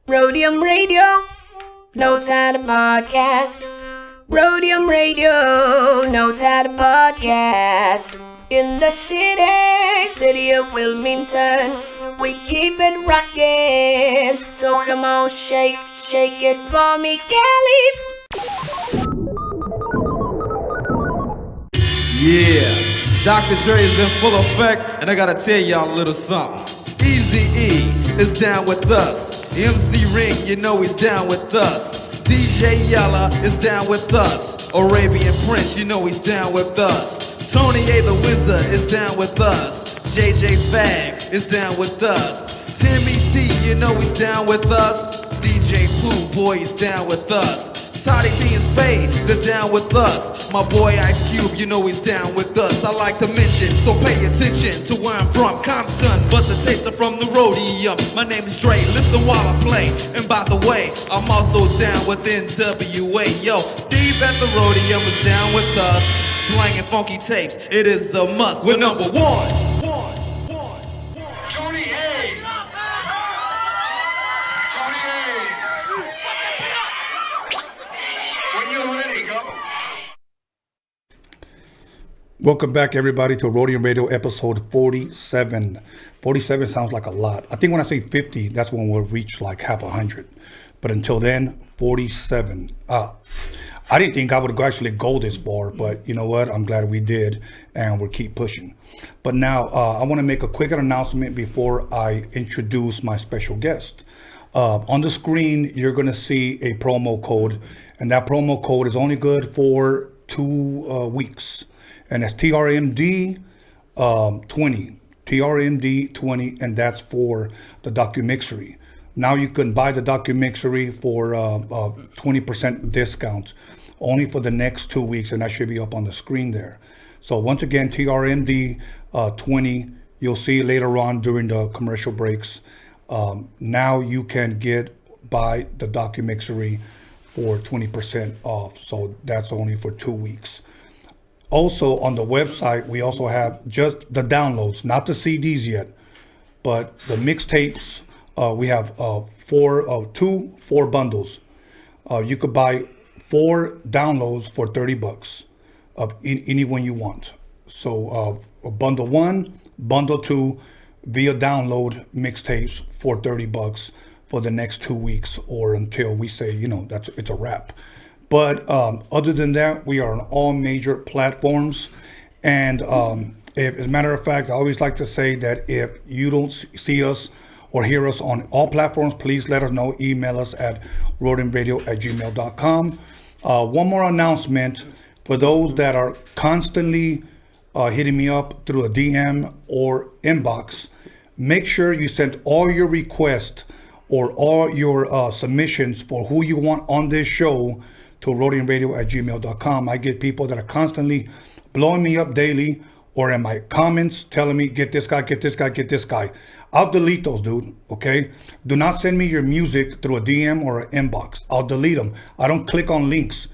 Roadium Radio knows how to podcast. Roadium Radio knows how to podcast. In the city of Wilmington, we keep it rockin'. So come on, shake it for me, Kelly. Yeah, Dr. Dre is in full effect, and I gotta tell y'all a little something. Eazy-E is down with us. MC Ring, you know he's down with us. DJ Yella is down with us. Arabian Prince, you know he's down with us. Tony A the Wizard is down with us. JJ Fag is down with us. Timmy T, you know he's down with us. DJ Pooh Boy is down with us. Toddy P and Spade, they're down with us. My boy Ice Cube, you know he's down with us. I like to mention, so pay attention to where I'm from, Compton, but the tapes are from the Roadium. My name is Dre, listen while I play. And by the way, I'm also down with NWA. Yo, Steve at the Roadium is down with us. Slanging funky tapes, it is a must. We're number one. Tony A. Tony A. When you're ready, go. Welcome back, everybody, to Roadium Radio episode 47. 47 sounds like a lot. I think when I say 50, that's when we'll reach like half 100. But until then, 47. I didn't think I would actually go this far, but you know what? I'm glad we did, and we'll keep pushing. But now, I want to make a quick announcement before I introduce my special guest. On the screen, you're going to see a promo code, and that promo code is only good for 2 weeks. And it's TRMD 20, TRMD 20, and that's for the DOCUMIXERY. Now you can buy the DOCUMIXERY for 20% discount only for the next 2 weeks, and that should be up on the screen there. So once again, TRMD 20, you'll see later on during the commercial breaks. Now you can buy the DOCUMIXERY for 20% off. So that's only for 2 weeks. Also on the website, we also have just the downloads, not the CDs yet, but the mixtapes. We have 4 bundles. You could buy 4 downloads for $30 of any one you want. So bundle 1, bundle 2 via download mixtapes for $30 for the next 2 weeks, or until we say, it's a wrap. But other than that, we are on all major platforms. And as a matter of fact, I always like to say that if you don't see us or hear us on all platforms, please let us know. Email us at roadiumradio@gmail.com. One more announcement for those that are constantly hitting me up through a DM or inbox. Make sure you send all your requests or all your submissions for who you want on this show to roadiumradio@gmail.com. I get people that are constantly blowing me up daily or in my comments telling me, get this guy, get this guy, get this guy. I'll delete those, dude, okay? Do not send me your music through a DM or an inbox. I'll delete them. I don't click on links.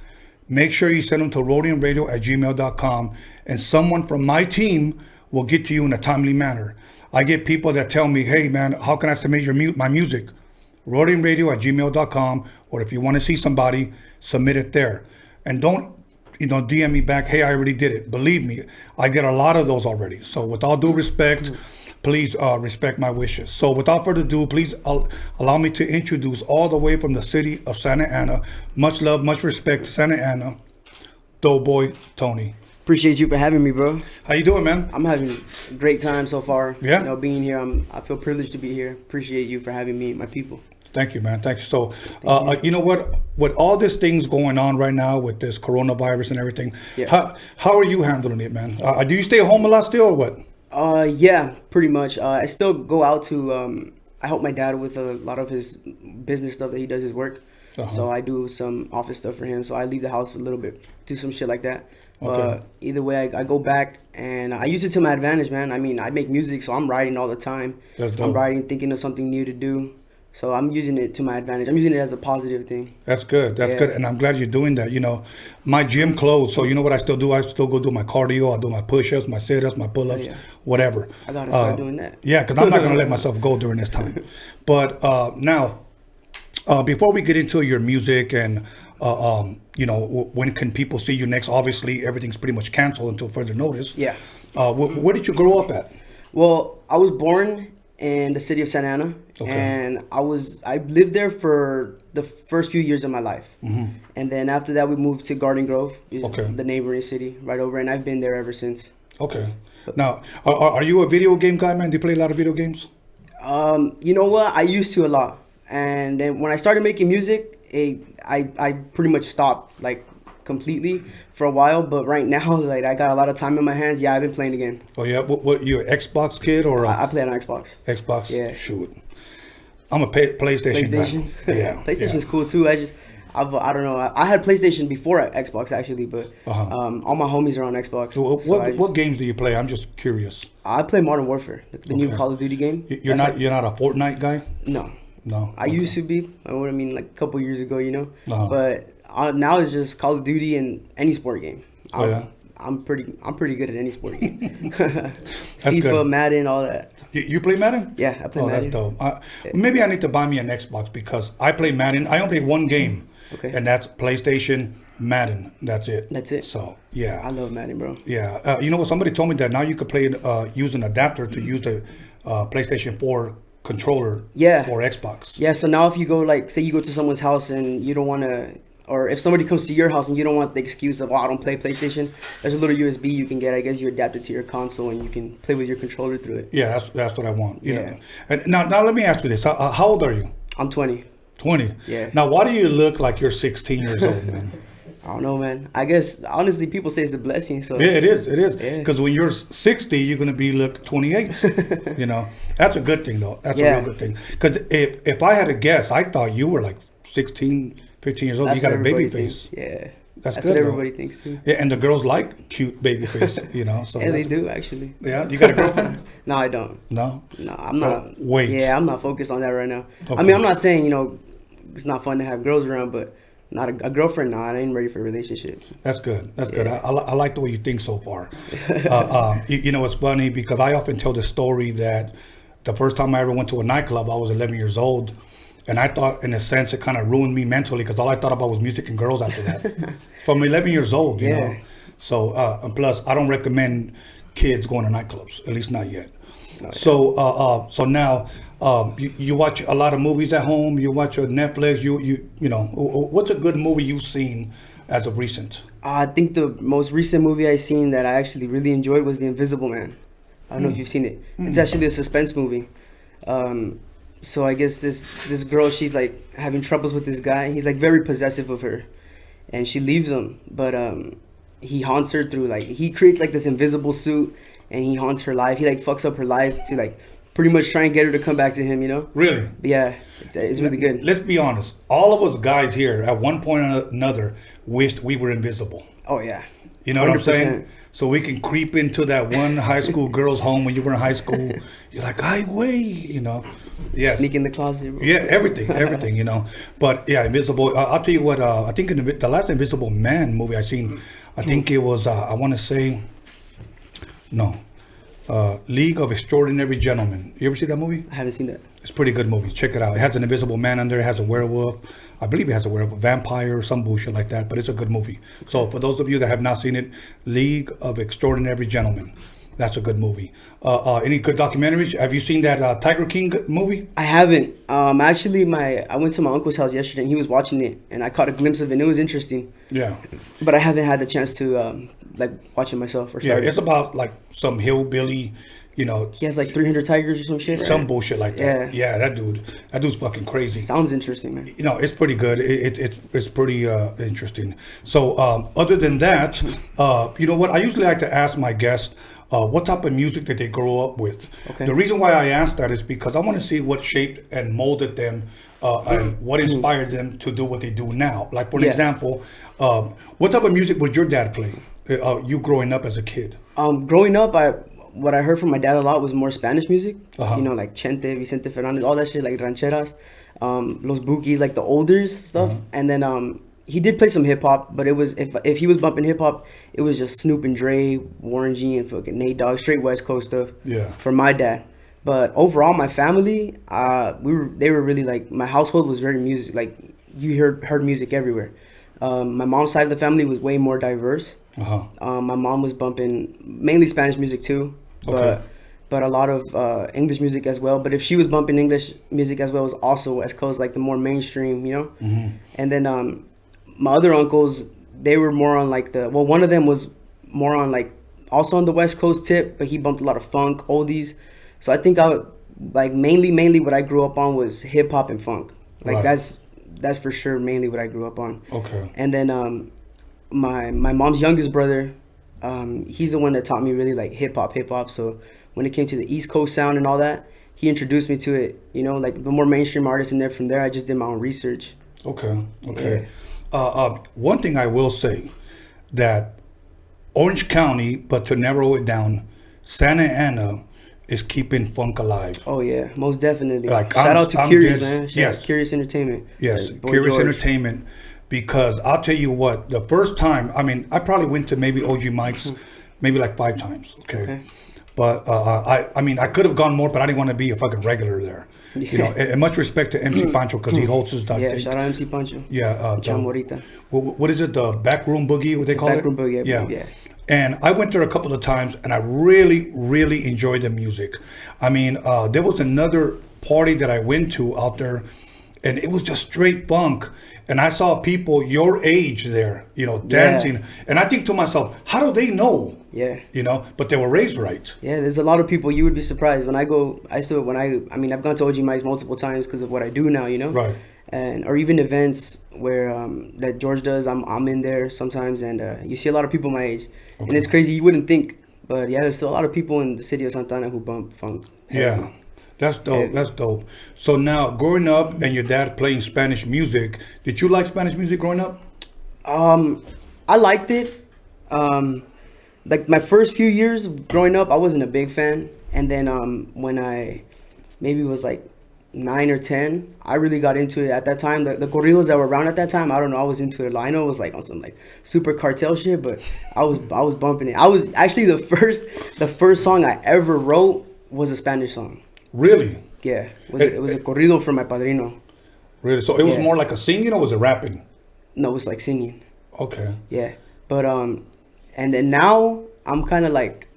Make sure you send them to roadiumradio@gmail.com, and someone from my team will get to you in a timely manner. I get people that tell me, hey, man, how can I submit my music? roadiumradio@gmail.com, or if you want to see somebody, submit it there. And don't DM me back, hey, I already did it. Believe me, I get a lot of those already. So with all due respect, please respect my wishes. So without further ado, please allow me to introduce all the way from the city of Santa Ana. Much love, much respect to Santa Ana, Doughboy Tony. Appreciate you for having me, bro. How you doing, man? I'm having a great time so far. Yeah. Being here, I feel privileged to be here. Appreciate you for having me and my people. Thank you, man. Thank you. So, you know what? With all these things going on right now with this coronavirus and everything, how are you handling it, man? Do you stay home a lot still, or what? Yeah, pretty much. I still go out to. I help my dad with a lot of his business stuff that he does his work. So I do some office stuff for him. So I leave the house for a little bit, do some shit like that. Okay. Either way, I go back, and I use it to my advantage, man. I mean, I make music, so I'm writing all the time. That's dope. I'm writing, thinking of something new to do. So I'm using it to my advantage. I'm using it as a positive thing. That's good. That's good. And I'm glad you're doing that. My gym closed. So you know what I still do? I still go do my cardio. I do my push-ups, my sit-ups, my pull-ups, whatever. I got to start doing that. Yeah, because I'm not going to let myself go during this time. But now, Before we get into your music and when can people see you next? Obviously, everything's pretty much canceled until further notice. Yeah. Where did you grow up at? Well, I was born in the city of Santa Ana, and I lived there for the first few years of my life, and then after that we moved to Garden Grove, the neighboring city right over, and I've been there ever since. Okay. Now, are you a video game guy, man? Do you play a lot of video games? You know what? I used to a lot, and then when I started making music, I pretty much stopped like completely for a while. But right now, like I got a lot of time in my hands. Yeah, I've been playing again. Oh yeah, what you an Xbox kid or? I play on Xbox. Xbox. Yeah. Shoot, I'm a PlayStation guy. Yeah. PlayStation's cool too. I don't know. I had PlayStation before Xbox actually, but all my homies are on Xbox. So what games do you play? I'm just curious. I play Modern Warfare, the new Call of Duty game. You're not a Fortnite guy? No. I used to be. I mean, like a couple years ago, But now it's just Call of Duty and any sport game. I'm pretty good at any sport game. FIFA, good. Madden, all that. You play Madden? Yeah, I play Madden. That's dope. Maybe I need to buy me an Xbox because I play Madden. I only play one game. Okay. And that's PlayStation Madden. That's it. So, yeah. I love Madden, bro. Yeah. You know what? Somebody told me that now you could play use an adapter to use the PlayStation 4 controller for Xbox. Yeah, so now if you go, like, say you go to someone's house and you don't want to, or if somebody comes to your house and you don't want the excuse of, I don't play PlayStation, there's a little USB you can get. I guess you adapt it to your console and you can play with your controller through it. Yeah, that's what I want. You know. And now let me ask you this. How old are you? I'm 20. 20? Yeah. Now, why do you look like you're 16 years old, man? I don't know, man. I guess, honestly, people say it's a blessing. So yeah, it is. Because when you're 60, you're going to be 28. That's a good thing, though. That's a real good thing. Because if I had to guess, I thought you were like 16, 15 years old. That's you got a baby face. Yeah. That's good, what everybody thinks, too. Yeah, and the girls like cute baby face, So yeah, they do, actually. Yeah? You got a girlfriend? No, I don't. No? No, I'm not. Wait. Yeah, I'm not focused on that right now. Okay. I mean, I'm not saying, it's not fun to have girls around, but not a girlfriend. No, I ain't ready for a relationship. That's good. That's good. I like the way you think so far. It's funny because I often tell the story that the first time I ever went to a nightclub, I was 11 years old. And I thought, in a sense, it kind of ruined me mentally because all I thought about was music and girls after that. From 11 years old, you know. So, and plus, I don't recommend kids going to nightclubs, at least not yet. So now, you watch a lot of movies at home. You watch Netflix. What's a good movie you've seen as of recent? I think the most recent movie I seen that I actually really enjoyed was The Invisible Man. I don't know if you've seen it. It's actually a suspense movie. So I guess this girl, she's like having troubles with this guy. He's like very possessive of her, and she leaves him. But he haunts her through he creates like this invisible suit, and he haunts her life. He like fucks up her life to like pretty much try and get her to come back to him. Really? But yeah, it's really good. Let's be honest. All of us guys here at one point or another wished we were invisible. Oh yeah. You know 100%. What I'm saying? So we can creep into that one high school girl's home when you were in high school. You're like, wait. Yeah. Sneak in the closet. Bro. Yeah, everything. But yeah, Invisible. I'll tell you what. I think in the last Invisible Man movie I seen, I think it was. I want to say, League of Extraordinary Gentlemen. You ever see that movie? I haven't seen that. It's a pretty good movie. Check it out. It has an invisible man under. It has a werewolf. I believe it has a werewolf, vampire, or some bullshit like that. But it's a good movie. So for those of you that have not seen it, League of Extraordinary Gentlemen. That's a good movie. Any good documentaries? Have you seen that Tiger King movie? I haven't. Actually, I went to my uncle's house yesterday and he was watching it, and I caught a glimpse of it. And it was interesting. Yeah. But I haven't had the chance to watch it myself or start. Yeah, it's about like some hillbilly. He has like 300 tigers or some shit. Right? Some bullshit like that. Yeah, that dude's fucking crazy. Sounds interesting, man. It's pretty good. It's pretty interesting. So other than that, you know what? I usually like to ask my guests what type of music did they grow up with. Okay. The reason why I ask that is because I want to see what shaped and molded them and what inspired them to do what they do now. Like for example, what type of music would your dad play? You growing up as a kid? Growing up, what I heard from my dad a lot was more Spanish music, like Chente, Vicente Fernandez, all that shit, like rancheras, Los Bukis, like the older stuff. And then he did play some hip hop, but it was if he was bumping hip hop, it was just Snoop and Dre, Warren G, and fucking Nate Dogg, straight West Coast stuff. Yeah. For my dad, But overall, my family, they were really like, my household was very music, like you heard music everywhere. My mom's side of the family was way more diverse. My mom was bumping mainly Spanish music too, but a lot of English music as well. But if she was bumping English music as well, it was also West Coast, like the more mainstream, you know. And then my other uncles, they were more on like one of them was more on like also on the West Coast tip, but he bumped a lot of funk, oldies. So I think mainly what I grew up on was hip hop and funk. Like that's for sure mainly what I grew up on. Okay. And then my mom's youngest brother, he's the one that taught me really like hip hop. So when it came to the East Coast sound and all that, he introduced me to it. You know, like the more mainstream artists in there. From there, I just did my own research. Okay. One thing I will say, that Orange County, but to narrow it down, Santa Ana is keeping funk alive. Oh yeah, most definitely. Like, shout out to Curious, man. Yes, Curious Entertainment. Yes, Curious Entertainment. Because I'll tell you what, the first time, I mean, I probably went to maybe OG Mike's, maybe like 5 times. Okay. But I mean, I could have gone more, but I didn't want to be a fucking regular there. Yeah. You know, and much respect to MC Pancho because he holds his. Yeah, shout out MC Pancho. Yeah. Chamorita. What is it? The backroom boogie? What they call it? Backroom boogie. Yeah. And I went there a couple of times, and I really, really enjoyed the music. I mean, there was another party that I went to out there, and it was just straight funk. And I saw people your age there, you know, dancing. Yeah. And I think to myself, how do they know? Yeah. You know, but they were raised right. Yeah, there's a lot of people, you would be surprised. I've gone to OG Mike's multiple times because of what I do now, you know? Right. And or even events where that George does, I'm in there sometimes, and you see a lot of people my age. Okay. And it's crazy, you wouldn't think. But yeah, there's still a lot of people in the city of Santa Ana who bump funk. Yeah. That's dope. That's dope. So now, growing up and your dad playing Spanish music, did you like Spanish music growing up? I liked it. Like my first few years growing up, I wasn't a big fan. And then when I maybe was like 9 or 10, I really got into it at that time. The corridos that were around at that time, I don't know, I was into it. I know it was like on some like super cartel shit, but I was bumping it. I was actually the first song I ever wrote was a Spanish song. Really? Yeah. It was a corrido from my padrino. Really? So it was more like a singing, or was it rapping? No, it was like singing. Okay. Yeah. But and then now I'm kind of like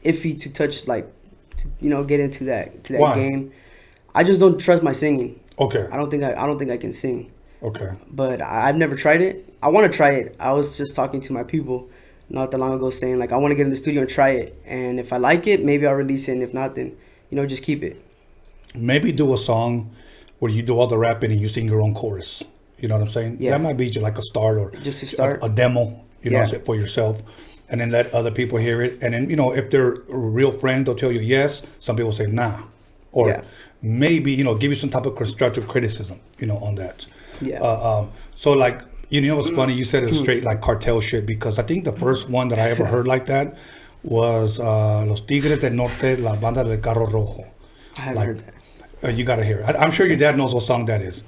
iffy to touch get into that game. I just don't trust my singing. Okay. I don't think I can sing. Okay. But I've never tried it. I want to try it. I was just talking to my people not that long ago saying like I want to get in the studio and try it, and if I like it, maybe I'll release it, and if not, then just keep it. Maybe do a song where you do all the rapping and you sing your own chorus. You know what I'm saying? Yeah. That might be like a start, or just to start a demo, for yourself, and then let other people hear it. And then, if they're a real friend, they'll tell you yes. Some people say nah, or maybe, give you some type of constructive criticism, on that. Yeah. So like, what's funny? You said it's straight like cartel shit, because I think the first one that I ever heard like that was Los Tigres del Norte, La Banda del Carro Rojo. I haven't heard that. You gotta hear it. I'm sure your dad knows what song that is.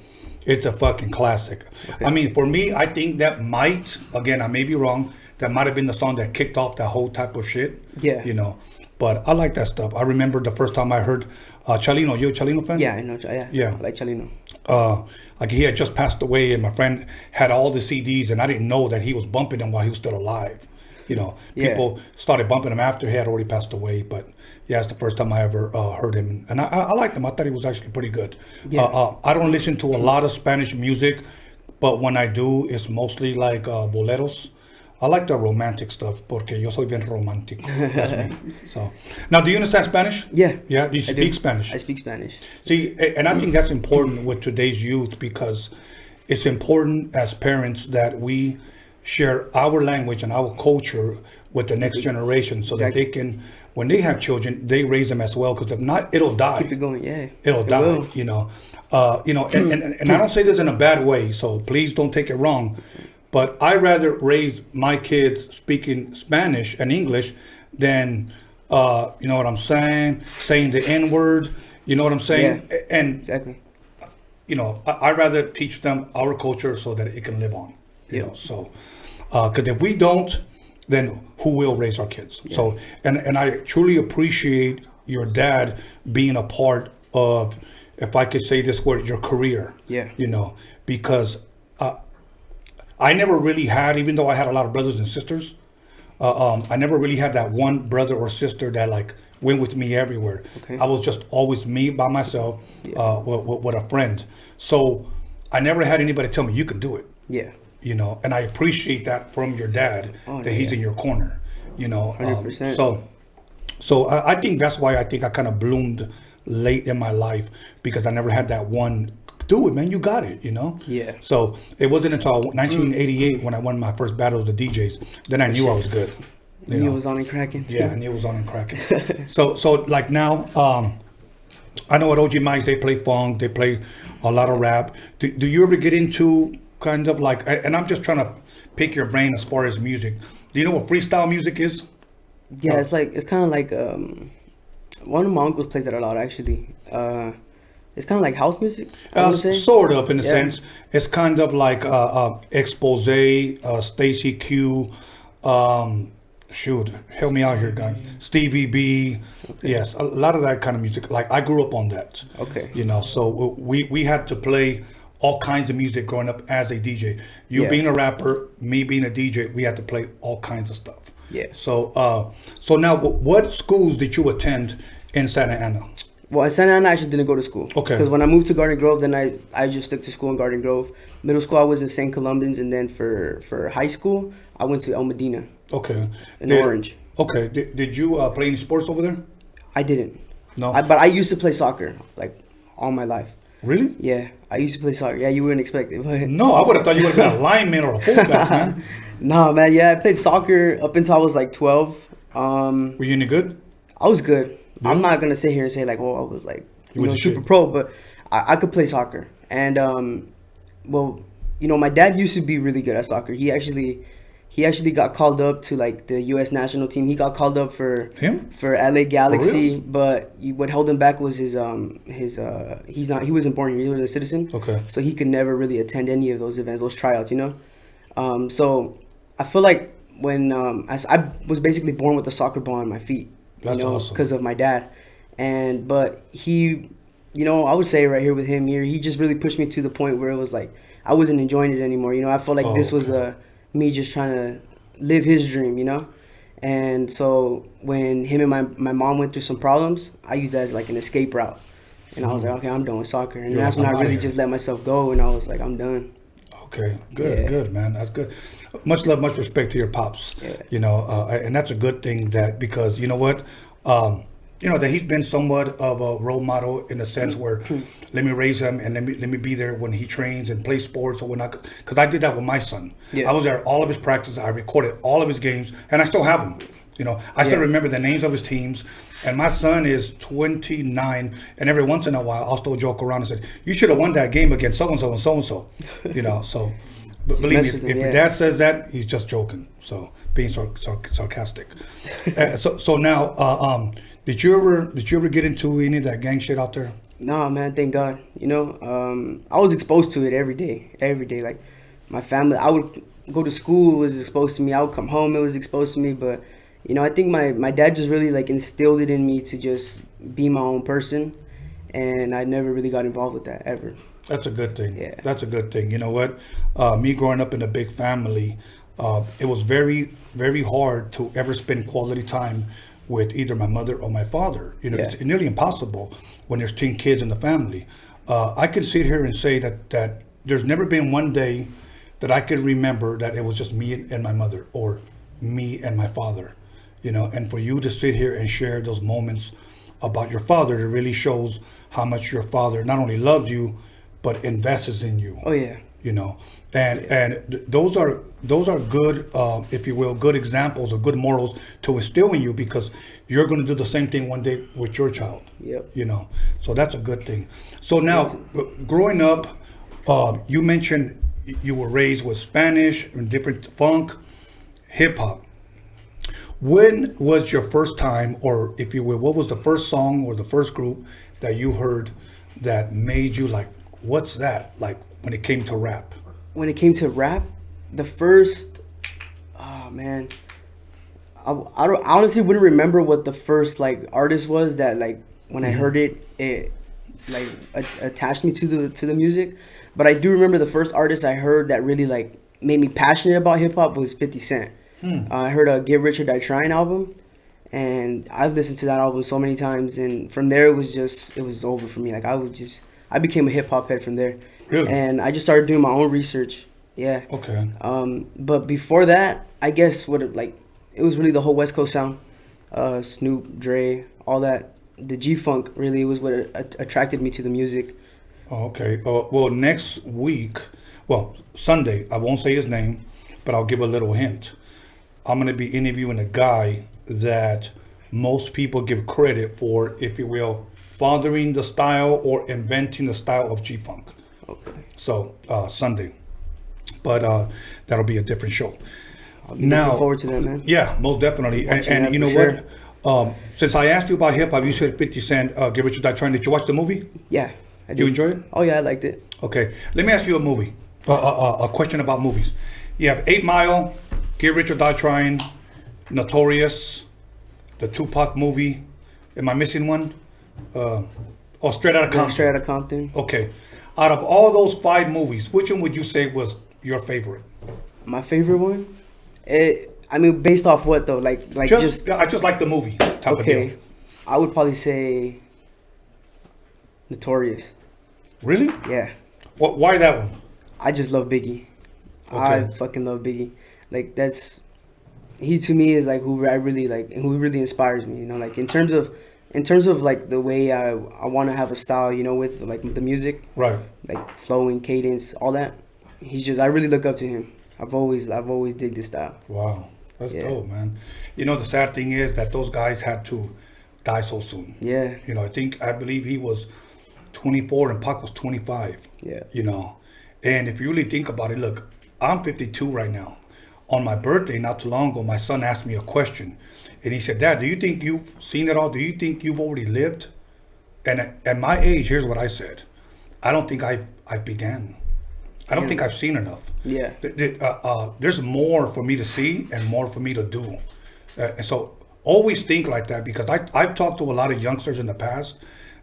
It's a fucking classic. Okay. I mean, for me, I think that might, again, I may be wrong, that might have been the song that kicked off that whole type of shit. Yeah. But I like that stuff. I remember the first time I heard Chalino. You a Chalino fan? Yeah, I know. Yeah. I like Chalino. Like he had just passed away, and my friend had all the CDs, and I didn't know that he was bumping them while he was still alive. People started bumping him after he had already passed away. But yeah, it's the first time I ever heard him, and I liked him. I thought he was actually pretty good. Yeah. I don't listen to a lot of Spanish music, but when I do, it's mostly like boleros. I like the romantic stuff, porque yo soy bien romántico. That's me. So now, do you understand Spanish? Yeah. Yeah. Do you speak Spanish? I speak Spanish. See, and I think that's important with today's youth, because it's important as parents that we share our language and our culture with the next generation, so that they can, when they have children, they raise them as well. Because if not, it'll die. Keep it going, yeah. It'll die. Will. And I don't say this in a bad way, so please don't take it wrong. But I rather raise my kids speaking Spanish and English than, you know what I'm saying the N-word. You know what I'm saying? Yeah, and exactly. I rather teach them our culture so that it can live on. You know, so because if we don't, then who will raise our kids? Yeah. So and I truly appreciate your dad being a part of, if I could say this word, your career. Yeah. You know, because I never really had, even though I had a lot of brothers and sisters, I never really had that one brother or sister that like went with me everywhere. Okay. I was just always me by myself, with a friend. So I never had anybody tell me you can do it. Yeah. You know, and I appreciate that from your dad, that he's in your corner. You know, 100%. So I think that's why I think I kind of bloomed late in my life, because I never had that one. Do it, man. You got it. You know. Yeah. So it wasn't until 1988 when I won my first battle of the DJs. Then I knew I was good. You knew it was on and cracking. Yeah, I knew it was on and cracking. so like now, I know at OG Mike's they play funk, they play a lot of rap. Do you ever get into kind of like? And I'm just trying to pick your brain as far as music. Do you know what freestyle music is? Yeah, it's kind of like one of my uncles plays that a lot actually. It's kind of like house music. I would say. Sort of, in a sense. It's kind of like Expose, Stacy Q. Shoot, help me out here, guys. Stevie B. Okay. Yes, a lot of that kind of music. Like I grew up on that. Okay. You know, so we had to play all kinds of music growing up as a DJ. You being a rapper, me being a DJ, we had to play all kinds of stuff. Yeah. So so now, what schools did you attend in Santa Ana? Well, in Santa Ana, I actually didn't go to school. Okay. Because when I moved to Garden Grove, then I just stuck to school in Garden Grove. Middle school, I was in St. Columbans, and then for high school, I went to El Medina. Okay. In Orange. Okay. Did you play any sports over there? I didn't. No. But I used to play soccer like all my life. Really? Yeah, I used to play soccer. Yeah, you wouldn't expect it. But No, I would have thought you would have been a lineman or a fullback, man. Nah, man. Yeah, I played soccer up until I was like 12. Were you any good? I was good. Yeah. I'm not gonna sit here and say like, oh, I was like super shit. pro, but I could play soccer. And well, you know, my dad used to be really good at soccer. He actually got called up to like the U.S. national team. He got called up for LA Galaxy, but what held him back was he wasn't born here. He was a citizen. Okay. So he could never really attend any of those events, those tryouts, you know. So I feel like when I was basically born with a soccer ball on my feet, That's awesome. because of my dad, but he, you know, I would say right here with him here, he just really pushed me to the point where it was like I wasn't enjoying it anymore. You know, I felt like this was me just trying to live his dream, you know? And so when him and my mom went through some problems, I used that as like an escape route. And I was like, okay, I'm done with soccer. And that's when I really just let myself go, and I was like, I'm done. Okay, good, man. That's good. Much love, much respect to your pops. Yeah. You know, and that's a good thing because you know what? You know, that he's been somewhat of a role model in a sense where let me raise him and let me be there when he trains and plays sports or when because I did that with my son. Yeah. I was there all of his practices. I recorded all of his games, and I still have them. You know, I still remember the names of his teams. And my son is 29, and every once in a while I'll still joke around and say, "You should have won that game against so and so and so and so." You know, so but believe me, if your dad says that, he's just joking. So being sarcastic. So now. Did you ever get into any of that gang shit out there? No, man, thank God. You know, I was exposed to it every day. Like my family, I would go to school, it was exposed to me. I would come home, it was exposed to me. But you know, I think my dad just really like instilled it in me to just be my own person, and I never really got involved with that ever. That's a good thing. Yeah, that's a good thing. You know what? Me growing up in a big family, it was very, very hard to ever spend quality time with either my mother or my father. You know, it's nearly impossible when there's 10 kids in the family. I can sit here and say that there's never been one day that I can remember that it was just me and my mother or me and my father. You know, and for you to sit here and share those moments about your father, it really shows how much your father not only loves you, but invests in you. Oh yeah. You know, and those are good, if you will, good examples or good morals to instill in you, because you're going to do the same thing one day with your child. Yep. You know, so that's a good thing. So now, growing up, you mentioned you were raised with Spanish and different funk, hip hop. When was your first time, or if you will, what was the first song or the first group that you heard that made you like, what's that? Like, when it came to rap? When it came to rap, the first, oh man, I honestly wouldn't remember what the first like artist was that like when I heard it like attached me to the music, but I do remember the first artist I heard that really like made me passionate about hip hop was 50 Cent. I heard a Get Rich or Die Trying album, and I've listened to that album so many times, and from there it was over for me. Like I became a hip hop head from there. Really? And I just started doing my own research. Yeah. Okay. But before that, I guess it was really the whole West Coast sound, Snoop, Dre, all that. The G-Funk really was what attracted me to the music. Oh, okay. Well, next week, Sunday, I won't say his name, but I'll give a little hint. I'm going to be interviewing a guy that most people give credit for, if you will, fathering the style or inventing the style of G-Funk. Okay. So, Sunday. But that'll be a different show. Looking forward to that, man. Yeah, most definitely. And you know sure. what? Since I asked you about hip hop, you said 50 Cent, Get Rich or Die Trying. Did you watch the movie? Yeah, I did. You enjoy it? Oh yeah, I liked it. Okay, let me ask you a question about movies. You have 8 Mile, Get Rich or Die Trying, Notorious, the Tupac movie. Am I missing one? Straight Outta Compton. Straight Outta Compton. Okay, out of all those 5 movies, which one would you say was your favorite? My favorite one? I mean, based off what though? Like I just like the movie type of deal. Okay, I would probably say Notorious. Really? Yeah. Why that one? I just love Biggie. Okay. I fucking love Biggie. Like he to me is like who I really like and who really inspires me. You know, like in terms of like the way I want to have a style. You know, with like the music. Right. Like flowing, cadence, all that. I really look up to him. I've always digged this style. Wow. That's dope, man. You know, the sad thing is that those guys had to die so soon. Yeah. You know, I believe he was 24 and Pac was 25. Yeah. You know, and if you really think about it, look, I'm 52 right now. On my birthday, not too long ago, my son asked me a question. And he said, Dad, do you think you've seen it all? Do you think you've already lived? And at my age, here's what I said. I don't think I began. I don't think I've seen enough. Yeah. There's more for me to see and more for me to do. And so always think like that, because I've talked to a lot of youngsters in the past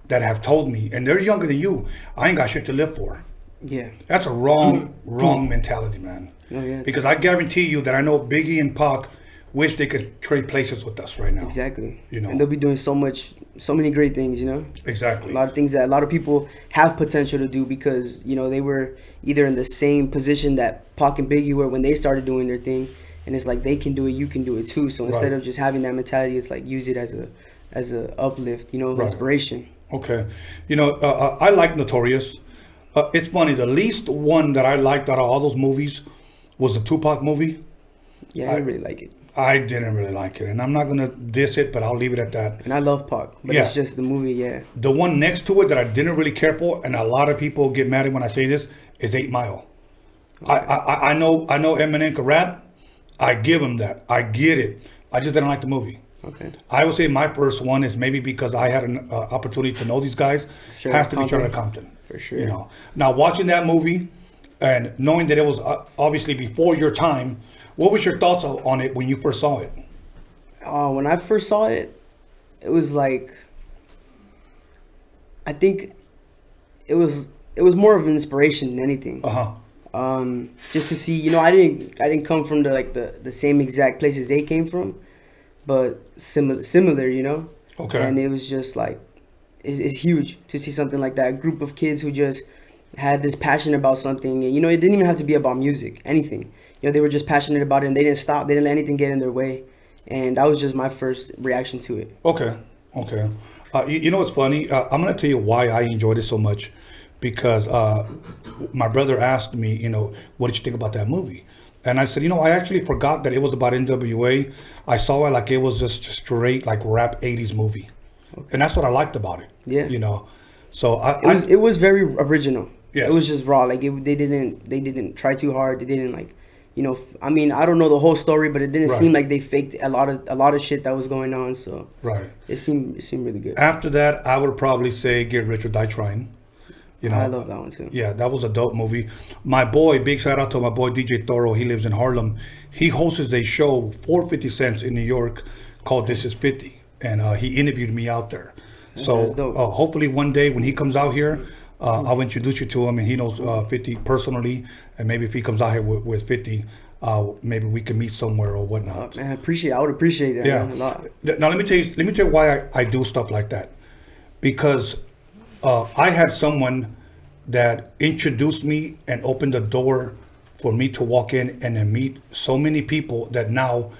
that have told me, and they're younger than you, I ain't got shit to live for. Yeah. That's a wrong mentality, man. Oh, yeah, because I guarantee you that I know Biggie and Pac wish they could trade places with us right now. Exactly. You know, and they'll be doing so many great things, you know? Exactly. A lot of things that a lot of people have potential to do because, you know, they were either in the same position that Pac and Biggie were when they started doing their thing. And it's like, they can do it, you can do it too. So instead of just having that mentality, it's like, use it as a uplift, you know, inspiration. Okay. You know, I like Notorious. It's funny, the least one that I liked out of all those movies was the Tupac movie. Yeah, I really like it. I didn't really like it, and I'm not gonna diss it, but I'll leave it at that. And I love Pac, but it's just the movie, yeah. The one next to it that I didn't really care for, and a lot of people get mad when I say this, is 8 Mile. Okay. I know Eminem can rap. I give him that. I get it. I just didn't like the movie. Okay. I would say my first one is maybe because I had an opportunity to know these guys. Has to be Straight Outta Compton. For sure. You know. Now watching that movie and knowing that it was obviously before your time. What was your thoughts on it when you first saw it? When I first saw it, it was like, I think it was more of an inspiration than anything. Just to see, you know, I didn't come from the same exact places they came from, but similar, you know. Okay. And it was just like, it's huge to see something like that. A group of kids who just had this passion about something, and you know, it didn't even have to be about music, anything. You know, they were just passionate about it, and they didn't stop. They didn't let anything get in their way, and that was just my first reaction to it. Okay. You know what's funny? I'm gonna tell you why I enjoyed it so much, because my brother asked me, you know, what did you think about that movie? And I said, you know, I actually forgot that it was about NWA. I saw it like it was just straight like rap 80s movie, and that's what I liked about it. Yeah. You know, so it was very original. Yes. It was just raw. Like they didn't try too hard. They didn't like. You know, I mean, I don't know the whole story, but it didn't seem like they faked a lot of shit that was going on. So it seemed really good. After that, I would probably say Get Rich or Die Trying. You know, I love that one too. Yeah, that was a dope movie. My boy, big shout out to my boy DJ Toro. He lives in Harlem. He hosts a show for 50 Cents in New York called This Is 50. And he interviewed me out there. So hopefully one day when he comes out here, I'll introduce you to him, and he knows 50 personally. And maybe if he comes out here with 50, maybe we can meet somewhere or whatnot. Man, I would appreciate that. Yeah. Man, a lot. Now let me tell you why I do stuff like that. Because I had someone that introduced me and opened the door for me to walk in and then meet so many people that now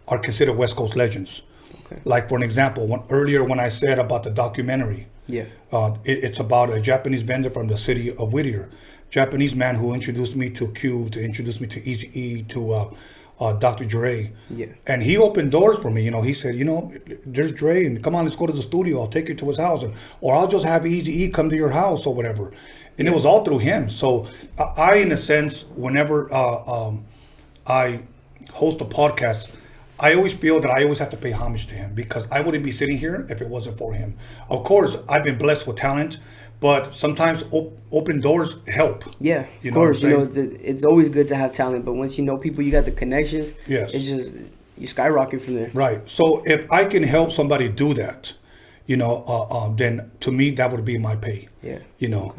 are considered West Coast legends. Okay. Like for an example, earlier when I said about the documentary, it's about a Japanese vendor from the city of Whittier, Japanese man who introduced me to Cube, to introduce me to Eazy-E, to Dr. Dre. Yeah. And he opened doors for me. You know, he said, you know, there's Dre, and come on, let's go to the studio. I'll take you to his house, or I'll just have Eazy-E come to your house or whatever. And it was all through him. So I, in a sense, whenever I host a podcast, I always feel that I always have to pay homage to him, because I wouldn't be sitting here if it wasn't for him. Of course, I've been blessed with talent, but sometimes open doors help. Yeah, of course. You know, it's always good to have talent, but once you know people, you got the connections. Yes. It's just, you skyrocket from there. Right. So if I can help somebody do that, you know, then to me that would be my pay. Yeah. You know,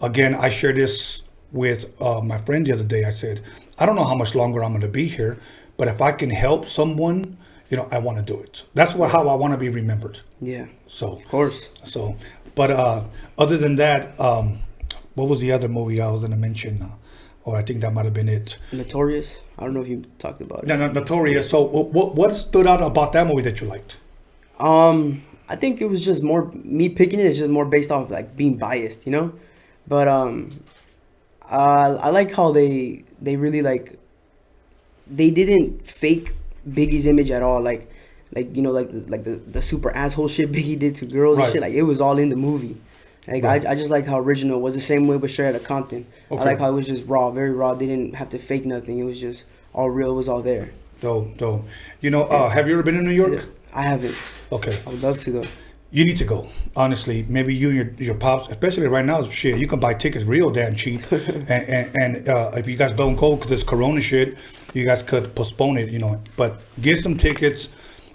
again, I shared this with my friend the other day. I said, I don't know how much longer I'm going to be here, but if I can help someone, you know, I want to do it. That's how I want to be remembered. Yeah. So of course. So, but other than that, what was the other movie I was going to mention? Or I think that might have been it. Notorious. I don't know if you talked about it. No, Notorious. So what stood out about that movie that you liked? I think it was just more me picking it. It's just more based off like being biased, you know. But I like how they really like. They didn't fake Biggie's image at all. Like you know, like the super asshole shit Biggie did to girls and shit. Like it was all in the movie. Like I just liked how original it was. The same way with Straight Outta Compton. Okay. I like how it was just raw, very raw. They didn't have to fake nothing. It was just all real. It was all there. Dope. You know, have you ever been in New York? I haven't. Okay. I would love to though. You need to go. Honestly, maybe you and your pops, especially right now, shit, you can buy tickets real damn cheap. and if you guys don't go because it's Corona shit, you guys could postpone it, you know. But get some tickets,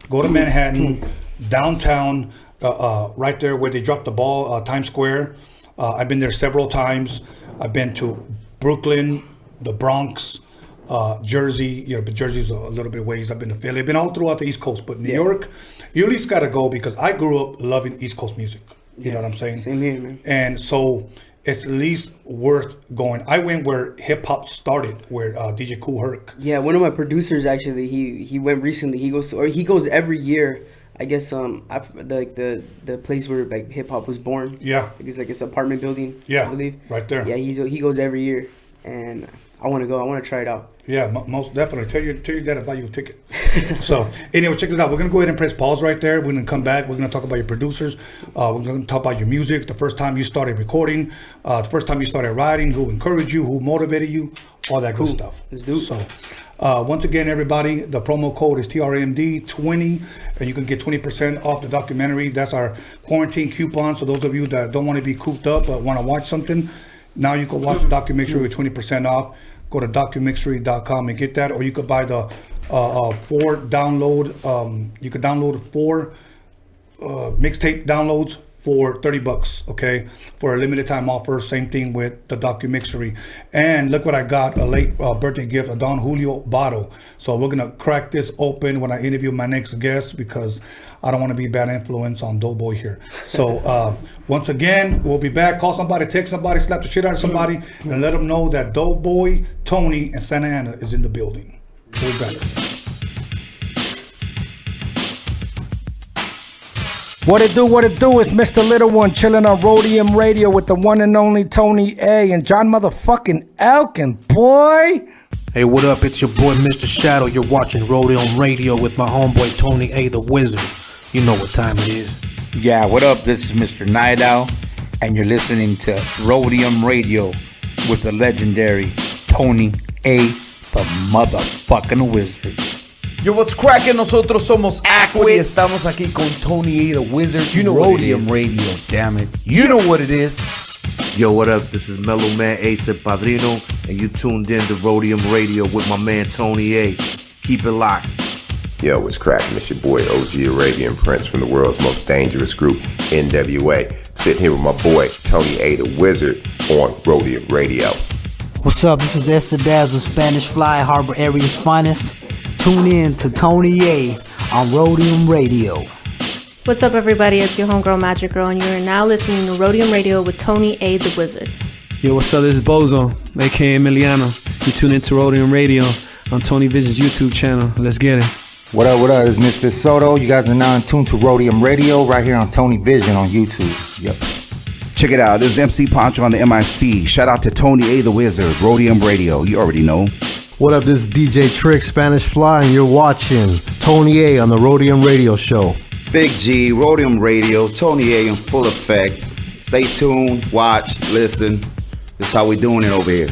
go to Manhattan, downtown, right there where they dropped the ball, Times Square. I've been there several times. I've been to Brooklyn, the Bronx, Jersey, you know, but Jersey's a little bit ways. I've been to Philly. I've been all throughout the East Coast, but New York, you at least got to go because I grew up loving East Coast music. You know what I'm saying? Same here, man. And so it's at least worth going. I went where hip hop started, where DJ Kool Herc. Yeah, one of my producers actually, he went recently. He goes every year. I guess the place where like hip hop was born. Yeah. It's like this apartment building. Yeah. I believe. Right there. Yeah, he goes every year, and I want to go. I want to try it out. Yeah, most definitely. Tell your dad to buy you a ticket. So anyway, check this out. We're gonna go ahead and press pause right there. We're gonna come back. We're gonna talk about your producers. We're gonna talk about your music. The first time you started recording. The first time you started writing. Who encouraged you? Who motivated you? All that good stuff. Let's do it. So once again, everybody, the promo code is TRMD20, and you can get 20% off the documentary. That's our quarantine coupon. So those of you that don't want to be cooped up but want to watch something, now you can watch the documentary with 20% off. Go to DOCUMIXERY.com and get that, or you could buy the 4 download. You could download 4 mixtape downloads for $30, okay, for a limited time offer. Same thing with the DOCUMIXERY. And look what I got, a late birthday gift, a Don Julio bottle. So we're gonna crack this open when I interview my next guest, because I don't want to be a bad influence on Doughboy here. So once again, we'll be back. Call somebody, text somebody, slap the shit out of somebody, and let them know that Doughboy Tony in Santa Ana is in the building. We'll be back. What it do, it's Mr. Little One chilling on Roadium Radio with the one and only Tony A and John motherfucking Elkins, boy. Hey, what up? It's your boy Mr. Shadow. You're watching Roadium Radio with my homeboy Tony A the Wizard. You know what time it is. Yeah, what up? This is Mr. Night Owl, and you're listening to Roadium Radio with the legendary Tony A the motherfucking Wizard. Yo, what's cracking? Nosotros somos Aquid y estamos aquí con Tony A, the Wizard. You know Roadium Radio, damn it. You know what it is. Yo, what up? This is Mellow Man Ace and Padrino, and you tuned in to Roadium Radio with my man Tony A. Keep it locked. Yo, what's cracking? It's your boy OG Arabian Prince from the world's most dangerous group, NWA. Sitting here with my boy Tony A, the Wizard, on Roadium Radio. What's up? This is Esther Dazzle, Spanish Fly, Harbor Area's finest. Tune in to Tony A on Roadium Radio. What's up, everybody? It's your homegirl Magic Girl, and you are now listening to Roadium Radio with Tony A, the Wizard. Yo, what's up? This is Bozo, aka Emiliano. You tune into Roadium Radio on Tony Vision's YouTube channel. Let's get it. What up, it's Mr. Soto. You guys are now in tune to Roadium Radio right here on Tony Vision on YouTube. Yep. Check it out. This is MC Poncho on the MIC. Shout out to Tony A, the Wizard, Roadium Radio. You already know. What up, this is DJ Trick, Spanish Fly, and you're watching Tony A on the Roadium Radio Show. Big G, Roadium Radio, Tony A in full effect. Stay tuned, watch, listen. This is how we doing it over here.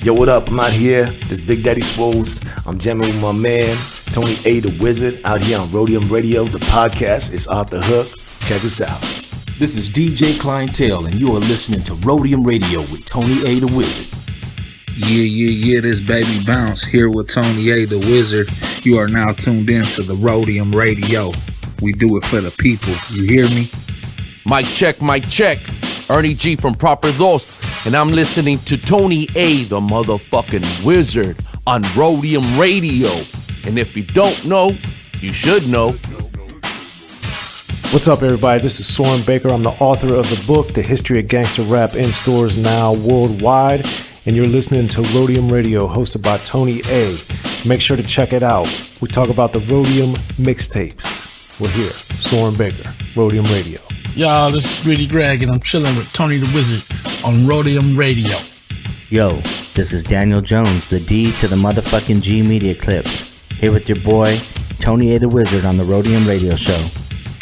Yo, what up? I'm out here. This Big Daddy Swoles. I'm jamming with my man, Tony A, the Wizard, out here on Roadium Radio. The podcast is off the hook. Check us out. This is DJ Clientele, and you are listening to Roadium Radio with Tony A, the Wizard. Yeah, this Baby Bounce here with Tony A, the Wizard. You are now tuned in to the Roadium Radio. We do it for the people. You hear me? Mic check. Ernie G from Proper Dos, and I'm listening to Tony A, the motherfucking Wizard, on Roadium Radio. And if you don't know, you should know. What's up, everybody? This is Soren Baker. I'm the author of the book, The History of Gangster Rap, in stores now worldwide. And you're listening to Roadium Radio, hosted by Tony A. Make sure to check it out. We talk about the Roadium mixtapes. We're here, Soren Baker, Roadium Radio. Y'all, this is Rudy Gregg, and I'm chilling with Tony the Wizard on Roadium Radio. Yo, this is Daniel Jones, the D to the motherfucking G Media Clips. Here with your boy, Tony A the Wizard on the Roadium Radio Show.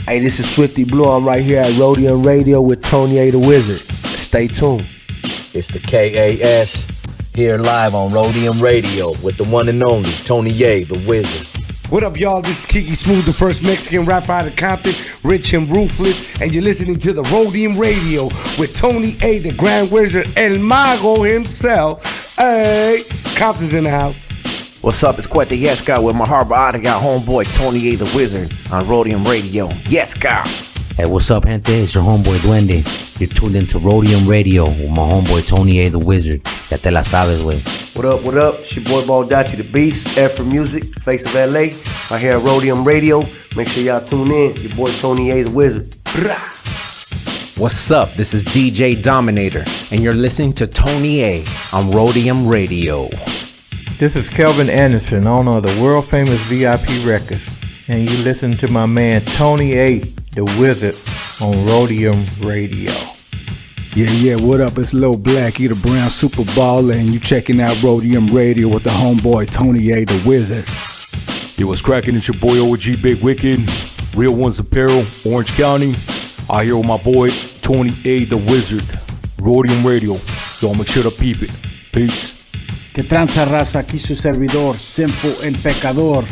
Hey, this is Swifty Blue. I'm right here at Roadium Radio with Tony A the Wizard. Stay tuned. It's the KAS here live on Roadium Radio with the one and only Tony A, the Wizard. What up, y'all? This is Kiki Smooth, the first Mexican rapper out of Compton, rich and ruthless, and you're listening to the Roadium Radio with Tony A, the Grand Wizard, El Mago himself. Hey, Compton's in the house. What's up? It's Quete Yes Guy with my Harbor Ottawa homeboy Tony A, the Wizard on Roadium Radio. Yes, guy. Hey, what's up, gente? It's your homeboy Duende. You're tuned into Roadium Radio with my homeboy Tony A the Wizard. Ya te la sabes, wey. What up? It's your boy Baldachi the Beast, F for Music, Face of LA. Right here at Roadium Radio. Make sure y'all tune in. Your boy Tony A the Wizard. What's up? This is DJ Dominator, and you're listening to Tony A on Roadium Radio. This is Kelvin Anderson, owner of the world famous VIP Records, and you listen to my man Tony A the Wizard on Roadium Radio. Yeah, what up? It's Lil Blackie, the Brown Super Baller, and you checking out Roadium Radio with the homeboy Tony A, the Wizard. Yo, what's cracking? It's your boy OG Big Wicked, Real Ones Apparel, Orange County. I here with my boy Tony A, the Wizard, Roadium Radio. Y'all make sure to peep it. Peace. Que tranza raza, aquí su servidor, Sinful and Pecador,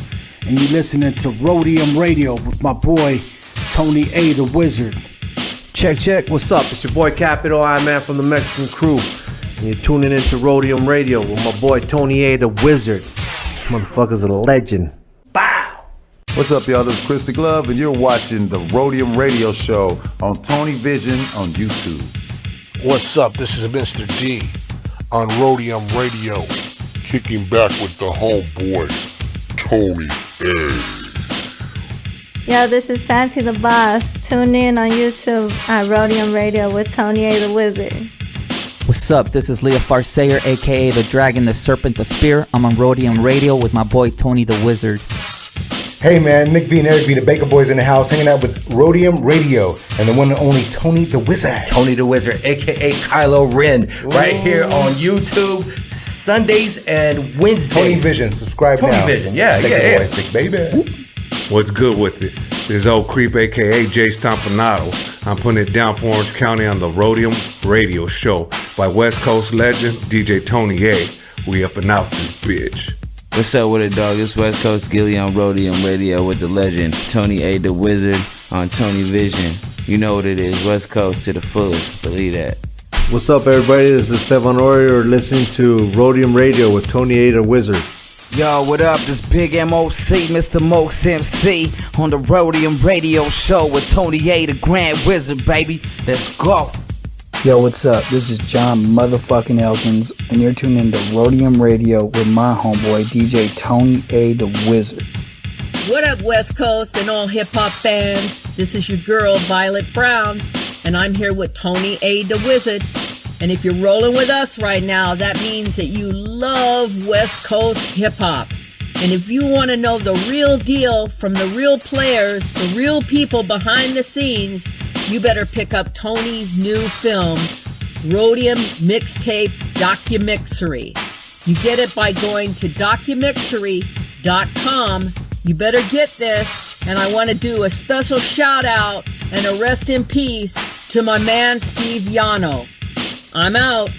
and you listening to Roadium Radio with my boy Tony A, the Wizard. Check. What's up? It's your boy Capital I Man from the Mexican Crew. And you're tuning into Roadium Radio with my boy Tony A, the Wizard. Motherfucker's a legend. Bow! What's up, y'all? This is Chris the Glove, and you're watching the Roadium Radio Show on Tony Vision on YouTube. What's up? This is Mr. D on Roadium Radio, kicking back with the homeboy Tony A. Yo, this is Fancy the Boss. Tune in on YouTube at Roadium Radio with Tony A the Wizard. What's up? This is Leo Farsayer, aka the Dragon, the Serpent, the Spear. I'm on Roadium Radio with my boy Tony the Wizard. Hey man, Nick V and Eric V, the Baker Boys in the house, hanging out with Roadium Radio and the one and only Tony the Wizard. Tony the Wizard, aka Kylo Ren, right here on YouTube, Sundays and Wednesdays. Tony Vision, subscribe now. Tony Vision, yeah. Boys, big baby. What's good with it? This is Old Creep, aka Jay Stompanato. I'm putting it down for Orange County on the Roadium Radio Show by West Coast legend DJ Tony A. We up and out this bitch. What's up with it, dog? It's West Coast Gilly on Roadium Radio with the legend Tony A. the Wizard on Tony Vision. You know what it is, West Coast to the fullest. Believe that. What's up, everybody? This is Stefan Orior listening to Roadium Radio with Tony A. the Wizard. Yo, what up? This Big MOC, Mr. Mokes MC on the Roadium Radio Show with Tony A. the Grand Wizard, baby. Let's go. Yo, what's up? This is John motherfucking Elkins, and you're tuned in to Roadium Radio with my homeboy, DJ Tony A. the Wizard. What up, West Coast and all hip-hop fans? This is your girl, Violet Brown, and I'm here with Tony A. the Wizard. And if you're rolling with us right now, that means that you love West Coast hip-hop. And if you want to know the real deal from the real players, the real people behind the scenes, you better pick up Tony's new film, Roadium Mixtape DOCUMIXERY. You get it by going to DOCUMIXERY.com. You better get this, and I want to do a special shout out and a rest in peace to my man Steve YANO. I'm out.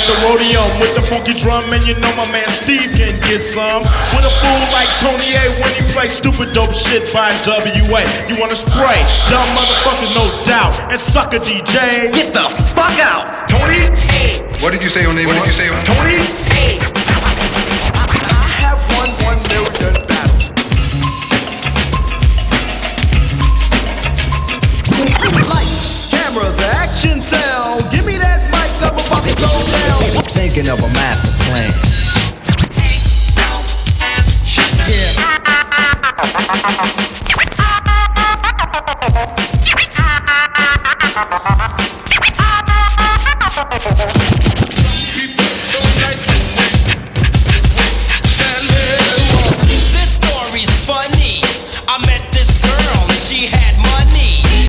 The Roadium with the funky drum, and you know my man Steve can get some. With a fool like Tony A when he plays stupid dope shit by WA. You wanna spray? Dumb motherfuckers, no doubt. And sucker DJ, get the fuck out. Tony A. What did you say your name was? What did you say? Tony A. I have won 1 million battles. Lights, cameras, action, sound. Give me that mic, I'm about to go down. Thinking of a master plan. This story's funny. I met this girl and she had money.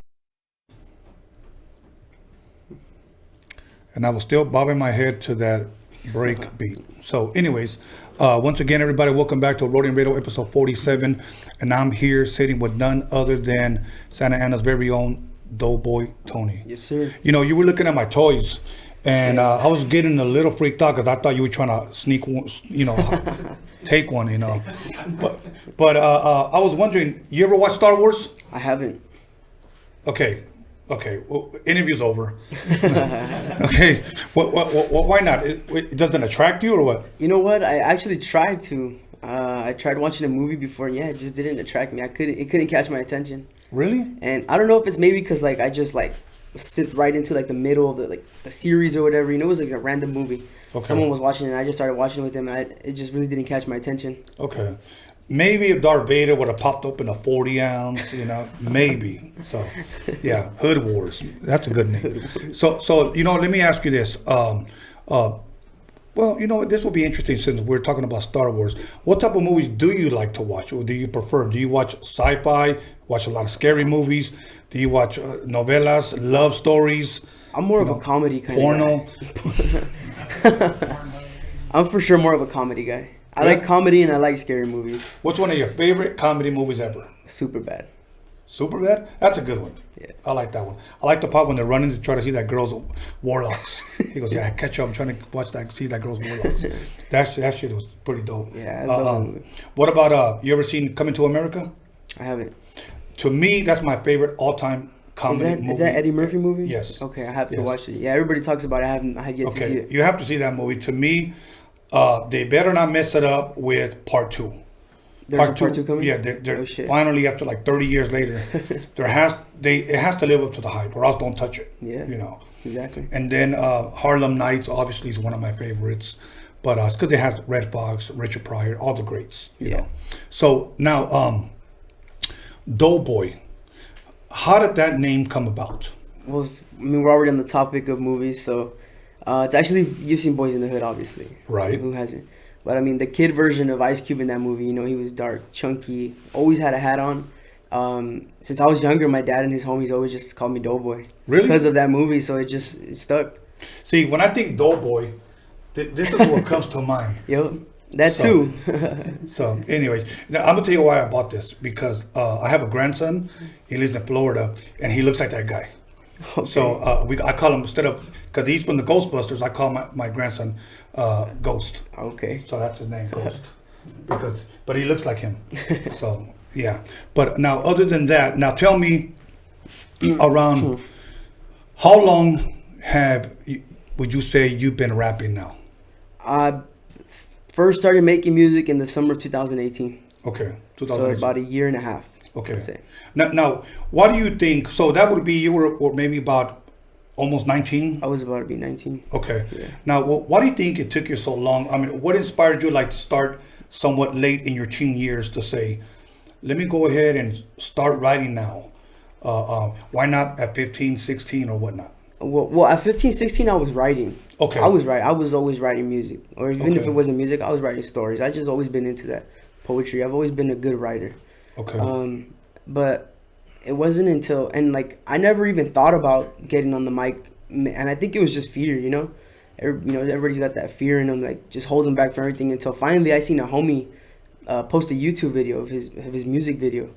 And I was still bobbing my head to that break beat. So anyways, once again, everybody, welcome back to Roadium Radio episode 47. And I'm here sitting with none other than Santa Ana's very own Doughboy Tony. Yes, sir. You know, you were looking at my toys, and I was getting a little freaked out because I thought you were trying to sneak one, you know, take one, you know. But I was wondering, you ever watch Star Wars? I haven't. Okay. Well, interview's over. Okay. Why not? It doesn't attract you or what? You know what? I actually tried to. I tried watching a movie before. Yeah, it just didn't attract me. It couldn't catch my attention. Really? And I don't know if it's maybe because like I just like slipped right into like the middle of the series or whatever. You know, it was like a random movie. Okay. Someone was watching it and I just started watching it with them, and it just really didn't catch my attention. Okay. maybe if Darth Vader would have popped up in a 40 ounce, you know, maybe. So, yeah, Hood Wars. That's a good name. So you know, let me ask you this. Well, you know, this will be interesting since we're talking about Star Wars. What type of movies do you like to watch, or do you prefer? Do you watch sci-fi? Watch a lot of scary movies? Do you watch novelas, love stories? I'm more of a comedy kind porno. of guy. I'm for sure more of a comedy guy. I like comedy and I like scary movies. What's one of your favorite comedy movies ever? Superbad. Superbad? That's a good one. Yeah. I like that one. I like the part when they're running to try to see that girl's warlocks. He goes, yeah, catch up. I'm trying to see that girl's warlocks. That shit was pretty dope. Yeah. What about, you ever seen Coming to America? I haven't. To me, that's my favorite all-time comedy movie. Is that Eddie Murphy movie? Yes. Okay, I have to watch it. Yeah, everybody talks about it. I have yet to see it. You have to see that movie. To me, they better not mess it up with part 2. There's part two coming? Yeah, they're finally, after like 30 years later, it has to live up to the hype, or else don't touch it. Yeah, you know. Exactly. And then Harlem Nights obviously is one of my favorites, but it's because it has Red Fox, Richard Pryor, all the greats. You know. So now, Doughboy, how did that name come about? Well, I mean, we're already on the topic of movies, so it's actually, you've seen Boys in the Hood, obviously. Right. Who hasn't? But I mean, the kid version of Ice Cube in that movie, you know, he was dark, chunky, always had a hat on. Since I was younger, my dad and his homies always just called me Doughboy. Really? Because of that movie, so it stuck. See, when I think Doughboy, this is what comes to mind. Yep, that too. So, anyways, now I'm gonna tell you why I bought this, because I have a grandson. He lives in Florida, and he looks like that guy. Okay. So I call him, instead of, because he's from the Ghostbusters, I call my grandson Ghost. Okay. So that's his name, Ghost. But he looks like him. So yeah. But now, other than that, now tell me, around how long would you say you've been rapping now? I first started making music in the summer of 2018. Okay. So about a year and a half. Okay. Now, what do you think? So that would be, you were maybe about almost 19? I was about to be 19. Okay. Yeah. Now, why do you think it took you so long? I mean, what inspired you like to start somewhat late in your teen years to say, let me go ahead and start writing now? Why not at 15, 16 or whatnot? Well, at 15, 16, I was writing. Okay. I was always writing music. Or even if it wasn't music, I was writing stories. I just always been into that poetry. I've always been a good writer. Okay. But it wasn't until, and like, I never even thought about getting on the mic, and I think it was just fear, you know? Everybody's got that fear in them, like, just holding back from everything, until finally I seen a homie post a YouTube video of his music video,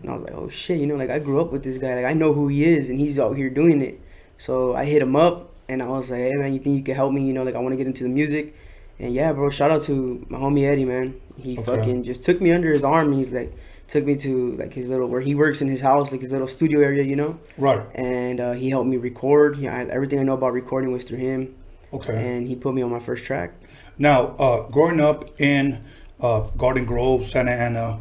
and I was like, oh shit, you know, like, I grew up with this guy, like, I know who he is, and he's out here doing it. So I hit him up, and I was like, hey man, you think you can help me, you know, like, I want to get into the music. And yeah, bro, shout out to my homie Eddie, man. He fucking just took me under his arm, and he's like, took me to like his little, where he works in his house, like his little studio area, you know. Right. And he helped me record. Yeah, everything I know about recording was through him. Okay. And he put me on my first track. Now, growing up in Garden Grove, Santa Ana,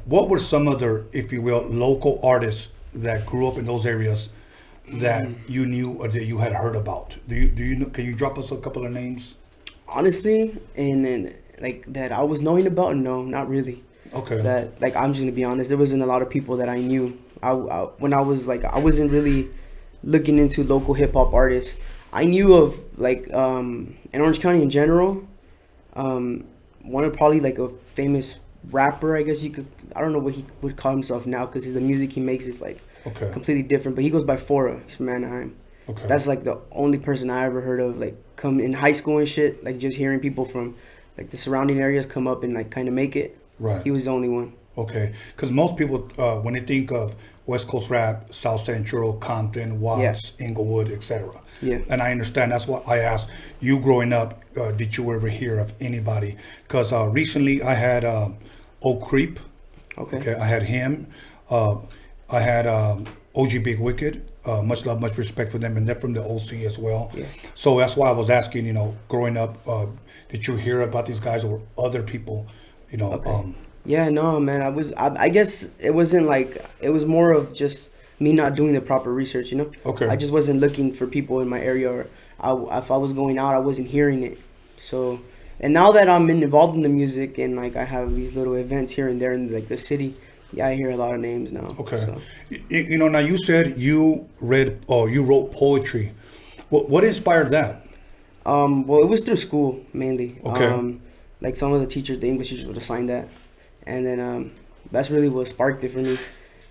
what were some other, if you will, local artists that grew up in those areas that you knew or that you had heard about? Do you know? Can you drop us a couple of names? Honestly, and like that I was knowing about, no, not really. Okay. That, like, I'm just gonna be honest, there wasn't a lot of people that I knew. When I was like, I wasn't really looking into local hip hop artists. I knew of like in Orange County in general, one of probably like a famous rapper, I guess you could. I don't know what he would call himself now, because the music he makes is like completely different. But he goes by Fora. He's from Anaheim. Okay. That's like the only person I ever heard of, like, come in high school and shit. Like, just hearing people from like the surrounding areas come up and like kind of make it. Right. He was the only one. Okay, because most people, when they think of West Coast rap, South Central, Compton, Watts, Inglewood, etc. Yeah. And I understand. That's what I asked you growing up. Did you ever hear of anybody? Because recently I had Oak Creep. Okay. I had him. I had OG Big Wicked. Much love, much respect for them, and they're from the OC as well. Yeah. So that's why I was asking. You know, growing up, did you hear about these guys or other people? You know. Okay. Yeah, no, man. I guess it wasn't like, it was more of just me not doing the proper research, you know? Okay. I just wasn't looking for people in my area, or if I was going out, I wasn't hearing it. So And now that I'm involved in the music and like I have these little events here and there in like the city, yeah, I hear a lot of names now. Okay. So. You know, now you said you wrote poetry. What inspired that? Well, it was through school mainly. Okay. Like some of the teachers, the English teachers would assign that, and then that's really what sparked it for me.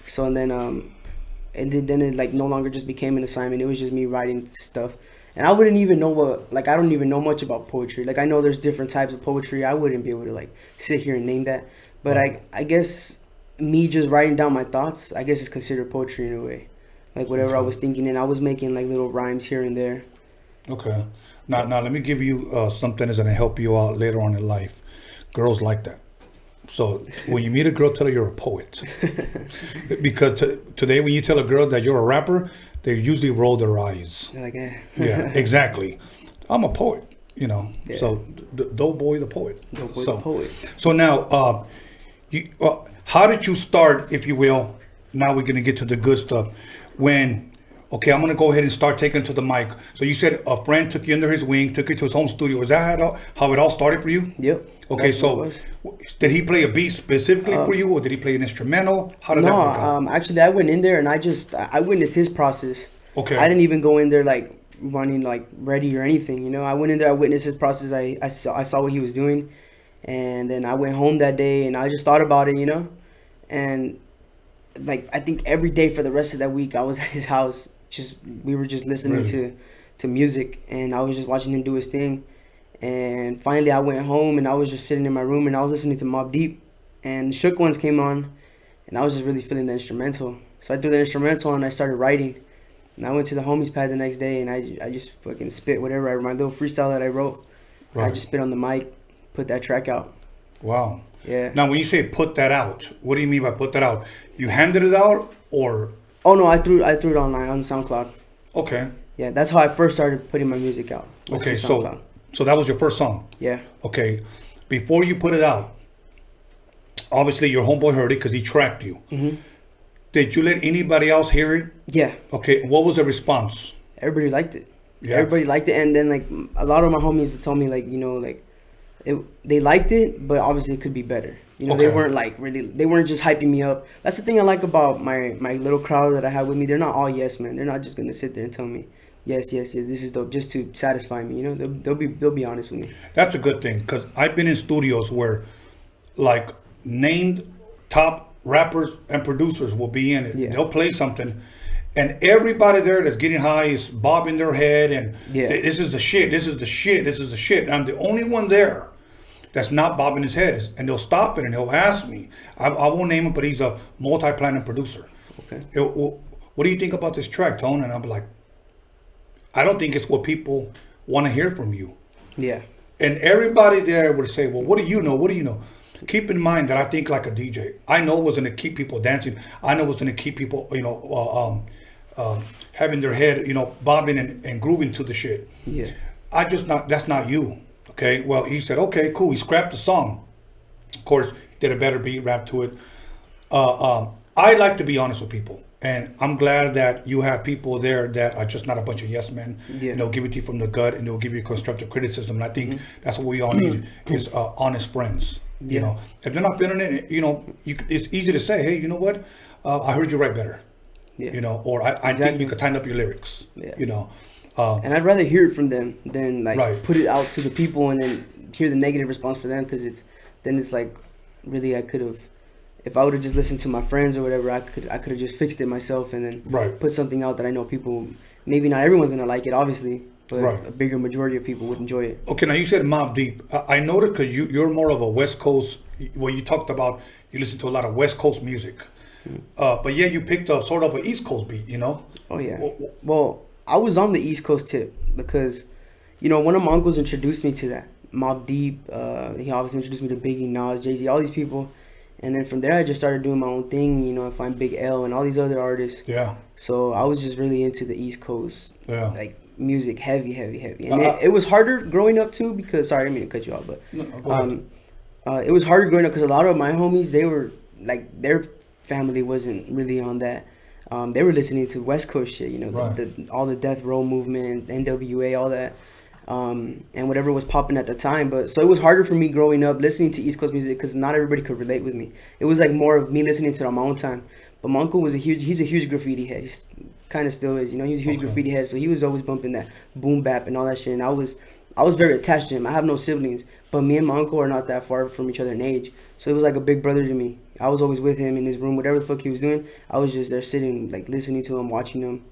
So and then then it like no longer just became an assignment. It was just me writing stuff. And I wouldn't even know I don't even know much about poetry. Like, I know there's different types of poetry. I wouldn't be able to, like, sit here and name that. But I guess me just writing down my thoughts, I guess it's considered poetry in a way. Like, whatever I was thinking, and I was making, like, little rhymes here and there. Okay. Now let me give you something that's going to help you out later on in life. Girls like that. So when you meet a girl, tell her you're a poet. Because today when you tell a girl that you're a rapper, they usually roll their eyes. They're like, eh. Yeah, exactly. I'm a poet, you know. Yeah. So Doughboy the poet. Doughboy the poet. So now, how did you start, if you will? Now we're going to get to the good stuff. Okay, I'm going to go ahead and start taking to the mic. So you said a friend took you under his wing, took you to his home studio. Is that how it all started for you? Yep. Okay, so did he play a beat specifically for you, or did he play an instrumental? How did that work out? Actually, I went in there and I witnessed his process. Okay. I didn't even go in there like running like ready or anything. You know, I went in there, I witnessed his process. I saw what he was doing, and then I went home that day and I just thought about it. You know, and like I think every day for the rest of that week I was at his house. We were just listening to music, and I was just watching him do his thing. And finally I went home and I was just sitting in my room and I was listening to Mobb Deep, and Shook Ones came on, and I was just really feeling the instrumental. So I threw the instrumental and I started writing, and I went to the homies pad the next day and I just fucking spit whatever my little freestyle that I wrote. Right. I just spit on the mic, put that track out. Wow. Yeah. Now when you say put that out, what do you mean by put that out? You handed it out, or? Oh no, I threw it online on SoundCloud. Okay. Yeah, that's how I first started putting my music out. Okay, so that was your first song. Yeah. Okay, before you put it out, obviously your homeboy heard it because he tracked you. Mm-hmm. Did you let anybody else hear it? Yeah. Okay, what was the response? Everybody liked it. Yeah. Everybody liked it, and then like a lot of my homies told me like, you know, like they liked it, but obviously it could be better. You know, They weren't like they weren't just hyping me up. That's the thing I like about my little crowd that I have with me. They're not all yes men. They're not just gonna sit there and tell me yes, this is dope, just to satisfy me. You know, they'll be honest with me. That's a good thing, because I've been in studios where like named top rappers and producers will be in it. Yeah. They'll play something, and everybody there that's getting high is bobbing their head and this is the shit, this is the shit, this is the shit. I'm the only one there that's not bobbing his head, and they'll stop it and he'll ask me. I won't name him, but he's a multi-platinum producer. Okay. What do you think about this track, Tone? And I'm like, I don't think it's what people want to hear from you. Yeah. And everybody there would say, well, what do you know? What do you know? Keep in mind that I think like a DJ. I know what's going to keep people dancing. I know what's going to keep people, you know, having their head, you know, bobbing and grooving to the shit. Yeah. That's not you. Okay. Well, he said, okay, cool. He scrapped the song. Of course, did a better beat, rap to it. I like to be honest with people. And I'm glad that you have people there that are just not a bunch of yes men. Yeah. And they'll give it to you from the gut, and they'll give you constructive criticism. And I think that's what we all need is honest friends. Yeah. You know, if they're not feeling it, you know, it's easy to say, hey, you know what? I heard you write better. Yeah. You know, or I think you could tighten up your lyrics. Yeah. You know. And I'd rather hear it from them than like put it out to the people and then hear the negative response for them, because it's like really I could have. If I would have just listened to my friends or whatever, I could have just fixed it myself and then put something out that I know people, maybe not everyone's gonna like it, obviously, but a bigger majority of people would enjoy it. Okay, now you said Mobb Deep. I noticed because you're more of a West Coast. Well, you talked about you listen to a lot of West Coast music, but yeah, you picked up sort of an East Coast beat. You know? Oh yeah. Well, I was on the East Coast tip because, you know, one of my uncles introduced me to that Mobb Deep. He obviously introduced me to Biggie, Nas, Jay-Z, all these people. And then from there, I just started doing my own thing, you know, I find Big L and all these other artists. Yeah. So I was just really into the East Coast, like music, heavy. And it was harder growing up too because, sorry, I didn't mean to cut you off, but it was harder growing up because a lot of my homies, they were like, their family wasn't really on that. They were listening to West Coast shit, you know, all the Death Row movement, NWA, all that. and whatever was popping at the time. But so it was harder for me growing up listening to East Coast music because not everybody could relate with me. It was like more of me listening to it on my own time. But my uncle he's a huge graffiti head. He's kind of still is, you know. He's a huge graffiti head, so he was always bumping that boom bap and all that shit. And I was very attached to him. I have no siblings, but me and my uncle are not that far from each other in age. So it was like a big brother to me. I was always with him in his room, whatever the fuck he was doing. I was just there sitting, like listening to him, watching him.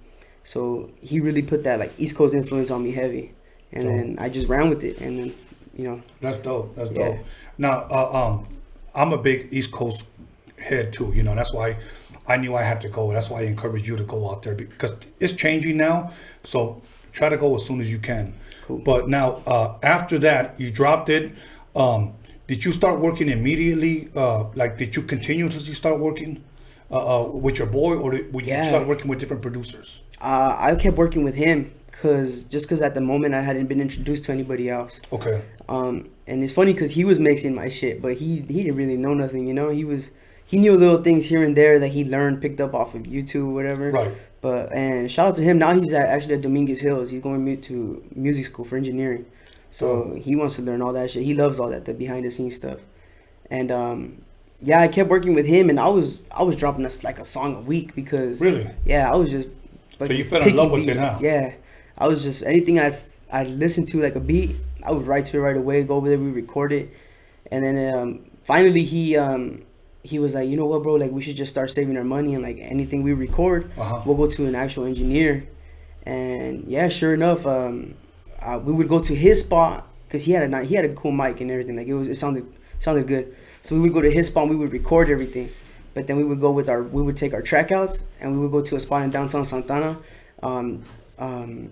So he really put that like East Coast influence on me heavy, and then I just ran with it, and then, you know. That's dope. That's dope. Now, I'm a big East Coast head too. You know, that's why I knew I had to go. That's why I encouraged you to go out there, because it's changing now. So try to go as soon as you can. Cool. But now, after that, you dropped it. Did you start working immediately? Like, did you continuously start working with your boy, or would you start working with different producers? I kept working with him because at the moment I hadn't been introduced to anybody else. Okay. And it's funny because he was mixing my shit, but he didn't really know nothing, you know. He knew little things here and there that he learned, picked up off of YouTube or whatever. Right. And shout out to him. Now he's actually at Dominguez Hills. He's going to music school for engineering. So he wants to learn all that shit. He loves all that, the behind the scenes stuff. And I kept working with him, and I was dropping like a song a week because really, I was just. So you fell in love with it, huh? Yeah, I was just anything I listened to like a beat, I would write to it right away. Go over there, we record it, and then finally he was like, you know what, bro, like we should just start saving our money, and like anything we record, we'll go to an actual engineer. And yeah, sure enough, we would go to his spot because he had a cool mic and everything. Like it sounded good. So we would go to his spot and we would record everything. But then we would take our track outs and we would go to a spot in downtown Santana.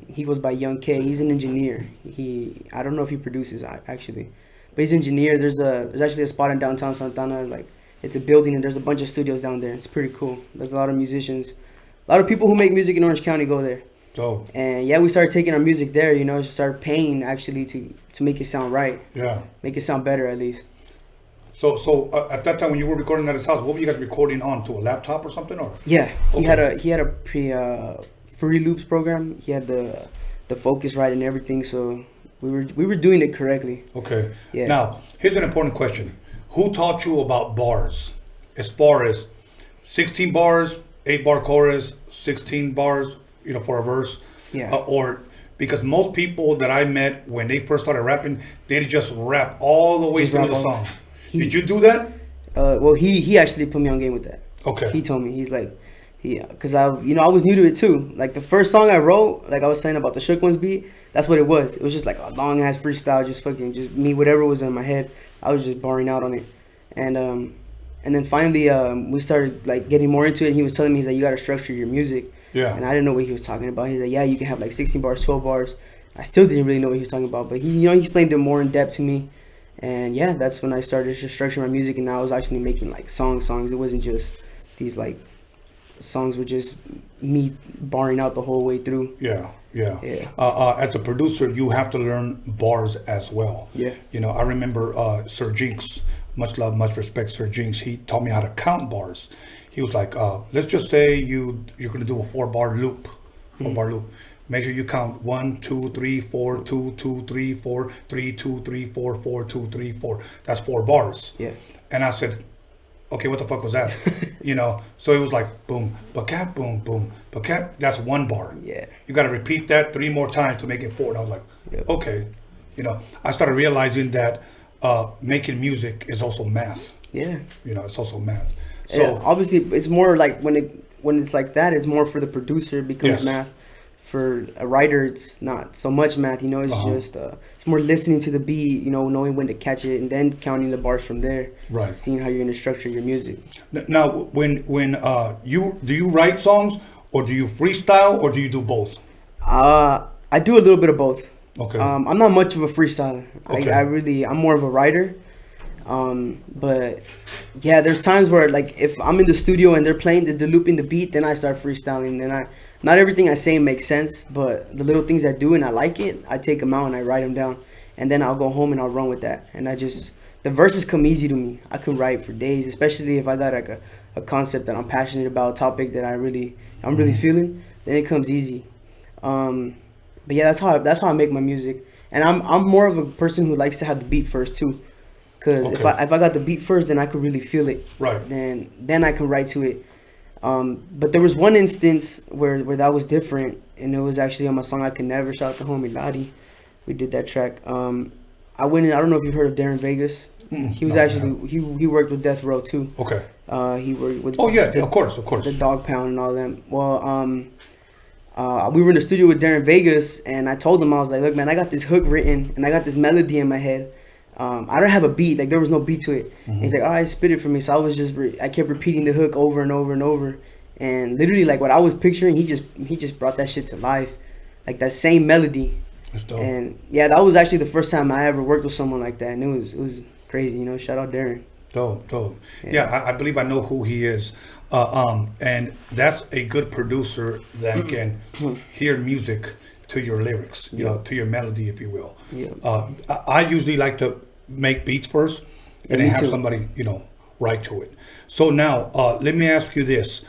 He goes by Young K. He's an engineer. I don't know if he produces actually, but he's an engineer. There's actually a spot in downtown Santana, like it's a building and there's a bunch of studios down there. It's pretty cool. There's a lot of musicians, a lot of people who make music in Orange County go there. Oh. And yeah, we started taking our music there. You know, started paying actually to make it sound right. Yeah. Make it sound better at least. So at that time when you were recording at his house, what were you guys recording on, to a laptop or something, or? Yeah, he had a Fruity Loops program. He had the Focusrite and everything, so we were doing it correctly. Okay. Yeah. Now here's an important question: who taught you about bars, as far as 16 bars, 8-bar chorus, 16 bars, you know, for a verse? Yeah. Or because most people that I met when they first started rapping, they just rap all the way through the song. Did you do that? Well, he actually put me on game with that. Okay. He told me, he's like, because I was new to it too. Like the first song I wrote, like I was saying about the Shook Ones beat, that's what it was. It was just like a long ass freestyle, just me, whatever was in my head. I was just barring out on it, and then finally we started like getting more into it. And he was telling me, he's like, you gotta structure your music. Yeah. And I didn't know what he was talking about. He's like, yeah, you can have like 16 bars, 12 bars. I still didn't really know what he was talking about, but he explained it more in depth to me. And yeah, that's when I started just structuring my music, and now I was actually making like songs. It wasn't just these like songs were just me barring out the whole way through. Yeah. As a producer, you have to learn bars as well. Yeah. You know, I remember Sir Jinx, much love, much respect, Sir Jinx. He taught me how to count bars. He was like, let's just say you're gonna do a 4-bar loop, 4-bar loop. Make sure you count 1, 2, 3, 4, 2, 2, 3, 4, 3, 2, 3, 4, 4, 2, 3, 4. That's 4 bars. Yeah. And I said, okay, what the fuck was that? You know, so it was like boom, bacat, boom, boom, bacat. That's 1 bar. Yeah. You got to repeat that 3 more times to make it 4. And I was like, okay. You know, I started realizing that making music is also math. Yeah. You know, it's also math. So yeah, obviously, it's more like when it's like that, it's more for the producer. It becomes math. For a writer, it's not so much math, you know. It's just it's more listening to the beat, you know, knowing when to catch it, and then counting the bars from there. Right. Seeing how you're gonna structure your music. Now, when you write songs, or do you freestyle, or do you do both? I do a little bit of both. Okay. I'm not much of a freestyler. Okay. I'm more of a writer. But yeah, there's times where like if I'm in the studio and they're playing they're looping the beat, then I start freestyling. Then not everything I say makes sense, but the little things I do and I like it, I take them out and I write them down, and then I'll go home and I'll run with that. And the verses come easy to me. I can write for days, especially if I got like a concept that I'm passionate about, a topic that I'm really feeling. Then it comes easy. But yeah, that's how I make my music. And I'm more of a person who likes to have the beat first too, because if I got the beat first, then I could really feel it. Right. Then I can write to it. But there was one instance where that was different, and it was actually on my song "I Can Never." Shout out to homie Lari. We did that track. I went in. I don't know if you've heard of Darren Vegas. He was he worked with Death Row too. Okay. He worked with. Of course. The Dog Pound and all them. Well, we were in the studio with Darren Vegas, and I told him, I was like, look, man, I got this hook written, and I got this melody in my head. I don't have a beat, like there was no beat to it. He's like, all right, spit it for me. So I was just, I kept repeating the hook over and over and over, and literally like what I was picturing, he just brought that shit to life, like that same melody. That's dope. And yeah, that was actually the first time I ever worked with someone like that, and it was crazy, you know. Shout out Darren. Dope. Yeah, I believe I know who he is. And that's a good producer that can hear music to your lyrics, you know, to your melody, if you will. Yeah. I usually like to make beats first and then have somebody, you know, write to it. So now, let me ask you this.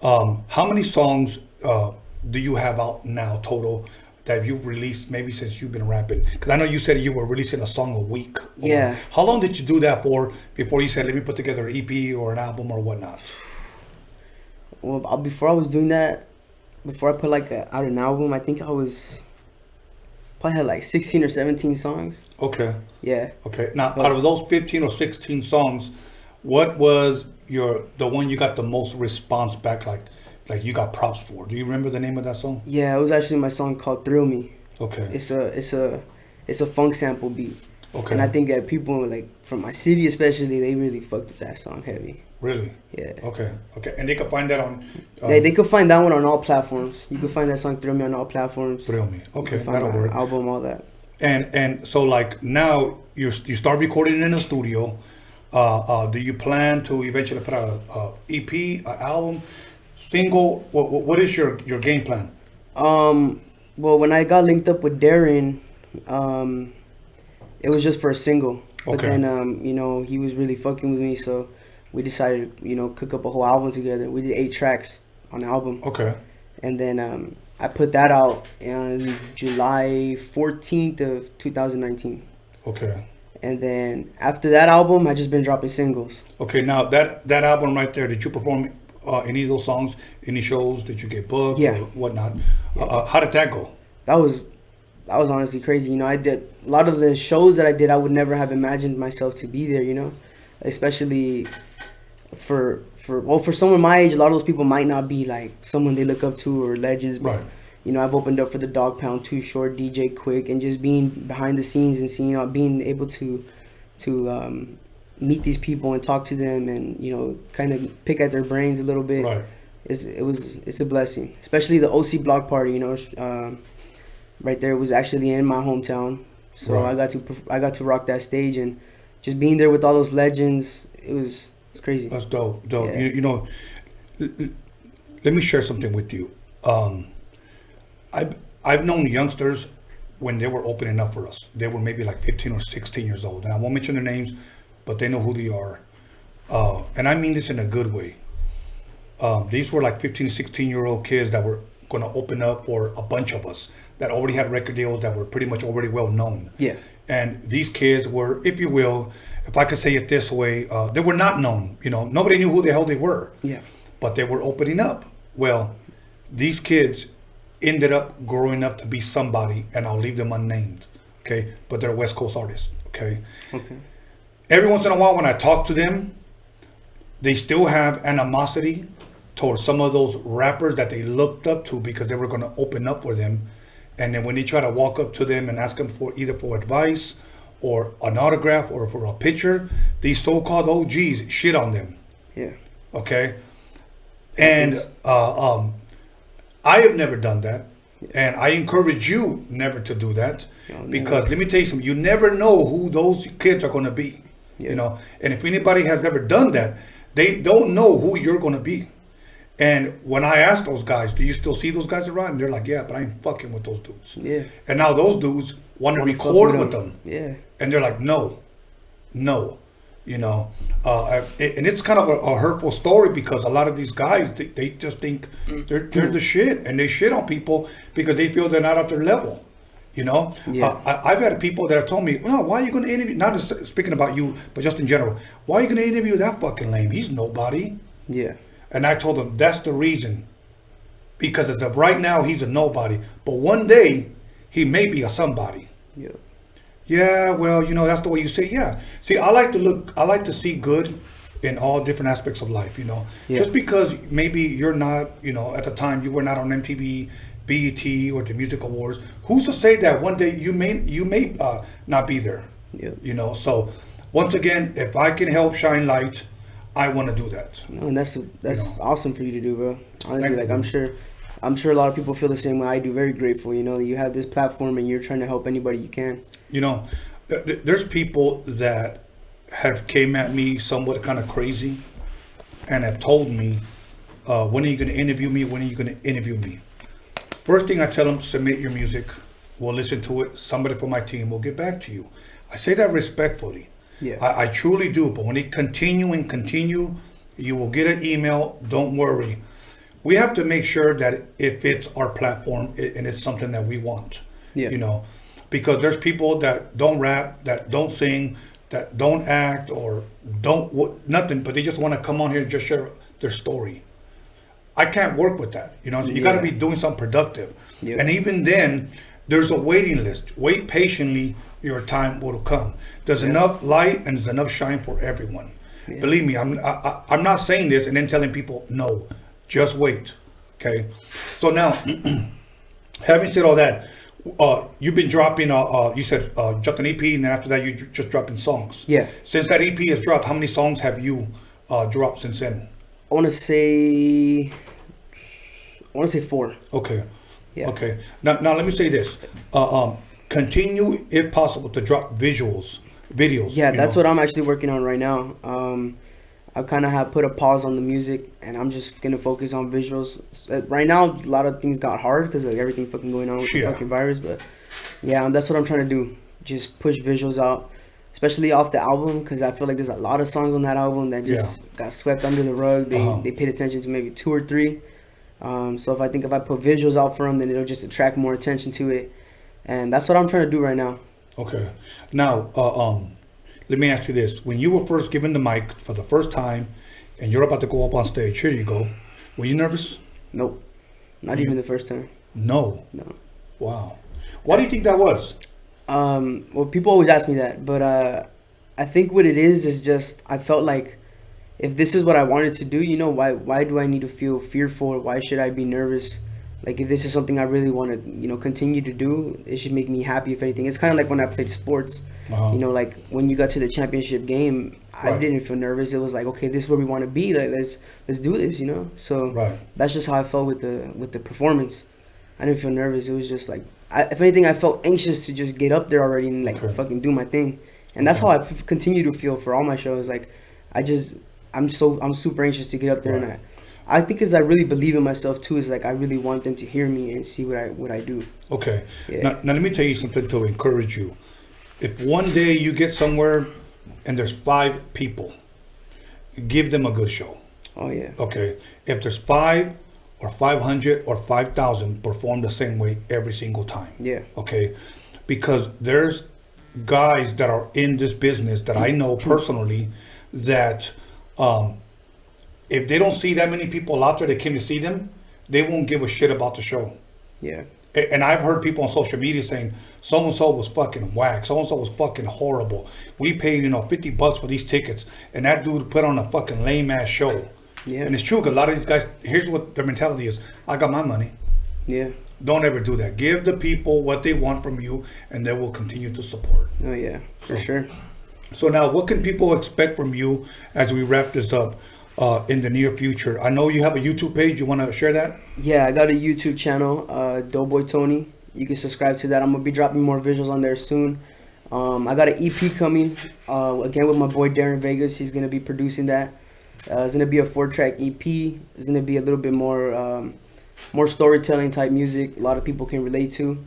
How many songs do you have out now total that you've released maybe since you've been rapping? Because I know you said you were releasing a song a week. Yeah. How long did you do that for before you said, let me put together an EP or an album or whatnot? Well, before I was doing that, before I put out an album, I think I was probably had like 16 or 17 songs. Okay. Yeah. Okay. Now, out of those 15 or 16 songs, what was the one you got the most response back, like you got props for? Do you remember the name of that song? Yeah, it was actually my song called "Thrill Me." Okay. It's a funk sample beat. Okay. And I think that people like from my city especially, they really fucked with that song heavy. Really? Yeah. Okay. And they could find that on. They could find that one on all platforms. You can find that song "Thrill Me" on all platforms. Thrill Me. Okay, that'll work. Album, all that. And so like now you start recording in the studio. Do you plan to eventually put out a EP, an album, single? What is your game plan? Well, when I got linked up with Darren, it was just for a single. But then, you know, he was really fucking with me, so we decided, you know, cook up a whole album together. We did 8 tracks on the album. Okay. And then I put that out on July 14th of 2019. Okay. And then after that album, I just been dropping singles. Okay, now that album right there, did you perform any of those songs, any shows? Did you get booked or whatnot? How did that go? That was honestly crazy. You know, I did a lot of the shows that I did. I would never have imagined myself to be there. You know, especially for someone my age, a lot of those people might not be like someone they look up to or legends. But, right. You know, I've opened up for the Dog Pound, Too Short, DJ Quick, and just being behind the scenes and seeing, being able to meet these people and talk to them and, you know, kind of pick at their brains a little bit. Right. It's a blessing, especially the OC block party. You know, right there was actually in my hometown, so right. I got to rock that stage and just being there with all those legends. It's crazy. That's dope. Yeah. You know, let me share something with you. I've known youngsters when they were opening up for us. They were maybe like 15 or 16 years old, and I won't mention their names, but they know who they are. And I mean this in a good way. These were like 15 to 16-year-old kids that were going to open up for a bunch of us that already had record deals that were pretty much already well known. Yeah. And these kids were, if you will, if I could say it this way, they were not known. You know, nobody knew who the hell they were. Yeah. But they were opening up. Well, these kids ended up growing up to be somebody, and I'll leave them unnamed, okay? But they're West Coast artists, okay? Okay. Every once in a while when I talk to them, they still have animosity towards some of those rappers that they looked up to because they were going to open up for them. And then when they try to walk up to them and ask them for either for advice or an autograph or for a picture, these so-called OGs shit on them. Yeah. Okay? And I have never done that, and I encourage you never to do that, because let me tell you something, you never know who those kids are going to be, you know, and if anybody has ever done that, they don't know who you're going to be. And when I ask those guys, do you still see those guys around? And they're like, yeah, but I ain't fucking with those dudes. Yeah. And now those dudes want to record with them. Yeah. And they're like, no. You know, and it's kind of a hurtful story because a lot of these guys, they just think they're the shit, and they shit on people because they feel they're not at their level. You know, I've had people that have told me, "Well, why are you going to interview?" Not just speaking about you, but just in general. Why are you going to interview that fucking lame? He's nobody. Yeah. And I told them that's the reason, because as of right now, he's a nobody. But one day, he may be a somebody. Yeah. Yeah. Well, you know, that's the way you say. Yeah. See, I like to see good in all different aspects of life. You know, just because maybe you're not, you know, at the time you were not on MTV, BET, or the Music Awards, who's to say that one day you may not be there? Yeah. You know, so once again, if I can help shine light, I want to do that. No, and that's awesome for you to do, bro. Honestly, like I'm sure a lot of people feel the same way I do. Very grateful, you know, that you have this platform and you're trying to help anybody you can. You know, there's people that have came at me somewhat kind of crazy and have told me, when are you going to interview me? When are you going to interview me? First thing I tell them, submit your music. We'll listen to it. Somebody from my team will get back to you. I say that respectfully. Yeah. I truly do. But when they continue, you will get an email. Don't worry. We have to make sure that if it's our platform and it's something that we want. Yeah. You know, because there's people that don't rap, that don't sing, that don't act, or nothing, but they just want to come on here and just share their story. I can't work with that. You know, so you got to be doing something productive. Yep. And even then, there's a waiting list. Wait patiently, your time will come. There's enough light and there's enough shine for everyone. Yeah. Believe me, I'm not saying this and then telling people, no, just wait. Okay? So now, having said all that, you've been dropping, you said dropped an EP, and then after that, you just dropping songs. Yeah. Since that EP has dropped, how many songs have you dropped since then? I want to say 4. Okay. Yeah. Okay. Now let me say this. Continue, if possible, to drop videos. Yeah, that's what I'm actually working on right now. I kind of have put a pause on the music, and I'm just gonna focus on visuals. Right now, a lot of things got hard because like everything fucking going on with the fucking virus. But yeah, that's what I'm trying to do. Just push visuals out, especially off the album, because I feel like there's a lot of songs on that album that just got swept under the rug. They paid attention to maybe 2 or 3. So if I put visuals out for them, then it'll just attract more attention to it. And that's what I'm trying to do right now. Okay. Now, let me ask you this. When you were first given the mic for the first time and you're about to go up on stage, here you go. Were you nervous? Nope. Not even the first time. No? No. Wow. Why do you think that was? Well, people always ask me that, but I think what it is just I felt like if this is what I wanted to do, you know, why do I need to feel fearful? Why should I be nervous? Like, if this is something I really want to, you know, continue to do, it should make me happy, if anything. It's kind of like when I played sports. You know, like, when you got to the championship game, I didn't feel nervous. It was like, okay, this is where we want to be. Like, let's do this, you know? So, that's just how I felt with the performance. I didn't feel nervous. It was just like, if anything, I felt anxious to just get up there already and, like, fucking do my thing. And that's how I continue to feel for all my shows. Like, I'm super anxious to get up there, and I think because I really believe in myself too. Is like I really want them to hear me and see what I do. Okay. Yeah. Now let me tell you something to encourage you. If one day you get somewhere and there's 5 people, give them a good show. Oh yeah. Okay. If there's 5 or 500 or 5,000, perform the same way every single time. Yeah. Okay. Because there's guys that are in this business that I know personally that if they don't see that many people out there that came to see them, they won't give a shit about the show. Yeah. And I've heard people on social media saying, so-and-so was fucking whack. So-and-so was fucking horrible. We paid, $50 for these tickets. And that dude put on a fucking lame-ass show. Yeah. And it's true, because a lot of these guys, here's what their mentality is. I got my money. Yeah. Don't ever do that. Give the people what they want from you, and they will continue to support. Oh, yeah. For sure. So now, what can people expect from you as we wrap this up? In the near future. I know you have a YouTube page. You want to share that? Yeah, I got a YouTube channel, Doughboy Tony. You can subscribe to that. I'm going to be dropping more visuals on there soon. I got an EP coming, again with my boy Darren Vegas. He's going to be producing that. It's going to be a 4-track EP. It's going to be a little bit more storytelling type music a lot of people can relate to.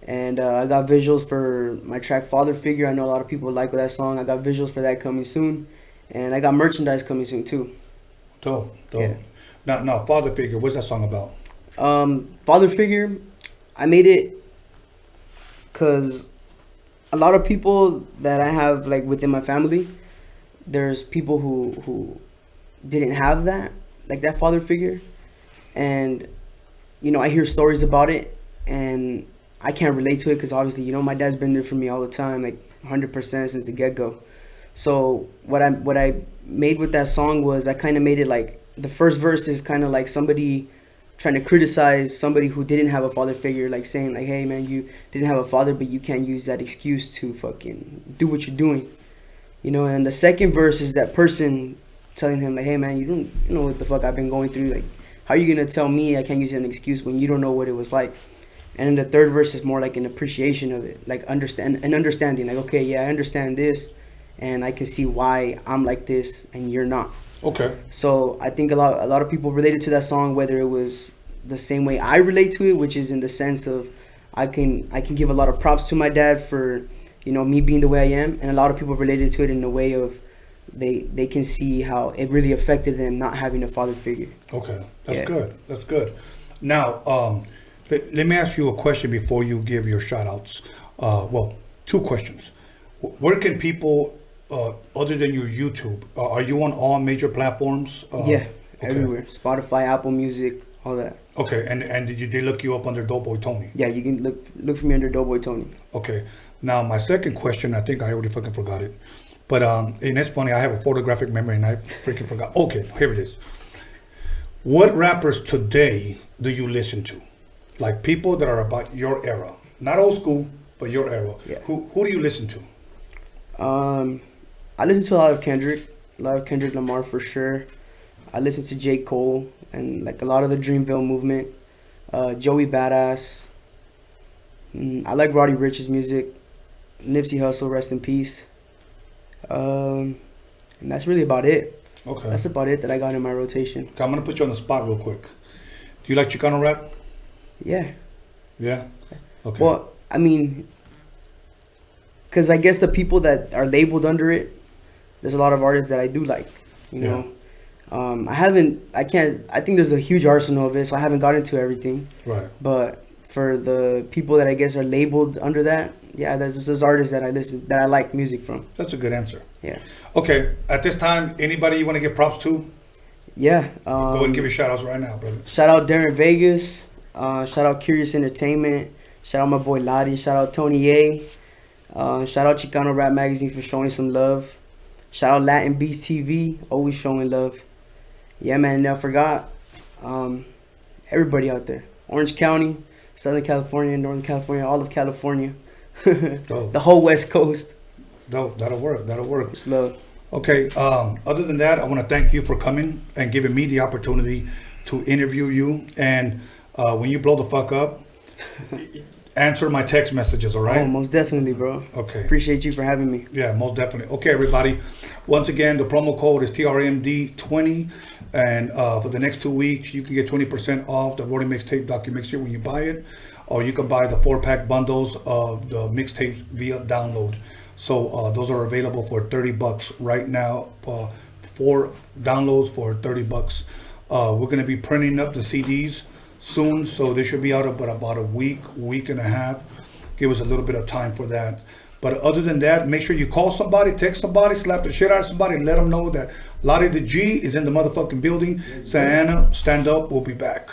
And I got visuals for my track Father Figure. I know a lot of people like that song. I got visuals for that coming soon. And I got merchandise coming soon too. Dope. Yeah. Now, Father Figure, what's that song about? Father Figure, I made it because a lot of people that I have like within my family, there's people who didn't have that, like that father figure, and you know, I hear stories about it and I can't relate to it because obviously, you know, my dad's been there for me all the time, like 100% since the get-go. So what I made with that song was I kind of made it like the first verse is kind of like somebody trying to criticize somebody who didn't have a father figure, like saying like, hey man, you didn't have a father, but you can't use that excuse to fucking do what you're doing, you know. And the second verse is that person telling him like, hey man, you know what the fuck I've been going through, like how are you gonna tell me I can't use an excuse when you don't know what it was like? And then the third verse is more like an appreciation of it, like understanding, like, okay, yeah, I understand this and I can see why I'm like this and you're not. Okay. So I think a lot of people related to that song, whether it was the same way I relate to it, which is in the sense of I can give a lot of props to my dad for, you know, me being the way I am, and a lot of people related to it in the way of they can see how it really affected them not having a father figure. Okay, that's good. That's good. Now, let me ask you a question before you give your shout outs. Well, two questions. Where can people, other than your YouTube, are you on all major platforms? Yeah, everywhere. Spotify, Apple Music, all that. Okay, and they look you up under Doughboy Tony? Yeah, you can look for me under Doughboy Tony. Okay. Now, my second question, I think I already fucking forgot it. But, and it's funny, I have a photographic memory and I freaking forgot. Okay, here it is. What rappers today do you listen to? Like people that are about your era. Not old school, but your era. Yeah. Who do you listen to? I listen to a lot of Kendrick Lamar for sure. I listen to J. Cole and like a lot of the Dreamville movement. Joey Badass. I like Roddy Ricch's music. Nipsey Hussle, rest in peace. And that's really about it. Okay. That's about it that I got in my rotation. Okay, I'm going to put you on the spot real quick. Do you like Chicano rap? Yeah. Yeah? Okay. Well, I mean, because I guess the people that are labeled under it, there's a lot of artists that I do like, you know. I think there's a huge arsenal of it, so I haven't got into everything. Right. But for the people that I guess are labeled under that, yeah, there's artists that I like music from. That's a good answer. Yeah. Okay, at this time, anybody you want to give props to? Yeah. Go ahead and give your shout outs right now, brother. Shout out Darren Vegas. Shout out Curious Entertainment. Shout out my boy Lari. Shout out Tony A. Shout out Chicano Rap Magazine for showing some love. Shout out Latin Beast TV, always showing love. Yeah, man, and I forgot everybody out there. Orange County, Southern California, Northern California, all of California. The whole West Coast. Dope, that'll work. It's love. Okay, other than that, I want to thank you for coming and giving me the opportunity to interview you. And when you blow the fuck up, answer my text messages, all right? Oh, most definitely, bro. Okay. Appreciate you for having me. Yeah, most definitely. Okay, everybody. Once again, the promo code is TRMD20. And for the next 2 weeks, you can get 20% off the Roadium MIXTAPE DOCUMIXERY when you buy it. Or you can buy the 4-pack bundles of the mixtapes via download. So those are available for $30 right now. 4 downloads for $30. We're going to be printing up the CDs soon, so they should be out about a week and a half. Give us a little bit of time for that. But other than that, make sure you call somebody, text somebody, slap the shit out of somebody, and let them know that Lari the G is in the motherfucking building. Santa, stand up. We'll be back.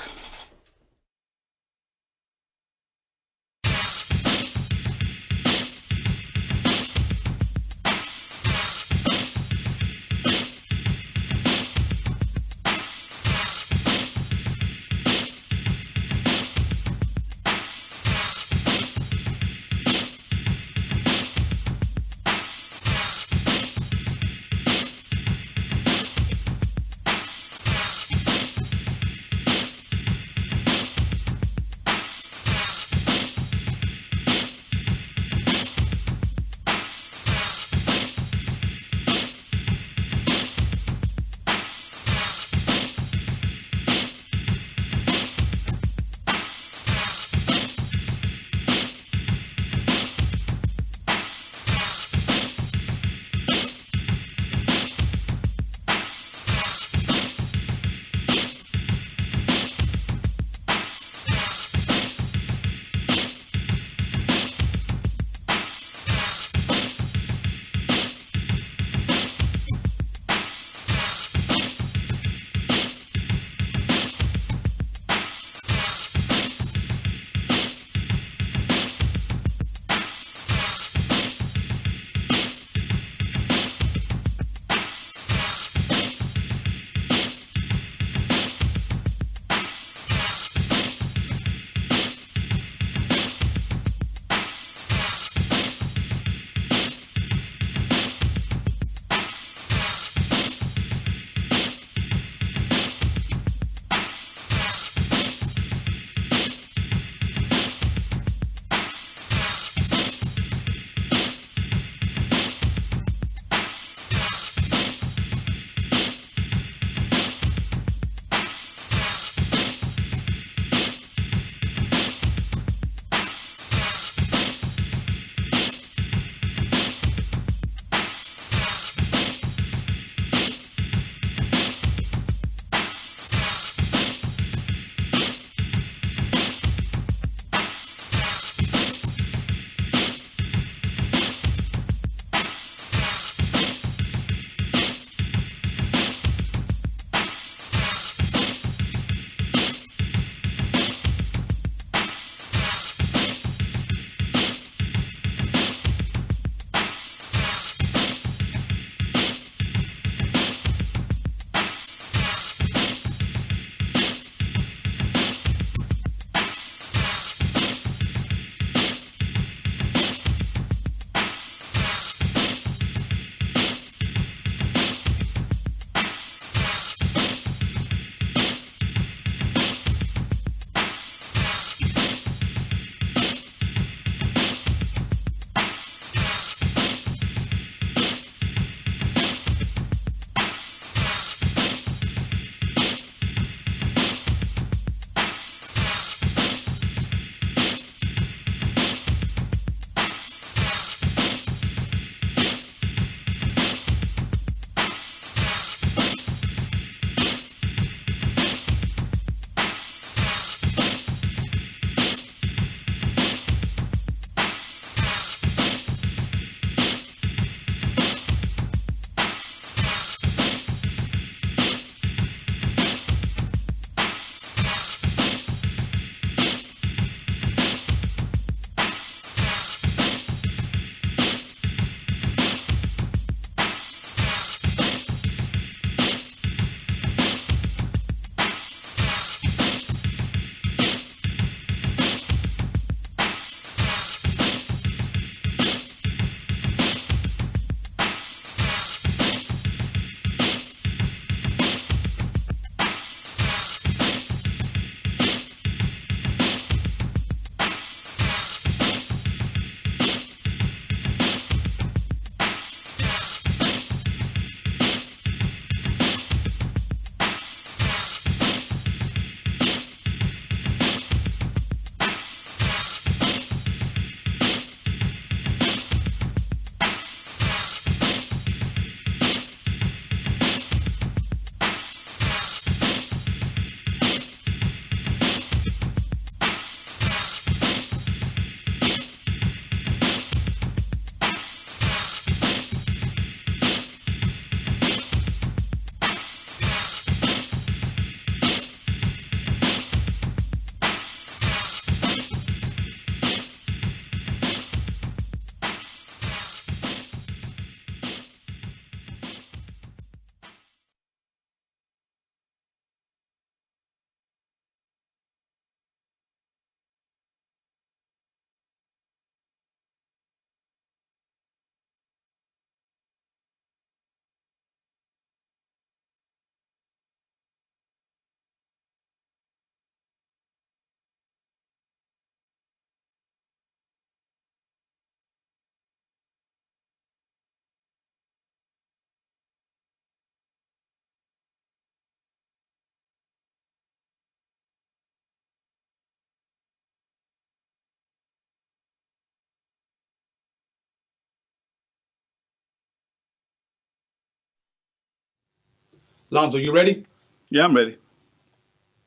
Lonzo, you ready? Yeah, I'm ready.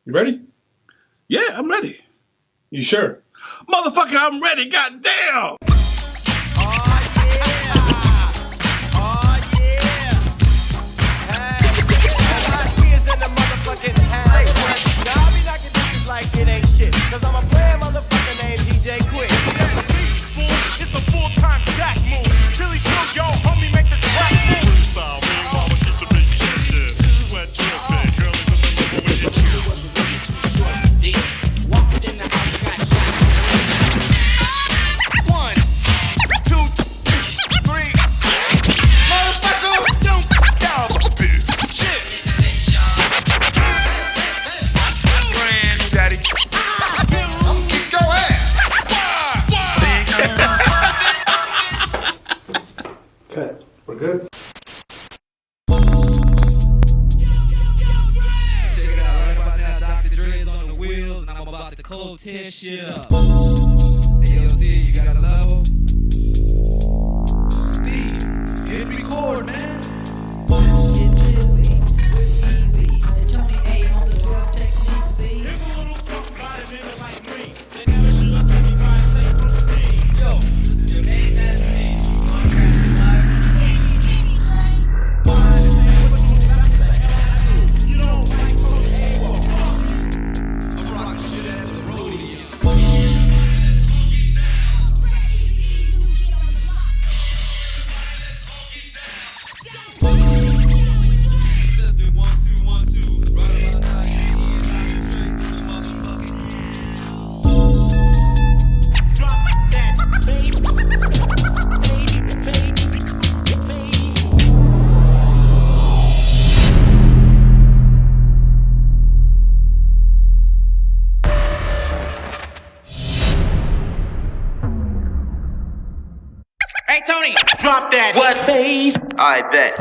You ready? Yeah, I'm ready. You sure? Motherfucker, I'm ready, goddamn! Like it ain't shit, cause I'm a player motherfucker named DJ Quick. It's a full-time jack move. Really kill yo, homie, make the track move. Style, me, mama, keep the big chicken. Sweat dripping, girl is in the middle when you chill. Walked in the house, got shot. 1, 2, 3. Motherfucker, don't down. This shit. This is it, y'all. Daddy. I'm kick your ass. Cut. We're good. Check it out, right about now, Dr. Dre's on the wheels, and I'm about to cold tear shit up. Hey, yo, D, you got a level? Steve, hit record, man. Get busy, easy, and Tony A on the 12 technique, see? Here's a little something by the nigga like me. They never should have been trying to take from the Yo, this is your main man, You don't like Tony A. I'm rocking shit at the Roadium. Just do 1, 2, 1, 2. Right about now, you need Dr. Dre's in the motherfucking Drop that bass. Hey, Tony! Drop that what bass. I bet.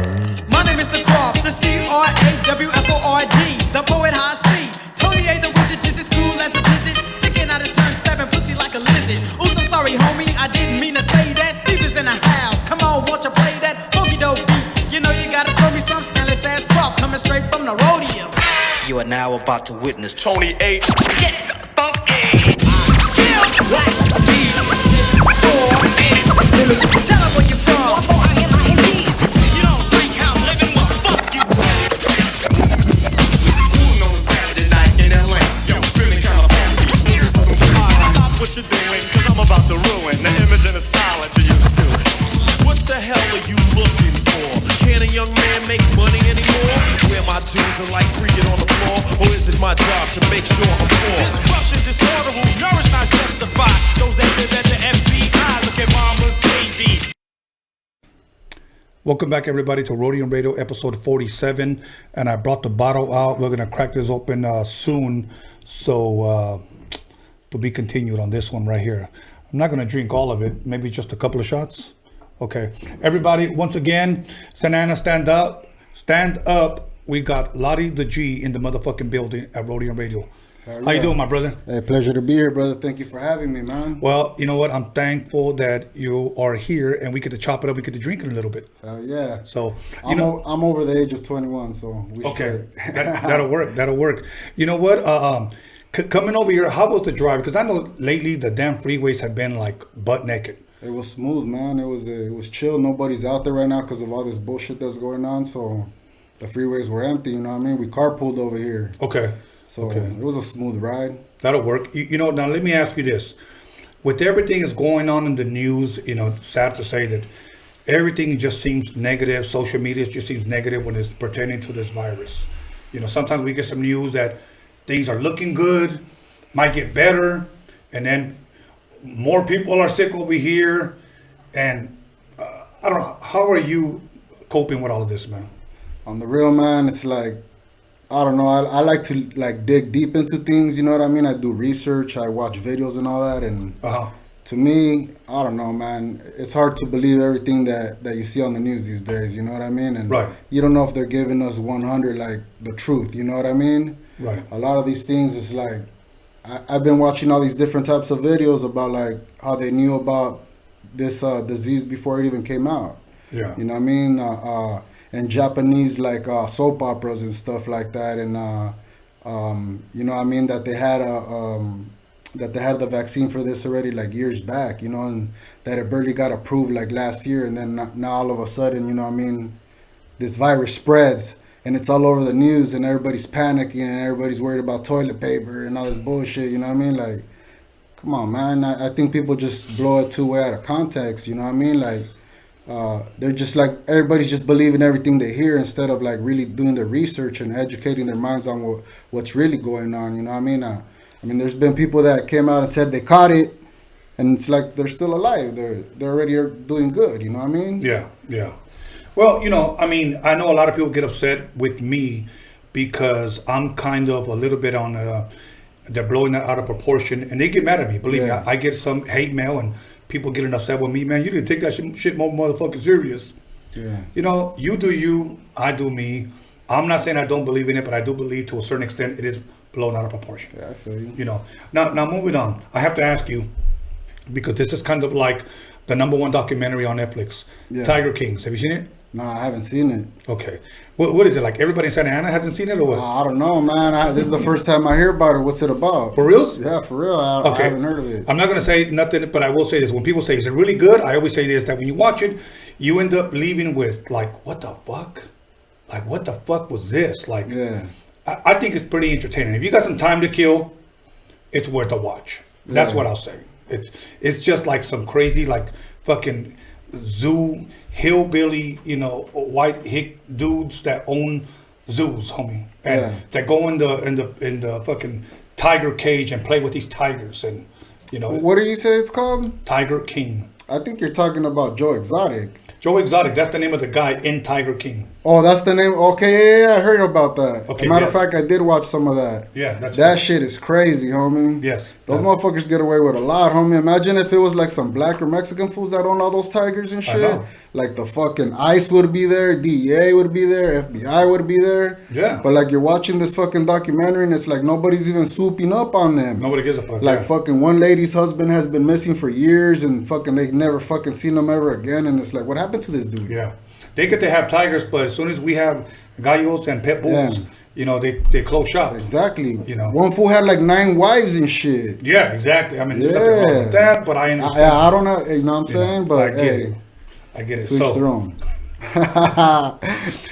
My name is the Croft, the C-R-A-W-F-O-R-D, the poet high C. Tony A. the Wizard, just as cool as a blizzard, sticking out his tongue, stabbing pussy like a lizard. Oops, I'm sorry, homie, I didn't mean to say that. Steve is in the house, come on, won't you play that funky dope beat? You know you gotta throw me some Stanley's ass crop coming straight from the Roadium. You are now about to witness Tony A. Get funky. Tell them where you from. You don't think I'm living, well, fuck you. Cool on Saturday night in LA. Yo, feeling kinda funky. Stop what you're doing, cause I'm about to ruin the image and the style that you used to. What the hell are you looking for? Can a young man make money anymore? Wear my jeans and like freaking on the floor? Or is it my job to make sure I'm poor? Destruction, disorder, will nourish, not justify. Those that live at the FBI, look at mama's baby. Welcome back, everybody, to Roadium Radio, episode 47. And I brought the bottle out. We're going to crack this open soon. So, to be continued on this one right here. I'm not going to drink all of it. Maybe just a couple of shots. Okay. Everybody, once again, Santa Ana, stand up. Stand up. We got Lari the G in the motherfucking building at Roadium Radio. How you doing, my brother? Hey, pleasure to be here, brother. Thank you for having me, man. Well, you know what? I'm thankful that you are here and we get to chop it up. We get to drink it a little bit. Yeah. So, I'm over the age of 21, so we okay. That'll work. That'll work. You know what? Coming over here, how was the drive? Because I know lately the damn freeways have been like butt naked. It was smooth, man. It was chill. Nobody's out there right now because of all this bullshit that's going on. So the freeways were empty. You know what I mean? We carpooled over here. Okay. So it was a smooth ride. That'll work. You know, now let me ask you this. With everything that's going on in the news, you know, sad to say that everything just seems negative. Social media just seems negative when it's pertaining to this virus. You know, sometimes we get some news that things are looking good, might get better, and then more people are sick over here. And I don't know, how are you coping with all of this, man? On the real, man, it's like, I don't know. I like to like dig deep into things. You know what I mean? I do research. I watch videos and all that. And to me, I don't know, man. It's hard to believe everything that you see on the news these days. You know what I mean? And you don't know if they're giving us 100 like the truth. You know what I mean? Right. A lot of these things, it's like I've been watching all these different types of videos about like how they knew about this disease before it even came out. Yeah. You know what I mean? and Japanese like soap operas and stuff like that, and you know what I mean, that they had the vaccine for this already like years back, you know, and that it barely got approved like last year, and then now all of a sudden, you know what I mean, this virus spreads and it's all over the news and everybody's panicking and everybody's worried about toilet paper and all this bullshit, you know what I mean? Like, come on, man. I think people just blow it too way out of context, you know what I mean? Like, they're just like, everybody's just believing everything they hear instead of like really doing the research and educating their minds on what's really going on, you know what I mean? I mean, there's been people that came out and said they caught it, and it's like they're still alive. They're already doing good, you know what I mean? Yeah, yeah. Well, you know, I mean, I know a lot of people get upset with me because I'm kind of a little bit on they're blowing that out of proportion, and they get mad at me. Believe me, I get some hate mail and people getting upset with me. Man, you didn't take that shit more motherfucking serious. Yeah. You know, you do you, I do me. I'm not saying I don't believe in it, but I do believe to a certain extent it is blown out of proportion. Yeah, I feel you. You know, now moving on, I have to ask you, because this is kind of like the #1 documentary on Netflix, Tiger Kings. Have you seen it? No, I haven't seen it. Okay. What is it, like everybody in Santa Ana hasn't seen it or what? I don't know, man. This is the first time I hear about it. What's it about? For reals? Yeah, for real. I haven't heard of it. I'm not going to say nothing, but I will say this. When people say, is it really good? I always say this, that when you watch it, you end up leaving with like, what the fuck? Like, what the fuck was this? Like, I think it's pretty entertaining. If you got some time to kill, it's worth a watch. That's what I'll say. It's just like some crazy, like fucking zoo hillbilly, you know, white hick dudes that own zoos, homie, and that go in the fucking tiger cage and play with these tigers, and you know. What do you say it's called? Tiger King. I think you're talking about Joe Exotic. Joe Exotic, that's the name of the guy in Tiger King. Oh, that's the name. Okay, yeah, I heard about that. Okay, matter of fact, I did watch some of that. Yeah, that shit is crazy, homie. Yes. Those motherfuckers get away with a lot, homie. Imagine if it was like some black or Mexican fools that own all those tigers and shit. Like the fucking ICE would be there, DEA would be there, FBI would be there. Yeah. But like you're watching this fucking documentary and it's like nobody's even swooping up on them. Nobody gives a fuck. Like fucking one lady's husband has been missing for years and fucking they never fucking seen him ever again, and it's like, what happened to this dude? Yeah. They get to have tigers, but as soon as we have gallos and pit bulls, you know, they close shop. Exactly. You know, one fool had like 9 wives and shit. Yeah, exactly. I mean, there's nothing wrong with that, but I understand. I don't know. You know what I'm saying? But I get it. To each their own.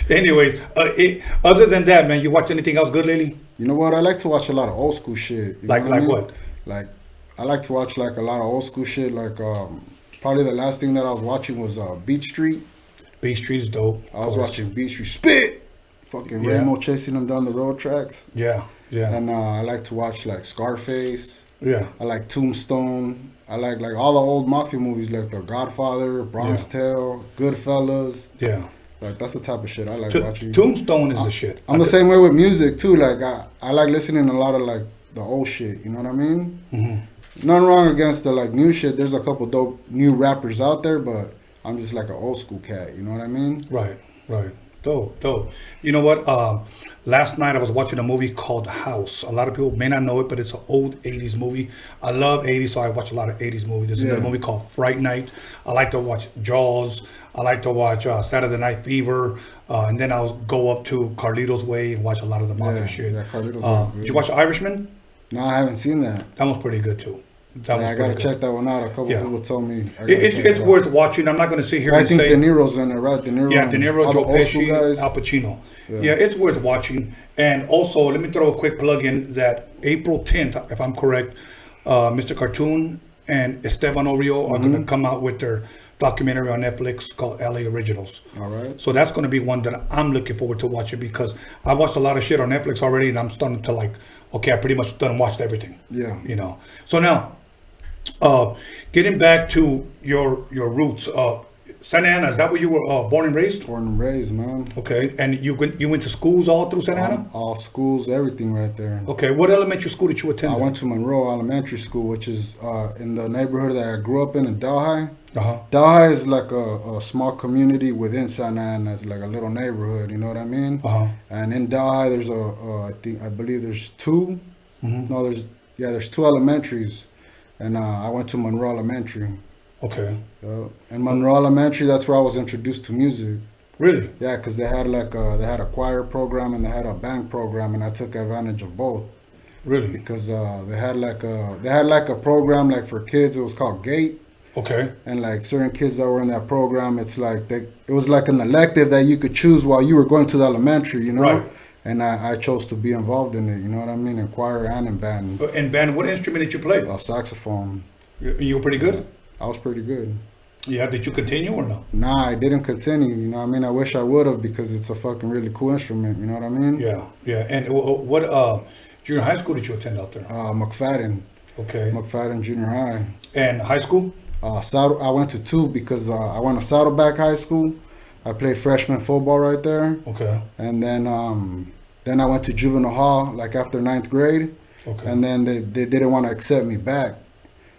Anyways, other than that, man, you watch anything else good lately? You know what? I like to watch a lot of old school shit. Like what? Like I like to watch like a lot of old school shit. Like probably the last thing that I was watching was Beat Street. Beat Street's dope. I was watching Beat Street Spit. Fucking Ramo chasing them down the road tracks. Yeah, yeah. And I like to watch like Scarface. Yeah. I like Tombstone. I like all the old mafia movies like The Godfather, Bronx Tale, Goodfellas. Yeah. Like that's the type of shit I like watching. Tombstone is the shit. I'm the same way with music too. Like I like listening to a lot of like the old shit. You know what I mean? Mm-hmm. Nothing wrong against the like new shit. There's a couple dope new rappers out there, but I'm just like an old school cat. You know what I mean? Right. Dope. You know what? Last night I was watching a movie called House. A lot of people may not know it, but it's an old 80s movie. I love 80s, so I watch a lot of 80s movies. There's another movie called Fright Night. I like to watch Jaws. I like to watch Saturday Night Fever. And then I'll go up to Carlito's Way and watch a lot of the mafia shit. Yeah, Carlito's Way is good. Did you watch The Irishman? No, I haven't seen that. That one's pretty good too. I gotta check that one out. A couple people told me it's worth watching. I'm not going to sit here and say. I think De Niro's in it, right? De Niro. Yeah, De Niro, Joe Pesci, Al Pacino. Yeah, it's worth watching. And also, let me throw a quick plug in that April 10th, if I'm correct, Mr. Cartoon and Esteban Orio are going to come out with their documentary on Netflix called LA Originals. All right. So that's going to be one that I'm looking forward to watching because I watched a lot of shit on Netflix already, and I'm starting to like, okay, I pretty much done watched everything. Yeah. You know. So now, getting back to your roots, Santa Ana, is that where you were born and raised? Born and raised, man. Okay, and you went to schools all through Santa Ana? All schools, everything right there. Okay, what elementary school did you attend? I went to Monroe Elementary School, which is in the neighborhood that I grew up in Delhi. Delhi is like a small community within Santa Ana. It's like a little neighborhood, you know what I mean? And in Delhi, there's I believe there's 2. No, there's 2 elementaries. And I went to Monroe Elementary. Okay. And Monroe Elementary, that's where I was introduced to music. Really? Yeah, because they had a choir program and they had a band program, and I took advantage of both. Really? Because they had like a program like for kids. It was called Gate. Okay. And like certain kids that were in that program, it's like it was like an elective that you could choose while you were going to the elementary, you know. Right. And I chose to be involved in it. You know what I mean? In choir and in band. In band, what instrument did you play? Saxophone. You were pretty good? I was pretty good. Yeah, did you continue or no? Nah, I didn't continue. You know what I mean? I wish I would have, because it's a fucking really cool instrument. You know what I mean? Yeah, yeah. And what junior high school did you attend out there? McFadden. Okay. McFadden Junior High. And high school? I went to two, because I went to Saddleback High School. I played freshman football right there. Okay. And then I went to juvenile hall like after 9th grade. Okay. And then they didn't want to accept me back.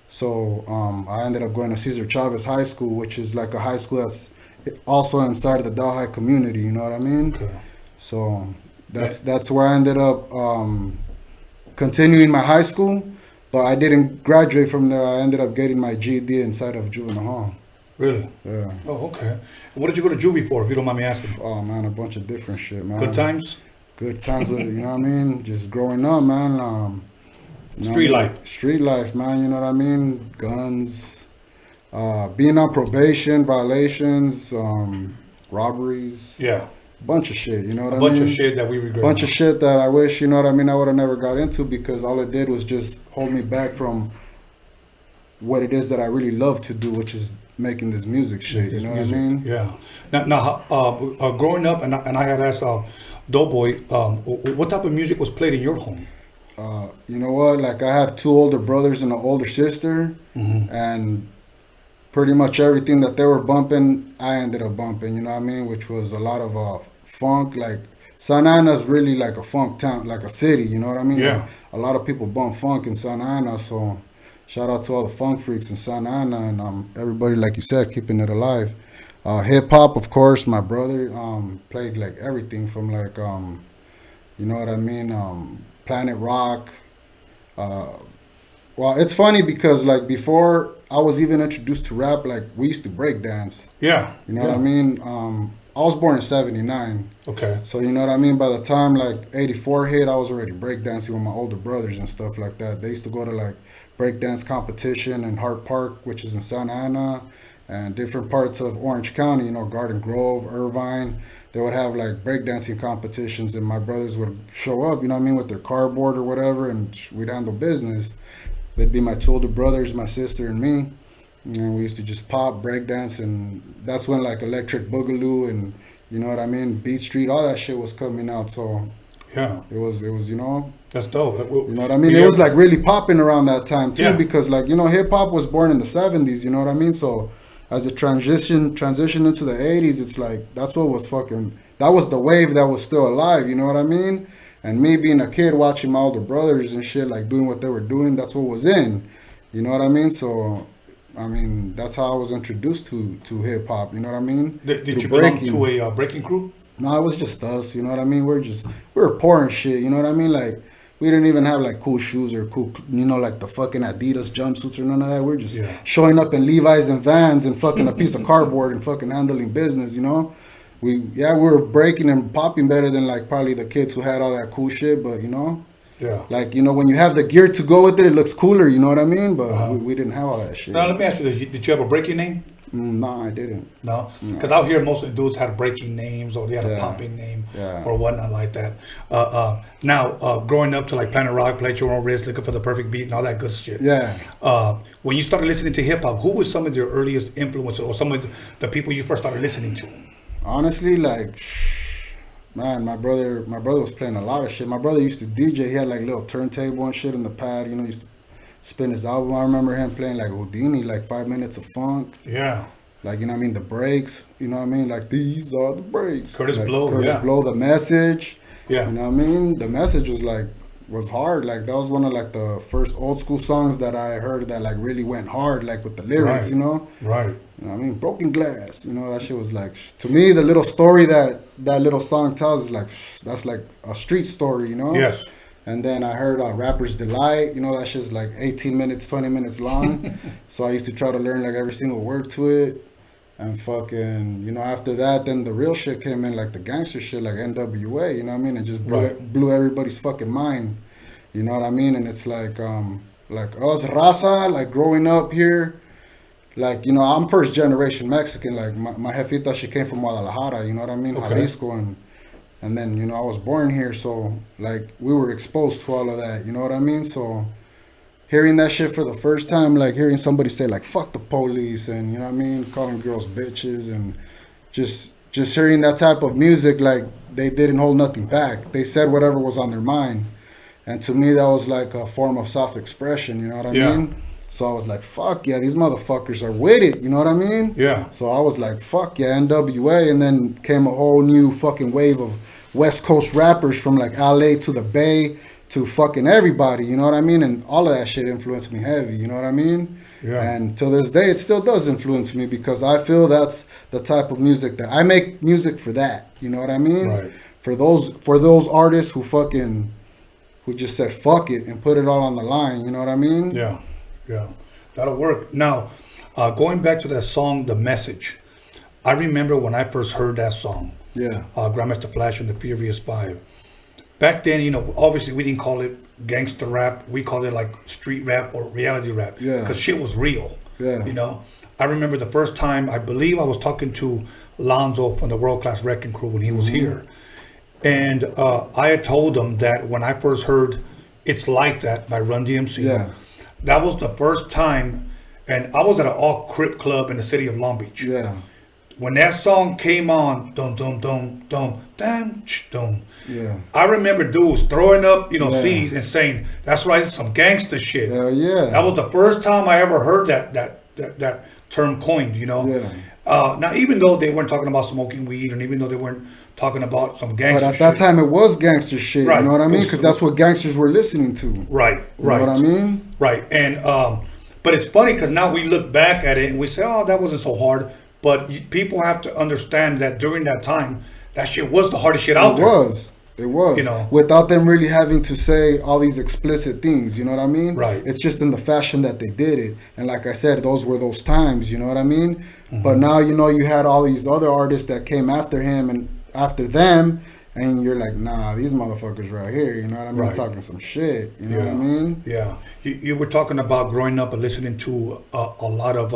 So I ended up going to Cesar Chavez High School, which is like a high school that's also inside of the Delhi community. You know what I mean? Okay. So that's where I ended up continuing my high school, but I didn't graduate from there. I ended up getting my GED inside of juvenile hall. Really? Yeah. Oh, okay. What did you go to juvie for, if you don't mind me asking? Oh man, a bunch of different shit, man. Good times? Good times with, you know what I mean? Just growing up, man. Street life. Street life, man, you know what I mean? Guns, being on probation, violations, robberies. Yeah. Bunch of shit, you know what I A mean? bunch of shit that we regret. Bunch of shit that I wish, you know what I mean, I would have never got into, because all it did was just hold me back from what it is that I really love to do, which is making this music shit, you know what I mean? Yeah. Now growing up, and I had asked Doughboy, what type of music was played in your home? You know what? Like, I had two older brothers and an older sister, and pretty much everything that they were bumping, I ended up bumping. You know what I mean? Which was a lot of funk. Like, Santa Ana's really like a funk town, like a city. You know what I mean? Yeah. Like, a lot of people bump funk in Santa Ana, so shout out to all the funk freaks in Santa Ana, and everybody, like you said, keeping it alive. Hip hop, of course. My brother played like everything from like you know what I mean? Planet Rock. Well, it's funny because like before I was even introduced to rap, like we used to break dance. Yeah. You know what I mean? I was born in 79. Okay. So you know what I mean? By the time like 84 hit, I was already breakdancing with my older brothers and stuff like that. They used to go to like breakdance competition in Hart Park, which is in Santa Ana, and different parts of Orange County, you know, Garden Grove, Irvine. They would have like breakdancing competitions, and my brothers would show up, you know what I mean, with their cardboard or whatever, and we'd handle business. They'd be my two older brothers, my sister, and me. And we used to just pop, breakdance, and that's when like Electric Boogaloo and, you know what I mean, Beat Street, all that shit was coming out. So yeah, it was, you know. That's dope. You know what I mean? It was like really popping around that time too, Yeah. because like, you know, hip hop was born in the 70s, you know what I mean? So as it transitioned into the 80s, it's like, that's what was that was the wave that was still alive, you know what I mean? And me being a kid watching my older brothers and shit, like doing what they were doing, that's what was in, you know what I mean? So, I mean, that's how I was introduced to hip hop, you know what I mean? Did you belong to a breaking crew? No, it was just us, you know what I mean? We were poor and shit, you know what I mean? Like, we didn't even have like cool shoes or cool, you know, like the fucking Adidas jumpsuits or none of that. We're just showing up in Levi's and Vans and fucking a piece of cardboard and fucking handling business, you know? We were breaking and popping better than like probably the kids who had all that cool shit, but you know? Yeah. Like, you know, when you have the gear to go with it, it looks cooler, you know what I mean? But we didn't have all that shit. Now, let me ask you this. Did you have a breaking name? No, I didn't. No? Because out here, most of the dudes had breaking names or they had a popping name Yeah. or whatnot like that. Now, growing up to like Planet Rock, Play Your Own Risk, Looking for the Perfect Beat and all that good shit. Yeah. When you started listening to hip hop, who was some of your earliest influences or some of the people you first started listening to? Honestly, like, man, my brother was playing a lot of shit. My brother used to DJ. He had like a little turntable and shit in the pad, you know, used to spin his album. I remember him playing like Houdini, like 5 minutes of funk. Yeah. Like, you know what I mean? The breaks, you know what I mean? Like, these are the breaks. Curtis like, Blow, Curtis Blow, The Message. Yeah. You know what I mean? The Message was hard. Like, that was one of like the first old school songs that I heard that like really went hard, like with the lyrics, you know? Right. You know what I mean? Broken Glass, you know, that shit was like, to me, the little story that little song tells is like, that's like a street story, you know? Yes. And then I heard Rapper's Delight, you know, that shit's like 18 minutes, 20 minutes long. So I used to try to learn like every single word to it. And fucking, you know, after that, then the real shit came in, like the gangster shit, like NWA, you know what I mean? It just blew everybody's fucking mind, you know what I mean? And it's like us raza, like growing up here, like, you know, I'm first generation Mexican, like my jefita, she came from Guadalajara, you know what I mean? Okay. Jalisco, and then, you know, I was born here, so like we were exposed to all of that, you know what I mean? So hearing that shit for the first time, like hearing somebody say like fuck the police and, you know what I mean, calling girls bitches, and just hearing that type of music, like they didn't hold nothing back. They said whatever was on their mind. And to me that was like a form of self-expression, you know what I mean? So I was like, fuck yeah, these motherfuckers are with it, you know what I mean? Yeah. So I was like, fuck yeah, NWA, and then came a whole new fucking wave of West Coast rappers from like LA to the Bay to fucking everybody, you know what I mean? And all of that shit influenced me heavy, you know what I mean? Yeah. And till this day, it still does influence me because I feel that's the type of music that I make music for that, you know what I mean? Right. For those artists who just said fuck it and put it all on the line, you know what I mean? Yeah, yeah, that'll work. Now, going back to that song, The Message, I remember when I first heard that song. Yeah. Grandmaster Flash and the Furious Five. Back then, you know, obviously we didn't call it gangster rap. We called it like street rap or reality rap. Yeah. Because shit was real. Yeah. You know, I remember the first time, I believe I was talking to Lonzo from the World Class Wrecking Crew when he was here. And I had told him that when I first heard It's Like That by Run DMC, that was the first time, and I was at an all crip club in the city of Long Beach. Yeah. When that song came on, dum dum dum dum dum dum. Yeah. I remember dudes throwing up, you know, Yeah. C's and saying, "That's right, some gangster shit." Hell yeah. That was the first time I ever heard that term coined. You know. Yeah. Now, even though they weren't talking about smoking weed, and even though they weren't talking about some gangster, but at that time it was gangster shit. Right. You know what I mean? Because that's what gangsters were listening to. Right. You know what I mean? Right. And but it's funny because now we look back at it and we say, "Oh, that wasn't so hard." But people have to understand that during that time, that shit was the hardest shit out there. It was. You know, without them really having to say all these explicit things, you know what I mean? Right. It's just in the fashion that they did it. And like I said, those were those times, you know what I mean? But now, you know, you had all these other artists that came after him and after them, and you're like, nah, these motherfuckers right here, you know what I mean? Right. Talking some shit, you know what I mean? Yeah. You were talking about growing up and listening to a lot of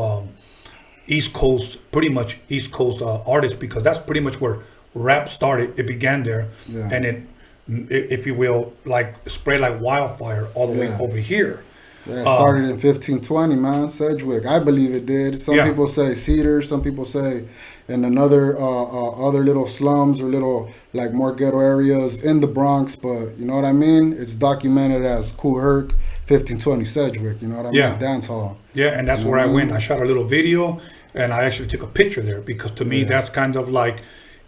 East Coast, pretty much East Coast artists, because that's pretty much where rap started. It began there, and it, if you will, like spread like wildfire all the way over here. Yeah, it started in 1520, man, Sedgwick. I believe it did. Some people say Cedar, some people say in another other little slums or little like more ghetto areas in the Bronx, but you know what I mean? It's documented as Kool Herc, 1520 Sedgwick, you know what I mean? Dance hall. Yeah, and that's where I went. I shot a little video, and I actually took a picture there because to me that's kind of like,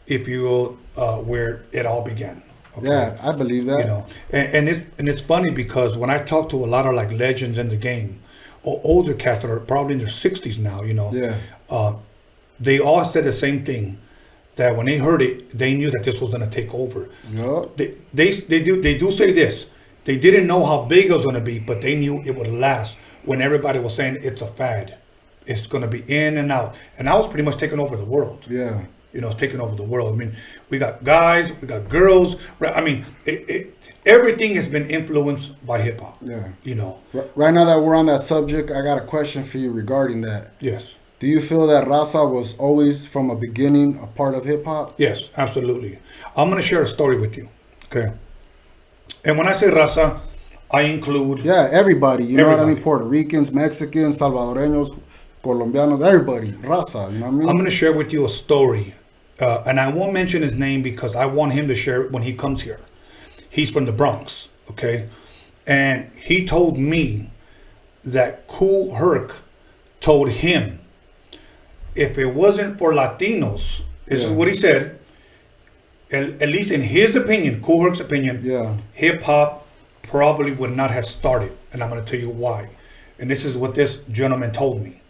if you will, where it all began. Okay? Yeah, I believe that. You know, and it's funny because when I talk to a lot of like legends in the game, or older cats that are probably in their 60s now, you know, they all said the same thing, that when they heard it, they knew that this was going to take over. They do say this. They didn't know how big it was going to be, but they knew it would last. When everybody was saying it's a fad, it's going to be in and out, and I was pretty much taking over the world. Yeah. You know, it's taking over the world. I mean, we got guys, we got girls. I mean, everything has been influenced by hip hop. Yeah. You know. Right now that we're on that subject, I got a question for you regarding that. Yes. Do you feel that Raza was always from a beginning a part of hip hop? Yes, absolutely. I'm going to share a story with you. Okay. And when I say Raza, I include... Yeah, everybody. You know what I mean? Puerto Ricans, Mexicans, Salvadoreños, Colombianos, everybody. Raza, you know what I mean? I'm going to share with you a story. And I won't mention his name because I want him to share it when he comes here. He's from the Bronx, okay? And he told me that Kool Herc told him, if it wasn't for Latinos, this is what he said, at least in his opinion, Kool Herc's opinion, hip-hop probably would not have started. And I'm going to tell you why. And this is what this gentleman told me.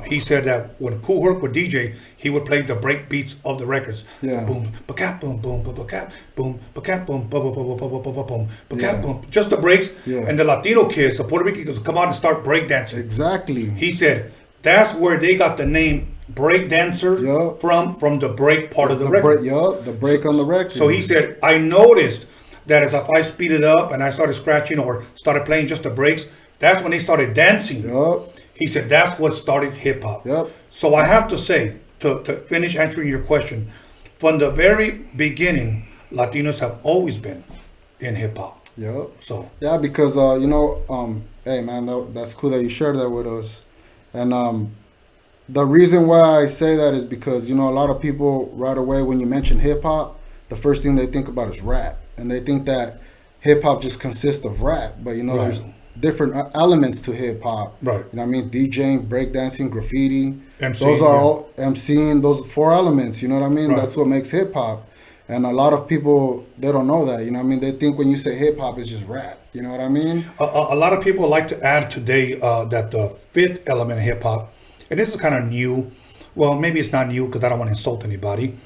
He said that when Kool Herc would DJ, he would play the break beats of the records. Yeah. Boom, ba-cap, boom, boom, ba-cap, boom, ba-cap, boom, ba-ba-ba-ba-ba-ba-ba-boom, ba-cap, boom. Just the breaks. Yeah. And the Latino kids, the Puerto Ricans, would come out and start breakdancing. Exactly. He said that's where they got the name break dancer from the break part of the record. The break on the record. So he said, I noticed that as if I speeded up and I started scratching or started playing just the breaks, that's when they started dancing. He said that's what started hip hop. So I have to say, to finish answering your question, from the very beginning, Latinos have always been in hip hop. So yeah, because hey man, that's cool that you shared that with us. And the reason why I say that is because a lot of people right away when you mention hip hop, the first thing they think about is rap, and they think that hip hop just consists of rap. But there's different elements to hip hop. Right. You know what I mean? DJing, breakdancing, graffiti. MCing, those are all MCing. Those 4 elements. You know what I mean? Right. That's what makes hip hop. And a lot of people, they don't know that. You know what I mean? They think when you say hip hop, it's just rap. You know what I mean? A lot of people like to add today that the 5th element of hip hop, and this is kind of new. Well, maybe it's not new because I don't want to insult anybody.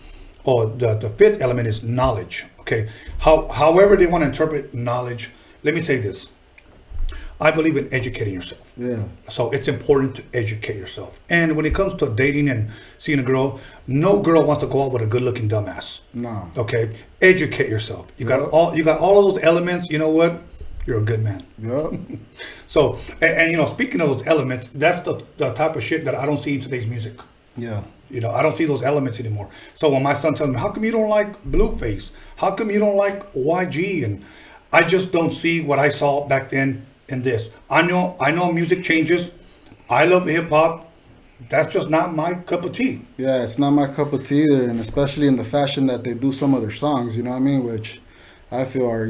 Or the 5th element is knowledge. Okay. However they want to interpret knowledge, let me say this. I believe in educating yourself. Yeah. So it's important to educate yourself. And when it comes to dating and seeing a girl, no girl wants to go out with a good-looking dumbass. No. Okay. Educate yourself. You got all of those elements. You know what? You're a good man. Yeah. So and speaking of those elements, that's the type of shit that I don't see in today's music. Yeah. I don't see those elements anymore. So when my son tells me, how come you don't like Blueface? How come you don't like YG? And I just don't see what I saw back then in this. I know music changes. I love hip hop. That's just not my cup of tea. Yeah, it's not my cup of tea either, and especially in the fashion that they do some of their songs, you know what I mean? Which I feel are,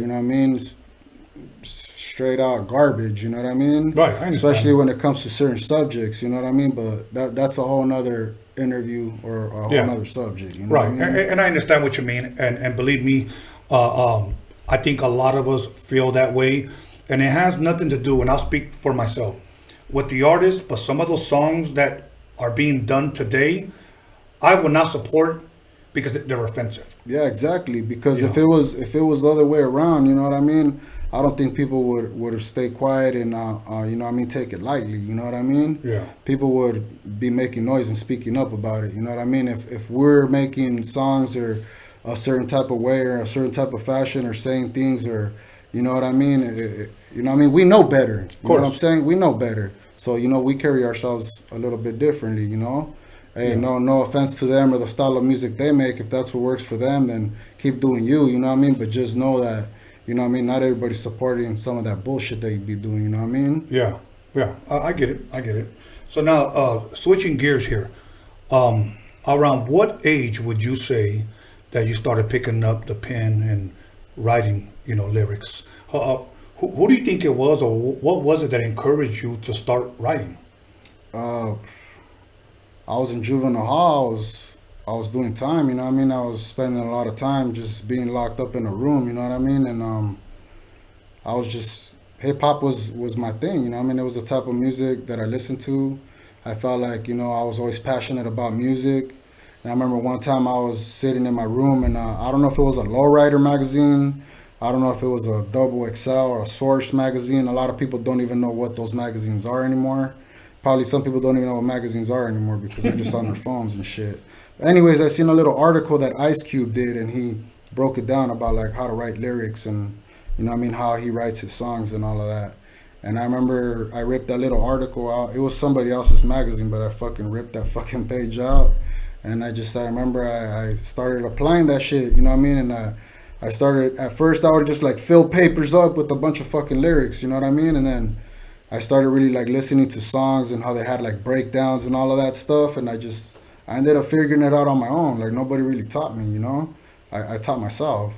straight out garbage, you know what I mean? Right, I understand. Especially when it comes to certain subjects, you know what I mean? But that's a whole nother interview or a whole nother subject, you know right. what I mean? And I understand what you mean, and believe me, I think a lot of us feel that way, and it has nothing to do, and I'll speak for myself, with the artist, but some of those songs that are being done today, I will not support because they're offensive. Yeah, exactly. Because if it was the other way around, you know what I mean? I don't think people would have stayed quiet and take it lightly. You know what I mean? Yeah. People would be making noise and speaking up about it. You know what I mean? If we're making songs or a certain type of way or a certain type of fashion or saying things or you know what I mean? We know better. You know what I'm saying? We know better. So we carry ourselves a little bit differently. Hey, no offense to them or the style of music they make. If that's what works for them, then keep doing you. You know what I mean? But just know that. You know what I mean? Not everybody's supporting some of that bullshit that you be doing, you know what I mean? Yeah. I get it. So now, switching gears here. Around what age would you say that you started picking up the pen and writing, lyrics? Who do you think it was, or what was it that encouraged you to start writing? I was in juvenile hall. I was doing time, you know what I mean? I was spending a lot of time just being locked up in a room, you know what I mean? And I was just, hip hop was my thing, you know what I mean? It was the type of music that I listened to. I felt like, I was always passionate about music. And I remember one time I was sitting in my room and I don't know if it was a Lowrider magazine. I don't know if it was a Double XL or a Source magazine. A lot of people don't even know what those magazines are anymore. Probably some people don't even know what magazines are anymore because they're just on their phones and shit. Anyways, I seen a little article that Ice Cube did, and he broke it down about like how to write lyrics and how he writes his songs and all of that. And I remember I ripped that little article out. It was somebody else's magazine, but I fucking ripped that fucking page out. And I remember I started applying that shit, you know what I mean? And I started, at first I would just like fill papers up with a bunch of fucking lyrics, you know what I mean? And then I started really like listening to songs and how they had like breakdowns and all of that stuff. And I ended up figuring it out on my own. Like nobody really taught me, I taught myself.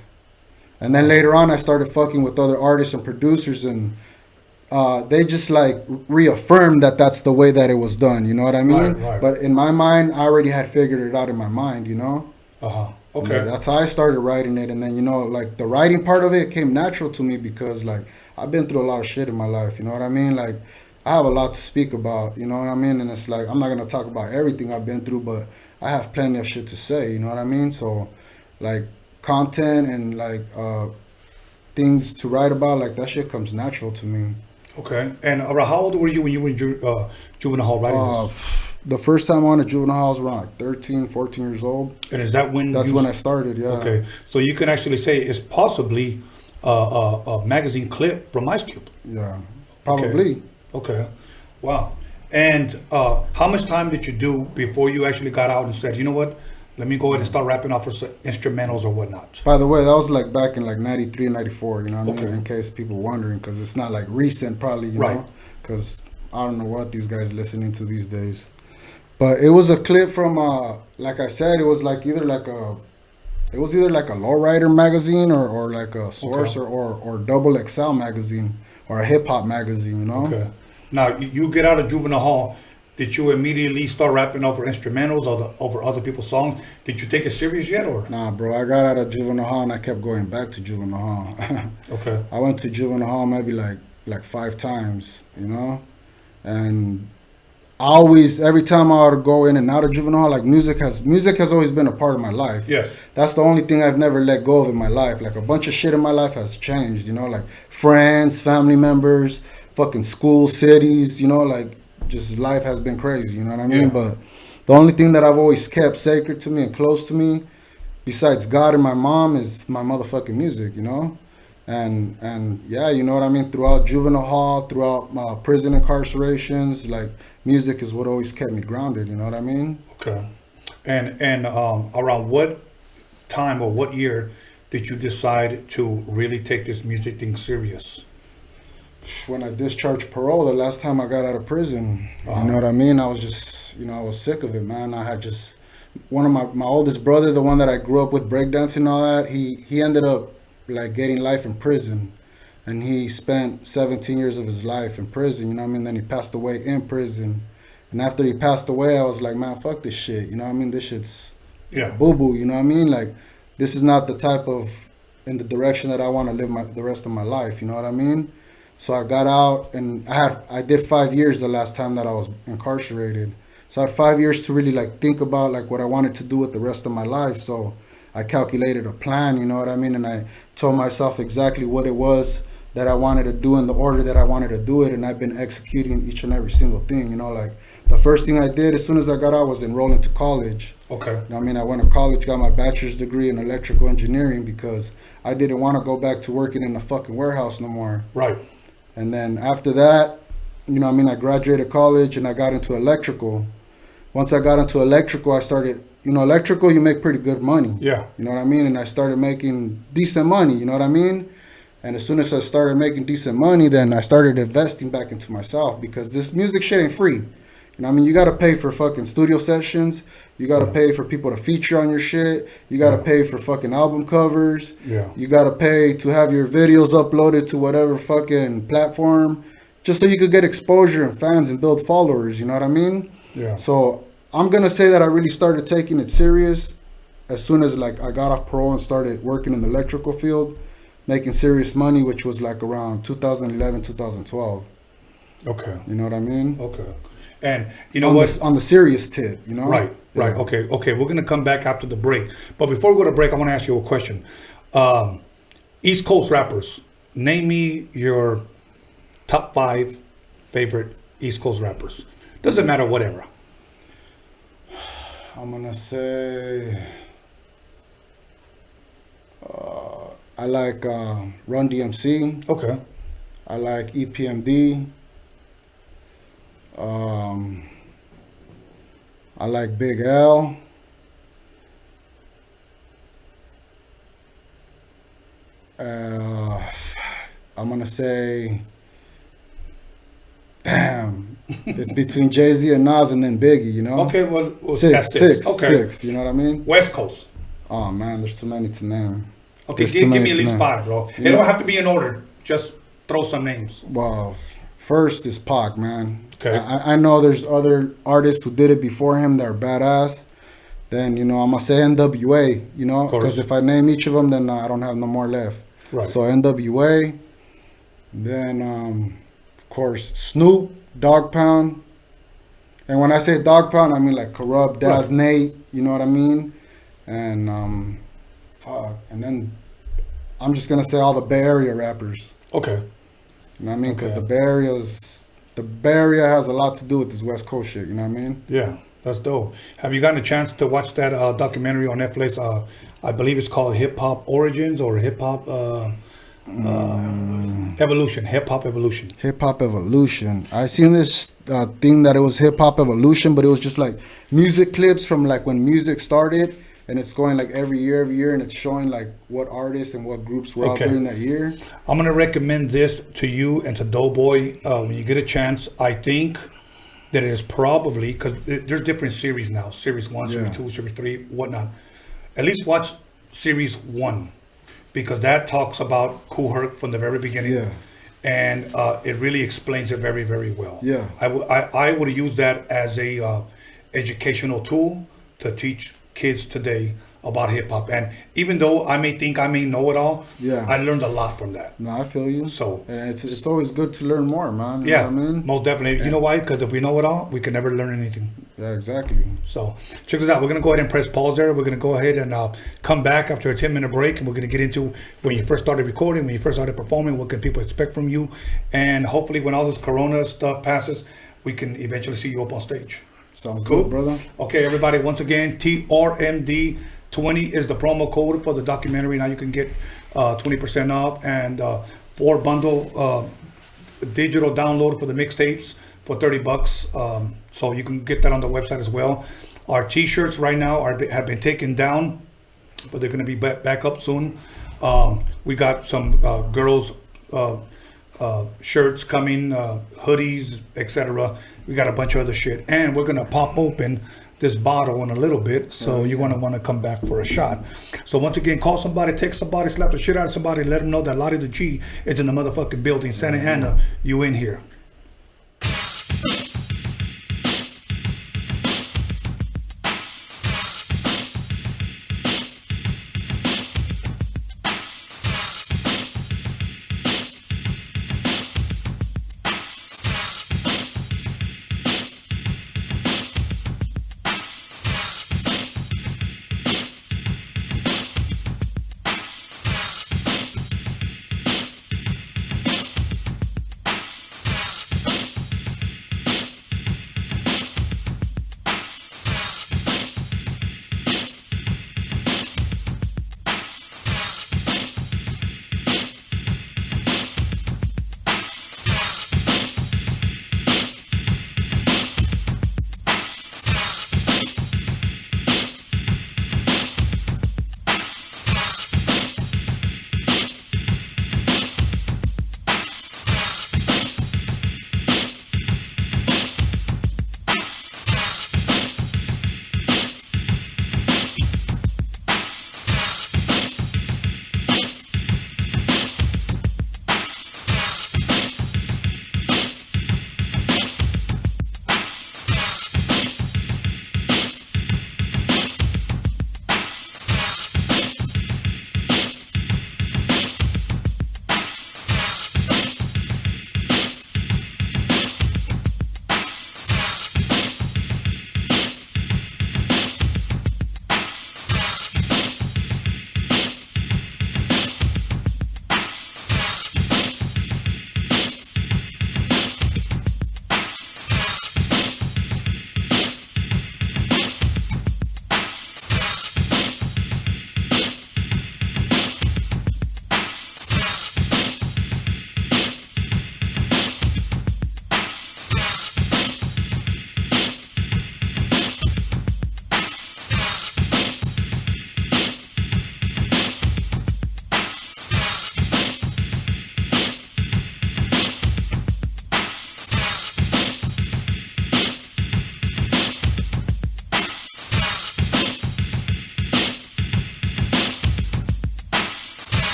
And then later on I started fucking with other artists and producers, and they just like reaffirmed that that's the way that it was done, you know what I mean? Right. But in my mind, I already had figured it out in my mind, Okay. And that's how I started writing it. And then, like the writing part of it came natural to me because like I've been through a lot of shit in my life, you know what I mean? Like I have a lot to speak about, you know what I mean? And it's like, I'm not going to talk about everything I've been through, but I have plenty of shit to say, you know what I mean? So like content and like things to write about, like that shit comes natural to me. Okay. And around how old were you when you were in juvenile hall writing this? the first time I went to juvenile hall was around like 13, 14 years old. And is that when? That's when I started. Yeah. Okay, so you can actually say it's possibly a magazine clip from Ice Cube. Yeah, probably. Okay. Wow. And how much time did you do before you actually got out and said, you know what, let me go ahead and start rapping off for instrumentals or whatnot? By the way, that was like back in like 93, 94, you know what I mean? Okay. In case people wondering, because it's not like recent probably, you know? Because I don't know what these guys listening to these days. But it was a clip from, like I said, it was like either like a lowrider magazine or like a Source or Double XL magazine or a hip hop magazine, you know? Okay. Now, you get out of juvenile hall. Did you immediately start rapping over instrumentals or over other people's songs? Did you take it serious yet, or? Nah, bro. I got out of juvenile hall and I kept going back to juvenile hall. Okay. I went to juvenile hall maybe like 5 times, you know? And every time I would go in and out of juvenile hall, like music has always been a part of my life. Yes. That's the only thing I've never let go of in my life. Like a bunch of shit in my life has changed, you know, like friends, family members, fucking school, cities, you know, like just life has been crazy, you know what I mean? Yeah. But the only thing that I've always kept sacred to me and close to me, besides God and my mom, is my motherfucking music, you know? And yeah, you know what I mean? Throughout juvenile hall, throughout my prison incarcerations, like music is what always kept me grounded, you know what I mean? Okay. And around what time or what year did you decide to really take this music thing serious? When I discharged parole, the last time I got out of prison, you know what I mean? I was just, you know, I was sick of it, man. I had just, one of my oldest brother, the one that I grew up with breakdancing and all that, he ended up like getting life in prison. And he spent 17 years of his life in prison, you know what I mean? Then he passed away in prison. And after he passed away, I was like, man, fuck this shit, you know what I mean? This shit's boo-boo, you know what I mean? Like, this is not the type of, in the direction that I want to live the rest of my life, you know what I mean? So I got out and I did 5 years the last time that I was incarcerated. So I had 5 years to really like think about like what I wanted to do with the rest of my life. So I calculated a plan, you know what I mean? And I told myself exactly what it was that I wanted to do in the order that I wanted to do it. And I've been executing each and every single thing, you know, like the first thing I did as soon as I got out was enroll into college. Okay. You know what I mean? I went to college, got my bachelor's degree in electrical engineering because I didn't want to go back to working in a fucking warehouse no more. Right. And then after that, you know what I mean, I graduated college and I got into electrical. Once I got into electrical, I started, you know, electrical, you make pretty good money. Yeah. You know what I mean? And I started making decent money, you know what I mean? And as soon as I started making decent money, then I started investing back into myself because this music shit ain't free. You know what I mean? You got to pay for fucking studio sessions. You got to pay for people to feature on your shit. You got to pay for fucking album covers. Yeah. You got to pay to have your videos uploaded to whatever fucking platform just so you could get exposure and fans and build followers. You know what I mean? Yeah. So I'm going to say that I really started taking it serious as soon as like I got off parole and started working in the electrical field, making serious money, which was like around 2011, 2012. Okay. You know what I mean? Okay. And you know on the serious tip, you know? Right. Yeah. Okay. We're gonna come back after the break, but before we go to break, I want to ask you a question. East Coast rappers, name me your top 5 favorite East Coast rappers. Doesn't matter what era. I'm gonna say I like Run DMC. Okay. I like EPMD. I like Big L. I'm gonna say, damn, it's between Jay-Z and Nas and then Biggie, you know? Okay, well, six, Okay. six, you know what I mean? West Coast. Oh man, there's too many to name. Okay, give me at least 5, bro. It don't have to be in order. Just throw some names. Well, first is Pac, man. Okay. I know there's other artists who did it before him that are badass. Then, you know, I'm going to say NWA, you know, because if I name each of them, then I don't have no more left. Right. So NWA, then, of course, Snoop, Dogg Pound. And when I say Dogg Pound, I mean like Corrupt, Daz, Nate, you know what I mean? And, and then I'm just going to say all the Bay Area rappers. Okay. You know what I mean? Because the Bay Area's the Bay Area has a lot to do with this West Coast shit. You know what I mean? Yeah, that's dope. Have you gotten a chance to watch that documentary on Netflix? I believe it's called Hip Hop Origins or Hip Hop Evolution. Hip Hop Evolution. Hip Hop Evolution. I seen this thing that it was Hip Hop Evolution, but it was just like music clips from like when music started, and it's going like every year, and it's showing like what artists and what groups were out there in that year. I'm gonna recommend this to you and to Doughboy when you get a chance. I think that it is probably, because there's different series now, series 1, series 2, series 3, whatnot. At least watch series 1, because that talks about Kool Herc from the very beginning. Yeah. And it really explains it very, very well. Yeah. I would use that as a educational tool to teach kids today about hip hop. And even though I may think I may know it all, I learned a lot from that. No, I feel you. So and it's always good to learn more, man. You yeah, know what I mean? most definitely. You know why? Because if we know it all, we can never learn anything. Yeah, exactly. So check this out. We're gonna go ahead and press pause there. We're gonna go ahead and come back after a 10-minute break, and we're gonna get into when you first started recording, when you first started performing, what can people expect from you, and hopefully when all this Corona stuff passes, we can eventually see you up on stage. Sounds good, brother. Okay, everybody. Once again, TRMD20 is the promo code for the documentary. Now you can get 20% off and 4 bundle digital download for the mixtapes for $30. So you can get that on the website as well. Our T-shirts right now have been taken down, but they're going to be back up soon. We got some girls shirts coming, hoodies, etc. We got a bunch of other shit, and we're gonna pop open this bottle in a little bit, so you're gonna want to come back for a shot. So once again, call somebody, text somebody, slap the shit out of somebody, let them know that Lari the G is in the motherfucking building. Santa Ana, you in here.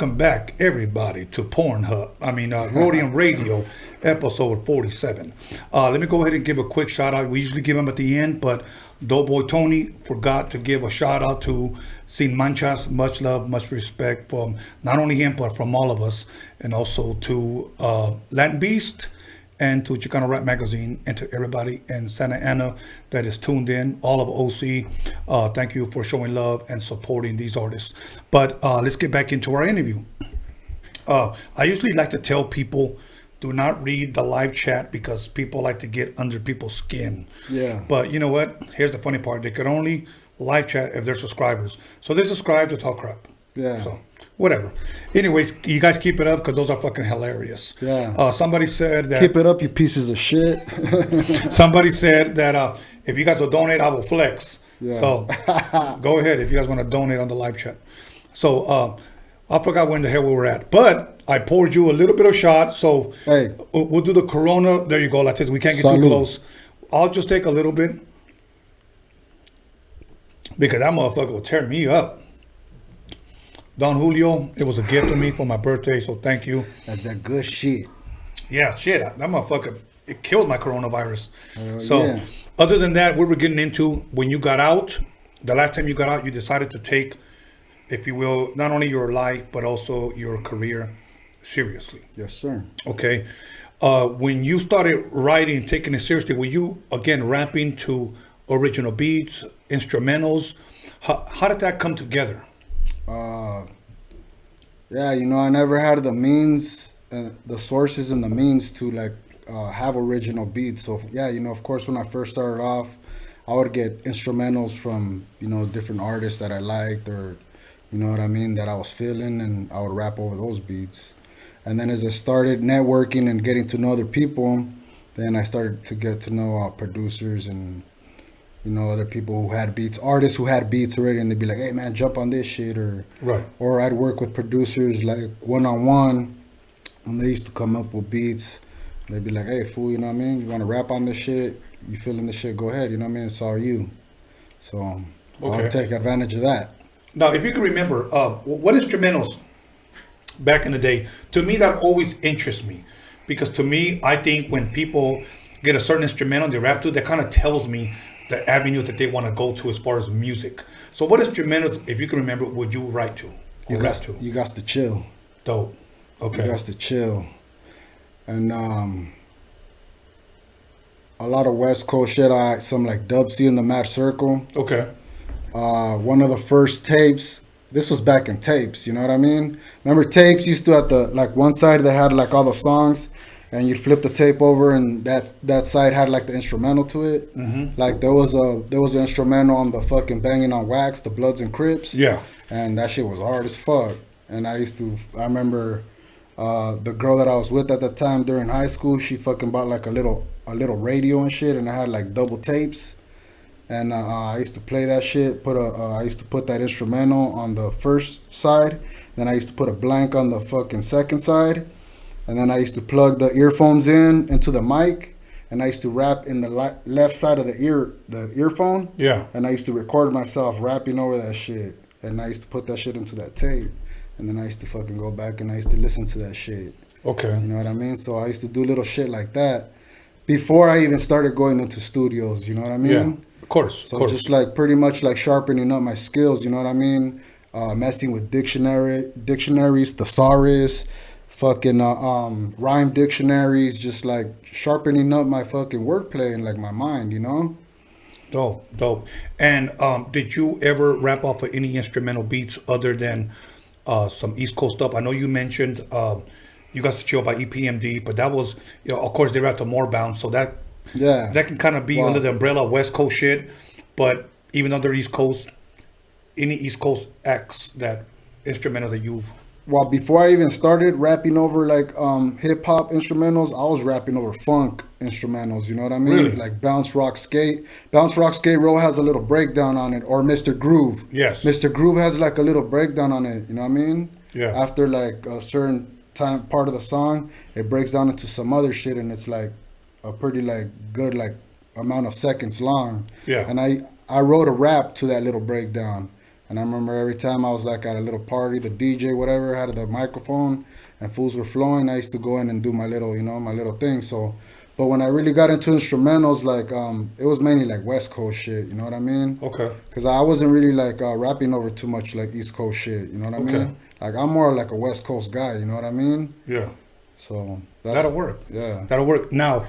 welcome back, everybody, to Roadium Radio, episode 47. Let me go ahead and give a quick shout out. We usually give them at the end, but Doughboy Tony forgot to give a shout out to Sin Manchas. Much love, much respect from not only him, but from all of us, and also to Latin Beast, and to Chicano Rap Magazine, and to everybody in Santa Ana that is tuned in, all of OC. Thank you for showing love and supporting these artists. But let's get back into our interview. I usually like to tell people, do not read the live chat because people like to get under people's skin. Yeah. But you know what? Here's the funny part. They could only live chat if they're subscribers. So they subscribe to talk crap. Yeah. So whatever. Anyways, you guys keep it up because those are fucking hilarious. Yeah. Somebody said that. Keep it up, you pieces of shit. Somebody said that if you guys will donate, I will flex. Yeah. So go ahead if you guys want to donate on the live chat. So I forgot when the hell we were at, but I poured you a little bit of shot. So hey, we'll do the Corona. There you go. Like this, we can't get too close. I'll just take a little bit because that motherfucker will tear me up. Don Julio, it was a gift to me for my birthday, so thank you. That's that good shit. Yeah, shit. That motherfucker, it killed my coronavirus. So, yeah. Other than that, we were getting into when you got out, the last time you got out, you decided to take, if you will, not only your life, but also your career seriously. Yes, sir. Okay. When you started writing and taking it seriously, were you, again, rapping to original beats, instrumentals? How did that come together? Yeah, you know, I never had the means, the sources and the means to like have original beats. So yeah, you know, of course, when I first started off, I would get instrumentals from, you know, different artists that I liked, or, you know what I mean, that I was feeling, and I would rap over those beats. And then as I started networking and getting to know other people, then I started to get to know producers and, you know, other people who had beats, artists who had beats already, and they'd be like, hey man, jump on this shit, or right. Or I'd work with producers like one-on-one, and they used to come up with beats. They'd be like, hey fool, you know what I mean, you want to rap on this shit, you feeling this shit, go ahead, you know what I mean, it's all you. So I'll take advantage of that. Now, if you can remember, what instrumentals back in the day, to me that always interests me, because to me, I think when people get a certain instrumental they rap to, that kind of tells me the avenue that they want to go to as far as music. So what instrumentals, if you can remember, would you write to? You got to chill. Dope. Okay. You got to chill. And a lot of West Coast shit, some like Dub C in the Mad Circle. Okay. One of the first tapes, this was back in tapes, you know what I mean? Remember tapes used to have the, like one side that had like all the songs, and you'd flip the tape over, and that side had like the instrumental to it. Mm-hmm. Like there was an instrumental on the fucking Banging on Wax, the Bloods and Crips. Yeah. And that shit was hard as fuck. And I remember the girl that I was with at the time during high school, she fucking bought like a little radio and shit, and I had like double tapes. And I used to play that shit. I used to put that instrumental on the first side. Then I used to put a blank on the fucking second side. And then I used to plug the earphones into the mic, and I used to rap in the left side of the earphone. Yeah. And I used to record myself rapping over that shit, and I used to put that shit into that tape, and then I used to fucking go back and I used to listen to that shit. Okay. You know what I mean? So I used to do little shit like that before I even started going into studios. You know what I mean? Yeah. Of course. So just like pretty much like sharpening up my skills. You know what I mean? Messing with dictionaries, thesaurus, fucking rhyme dictionaries, just like sharpening up my fucking wordplay and like my mind, you know? Dope. And did you ever rap off of any instrumental beats other than some East Coast stuff? I know you mentioned You Got to Chill by EPMD, but that was, you know, of course they rapped to Moorbound, so that can kind of be under the umbrella of West Coast shit. But even though they're East Coast, any East Coast acts that instrumental that you've... Well, before I even started rapping over like hip hop instrumentals, I was rapping over funk instrumentals. You know what I mean? Really? Like Bounce Rock Skate. Bounce Rock Skate Roll has a little breakdown on it, or Mr. Groove. Yes. Mr. Groove has like a little breakdown on it. You know what I mean? Yeah. After like a certain part of the song, it breaks down into some other shit, and it's like a pretty like good like amount of seconds long. Yeah. And I wrote a rap to that little breakdown. And I remember every time I was like at a little party, the DJ, whatever, had the microphone and fools were flowing, I used to go in and do my little, my little thing. So, but when I really got into instrumentals, like, it was mainly like West Coast shit, you know what I mean? Okay. Because I wasn't really like rapping over too much like East Coast shit, you know what I mean? Like, I'm more like a West Coast guy, you know what I mean? Yeah. So, that'll work. Yeah. That'll work. Now,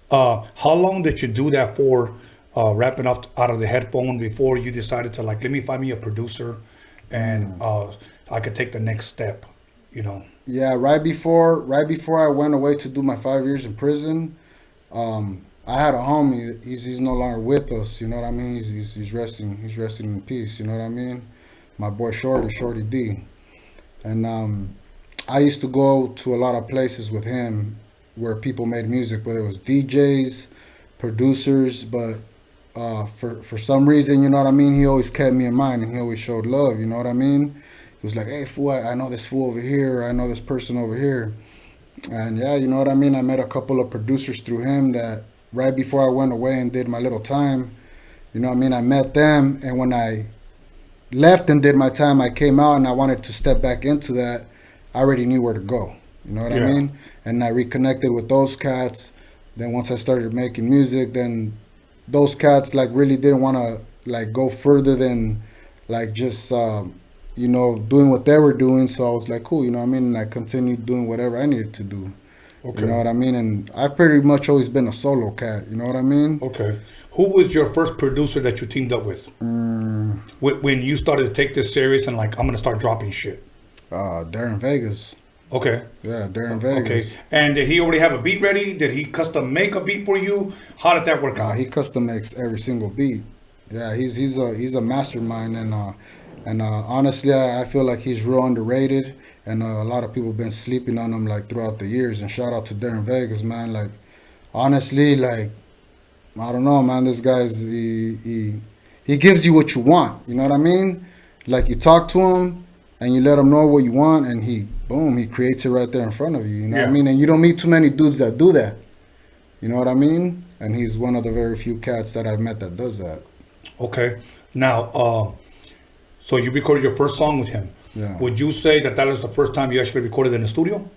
how long did you do that for? Rapping out of the headphone before you decided to like, let me find me a producer and I could take the next step, Yeah, right before I went away to do my 5 years in prison, I had a homie. He's no longer with us, you know what I mean? He's resting in peace, you know what I mean? My boy Shorty D. And I used to go to a lot of places with him where people made music, whether it was DJs, producers, but for some reason, you know what I mean, he always kept me in mind and he always showed love, you know what I mean? He was like, hey, fool, I know this fool over here, I know this person over here. And yeah, you know what I mean, I met a couple of producers through him that right before I went away and did my little time, you know what I mean, I met them, and when I left and did my time, I came out and I wanted to step back into that. I already knew where to go, you know what I mean? And I reconnected with those cats. Then once I started making music, then those cats like really didn't want to like go further than like just doing what they were doing. So I was like, cool, you know what I mean? And I continued doing whatever I needed to do. Okay. You know what I mean? And I've pretty much always been a solo cat, you know what I mean? Okay. Who was your first producer that you teamed up with? When you started to take this serious and like, I'm going to start dropping shit? Darren Vegas. Okay. Yeah, Darren Vegas. Okay. And did he already have a beat ready? Did he custom make a beat for you? How did that work out? He custom makes every single beat. Yeah, he's a mastermind, and honestly, I feel like he's real underrated, and a lot of people have been sleeping on him like throughout the years. And shout out to Darren Vegas, man. Like, honestly, like, I don't know, man. This guy's he gives you what you want. You know what I mean? Like, you talk to him and you let him know what you want, and he creates it right there in front of you. You know what I mean? And you don't meet too many dudes that do that. You know what I mean? And he's one of the very few cats that I've met that does that. Okay. Now, so you recorded your first song with him. Yeah. Would you say that was the first time you actually recorded in the studio?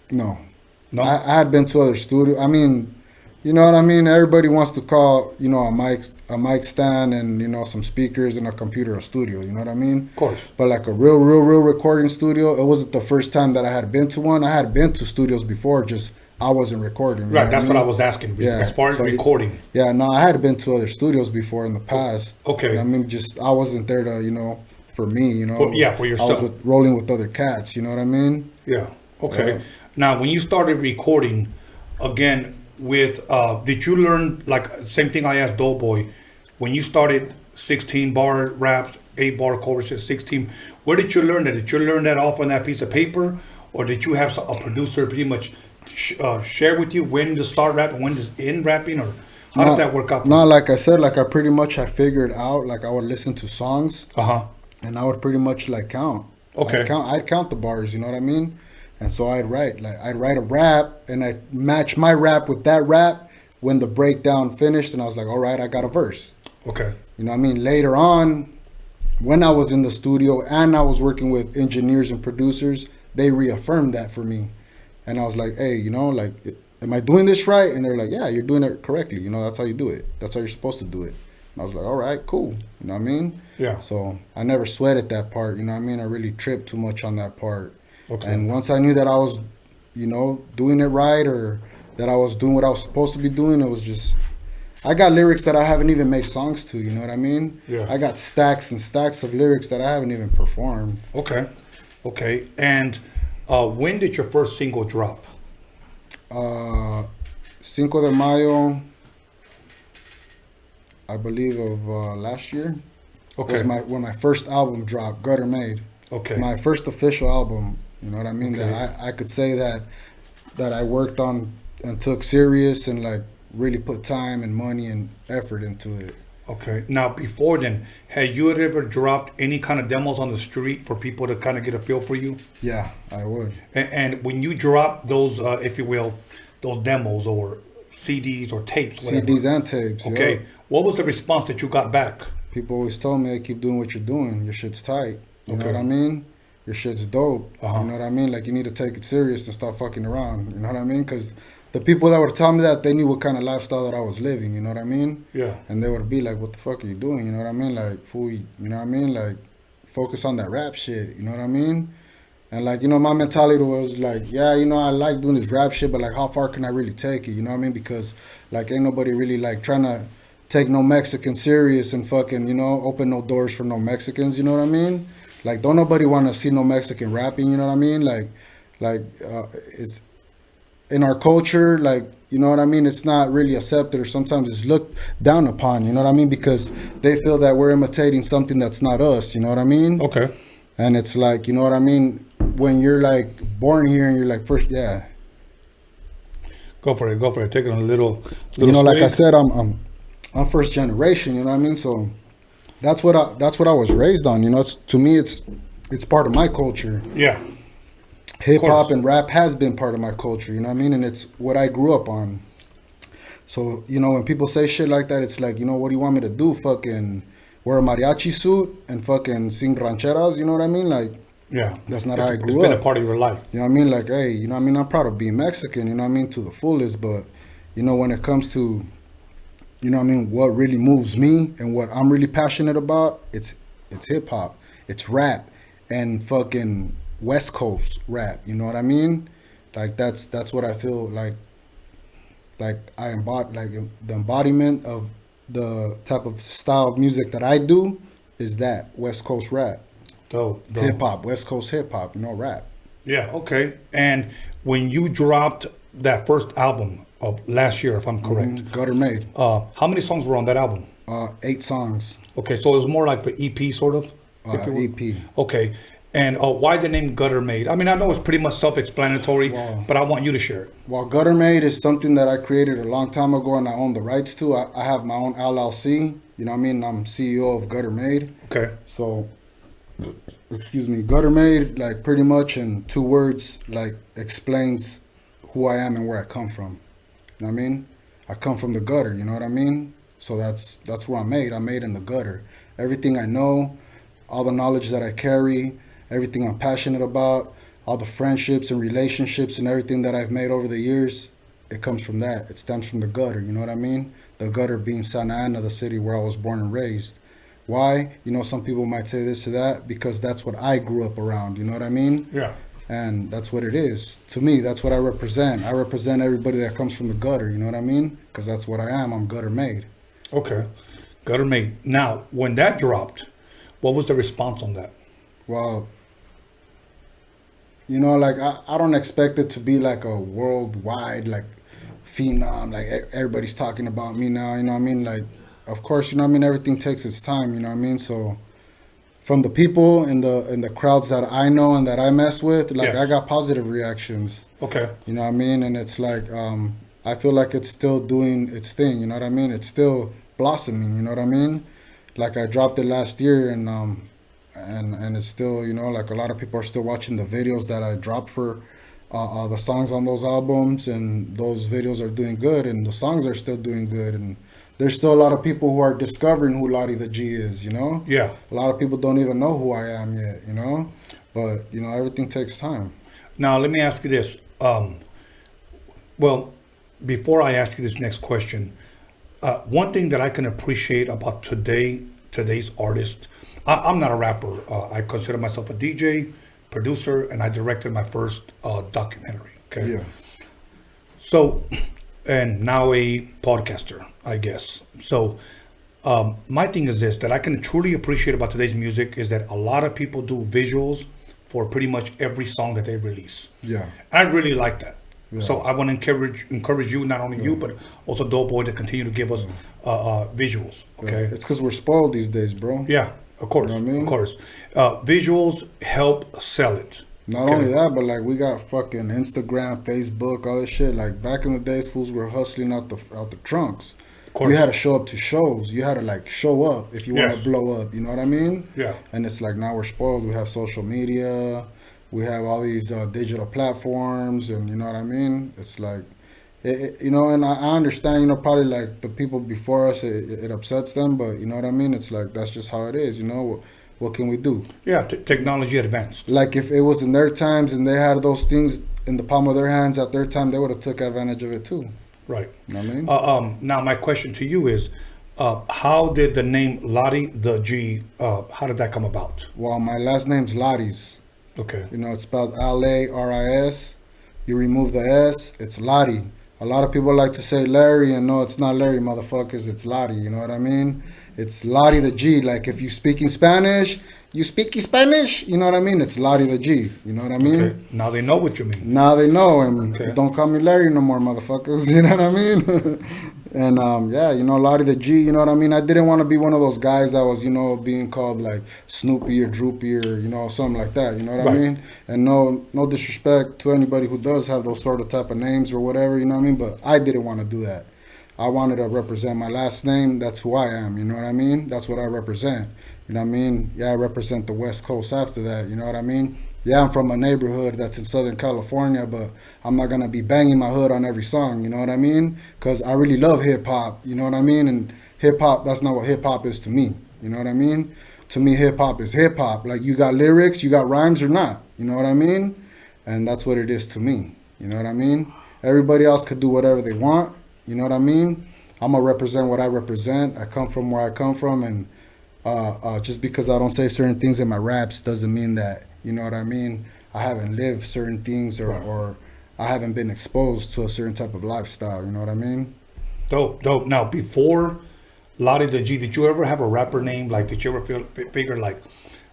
No. No? I had been to other studios. I mean, you know what I mean? Everybody wants to call, a mic stand and, some speakers and a computer a studio. You know what I mean? Of course. But like a real recording studio, it wasn't the first time that I had been to one. I had been to studios before, just I wasn't recording. Right, that's what I was asking. Yeah, as far as recording. Yeah, no, I had been to other studios before in the past. Okay. I mean, just I wasn't there to, for me, for yourself. I was rolling with other cats, you know what I mean? Yeah, okay. Yeah. Now, when you started recording, again, did you learn, like, same thing I asked Doughboy, when you started 16-bar raps, 8-bar choruses, 16, where did you learn that? Did you learn that off on that piece of paper? Or did you have a producer pretty much share with you when to start rapping, when to end rapping, or how did that work out? No, like I said, like I pretty much had figured out, like I would listen to songs, and I would pretty much like count. Okay. I'd count the bars, you know what I mean? And so I'd write a rap, and I'd match my rap with that rap when the breakdown finished, and I was like, all right, I got a verse. Okay. You know what I mean? Later on, when I was in the studio and I was working with engineers and producers, they reaffirmed that for me. And I was like, hey, am I doing this right? And they're like, yeah, you're doing it correctly. That's how you do it. That's how you're supposed to do it. And I was like, all right, cool. You know what I mean? Yeah. So I never sweated that part. You know what I mean? I really tripped too much on that part. Okay. And once I knew that I was, doing it right, or that I was doing what I was supposed to be doing, it was just, I got lyrics that I haven't even made songs to, you know what I mean? Yeah. I got stacks and stacks of lyrics that I haven't even performed. Okay. And when did your first single drop? Cinco de Mayo, I believe, of last year. Okay. Was when my first album dropped, Gutter Made. Okay. My first official album, you know what I mean? Okay. That I could say that I worked on and took serious and like really put time and money and effort into it. Okay. Now, before then, had you ever dropped any kind of demos on the street for people to kind of get a feel for you? Yeah, I would. And when you drop those, if you will, those demos or CDs or tapes, whatever. CDs and tapes. Okay. Yeah. What was the response that you got back? people always tell me, "Hey, keep doing what you're doing. Your shit's tight." You know Okay. what I mean? Your shit's dope. Uh-huh. You know what I mean? Like, you need to take it serious and stop fucking around. You know what I mean? Because the people that would tell me that, they knew what kind of lifestyle that I was living. You know what I mean? Yeah. And they would be like, "What the fuck are you doing?" You know what I mean? Like, fool, you know what I mean? Like, focus on that rap shit. You know what I mean? And like, you know, my mentality was like, yeah, you know, I like doing this rap shit, but like, how far can I really take it? You know what I mean? Because like, ain't nobody really like trying to take no Mexican serious and fucking, you know, open no doors for no Mexicans. You know what I mean? Like, don't nobody want to see no Mexican rapping. You know what I mean? Like, it's in our culture. Like, you know what I mean? It's not really accepted, or sometimes it's looked down upon. You know what I mean? Because they feel that we're imitating something that's not us. You know what I mean? Okay. And it's like, you know what I mean? When you're like born here and you're like first, yeah. Go for it. Take it on a little You know, like I swig. said, I'm first generation. You know what I mean? So that's what I was raised on. You know, to me, it's part of my culture. Yeah. Hip hop and rap has been part of my culture. You know what I mean? And it's what I grew up on. So, you know, when people say shit like that, it's like, you know, what do you want me to do? Fucking wear a mariachi suit and fucking sing rancheras? You know what I mean? Like, yeah, that's not how I grew up. It's been a part of your life. You know what I mean? Like, hey, you know what I mean? I'm proud of being Mexican, you know what I mean, to the fullest. But, you know, when it comes to, you know what I mean, what really moves me and what I'm really passionate about, it's hip hop, it's rap, and fucking West Coast rap. You know what I mean? Like, that's what I feel like I embody, like the embodiment of the type of style of music that I do is that West Coast rap. Dope. Hip hop, West Coast hip hop, you know, rap. Yeah, okay. And when you dropped that first album of last year, if I'm correct, Gutter Made. How many songs were on that album? 8 songs. Okay, so it was more like the EP sort of? EP. Okay. And why the name Gutter Made? I mean, I know it's pretty much self-explanatory, but I want you to share it. Well, Gutter Made is something that I created a long time ago and I own the rights to. I have my own LLC. You know what I mean? I'm CEO of Gutter Made. Okay. So, excuse me, Gutter Made, like pretty much in 2 words, like explains who I am and where I come from. You know what I mean? I come from the gutter, you know what I mean? So that's where I'm made. I'm made in the gutter. Everything I know, all the knowledge that I carry, everything I'm passionate about, all the friendships and relationships and everything that I've made over the years, it comes from that. It stems from the gutter, you know what I mean? The gutter being Santa Ana, the city where I was born and raised. Why? You know, some people might say this to that because that's what I grew up around, you know what I mean? Yeah. And that's what it is. To me, that's what I represent. I represent everybody that comes from the gutter, you know what I mean? Because that's what I am. I'm gutter made. Okay. Gutter Made. Now, when that dropped, what was the response on that? Well, you know, like I don't expect it to be like a worldwide like phenom, like everybody's talking about me now, you know what I mean? Like, of course, you know what I mean, everything takes its time, you know what I mean? So from the people in the crowds that I know and that I mess with, like, Yes. I got positive reactions. Okay. You know what I mean? And it's like I feel like it's still doing its thing, you know what I mean? It's still blossoming, you know what I mean? Like, I dropped it last year and it's still, you know, like a lot of people are still watching the videos that I dropped for the songs on those albums, and those videos are doing good, and the songs are still doing good, and there's still a lot of people who are discovering who Lari the G is, you know? Yeah. A lot of people don't even know who I am yet, you know? But, you know, everything takes time. Now, let me ask you this. Well, before I ask you this next question, one thing that I can appreciate about today's artist, I'm not a rapper. I consider myself a DJ, producer, and I directed my first documentary. Okay. Yeah. So, and now a podcaster, I guess. So, my thing is this, that I can truly appreciate about today's music is that a lot of people do visuals for pretty much every song that they release. Yeah. I really like that. Yeah. So I want to encourage you, not only you, but also Doughboy, to continue to give us visuals. Okay. Yeah. It's because we're spoiled these days, bro. Yeah, of course. You know what I mean? Of course. Visuals help sell it. Not only that, but like, we got fucking Instagram, Facebook, all this shit. Like, back in the days, fools were hustling out the trunks. Of course. You had to show up to shows. You had to like show up if you want Yes. to blow up. You know what I mean? Yeah. And it's like, now we're spoiled. We have social media. We have all these digital platforms, and you know what I mean? It's like, you know, and I understand, you know, probably like the people before us, it upsets them, but you know what I mean? It's like, that's just how it is, you know? What can we do? Yeah, technology advanced. Like if it was in their times and they had those things in the palm of their hands at their time, they would have took advantage of it too. Right. You know what I mean? Now my question to you is, how did the name Lari the G, how did that come about? Well, my last name's Laris. Okay. You know, it's spelled Laris. You remove the S, it's Lari. A lot of people like to say Larry, and no, it's not Larry, motherfuckers. It's Lari. You know what I mean? It's Lari the G. Like if you speaking Spanish, you speaking Spanish. You know what I mean? It's Lari the G. You know what I mean? Okay. Now they know what you mean. Now they know, and don't call me Larry no more, motherfuckers. You know what I mean? And yeah, you know, Lari the G. You know what I mean? I didn't want to be one of those guys that was, you know, being called like Snoopy or Droopy or, you know, something like that. You know what I mean? And no disrespect to anybody who does have those sort of type of names or whatever. You know what I mean? But I didn't want to do that. I wanted to represent my last name. That's who I am. You know what I mean? That's what I represent. You know what I mean? Yeah, I represent the West Coast after that. You know what I mean? Yeah, I'm from a neighborhood that's in Southern California, but I'm not going to be banging my hood on every song. You know what I mean? Because I really love hip-hop. You know what I mean? And hip-hop, that's not what hip-hop is to me. You know what I mean? To me, hip-hop is hip-hop. Like, you got lyrics, you got rhymes or not. You know what I mean? And that's what it is to me. You know what I mean? Everybody else could do whatever they want. You know what I mean? I'm going to represent what I represent. I come from where I come from, and just because I don't say certain things in my raps doesn't mean that, you know what I mean, I haven't lived certain things or I haven't been exposed to a certain type of lifestyle. You know what I mean? Dope. Now, before Lari the G, did you ever have a rapper name? Like, did you ever figure like,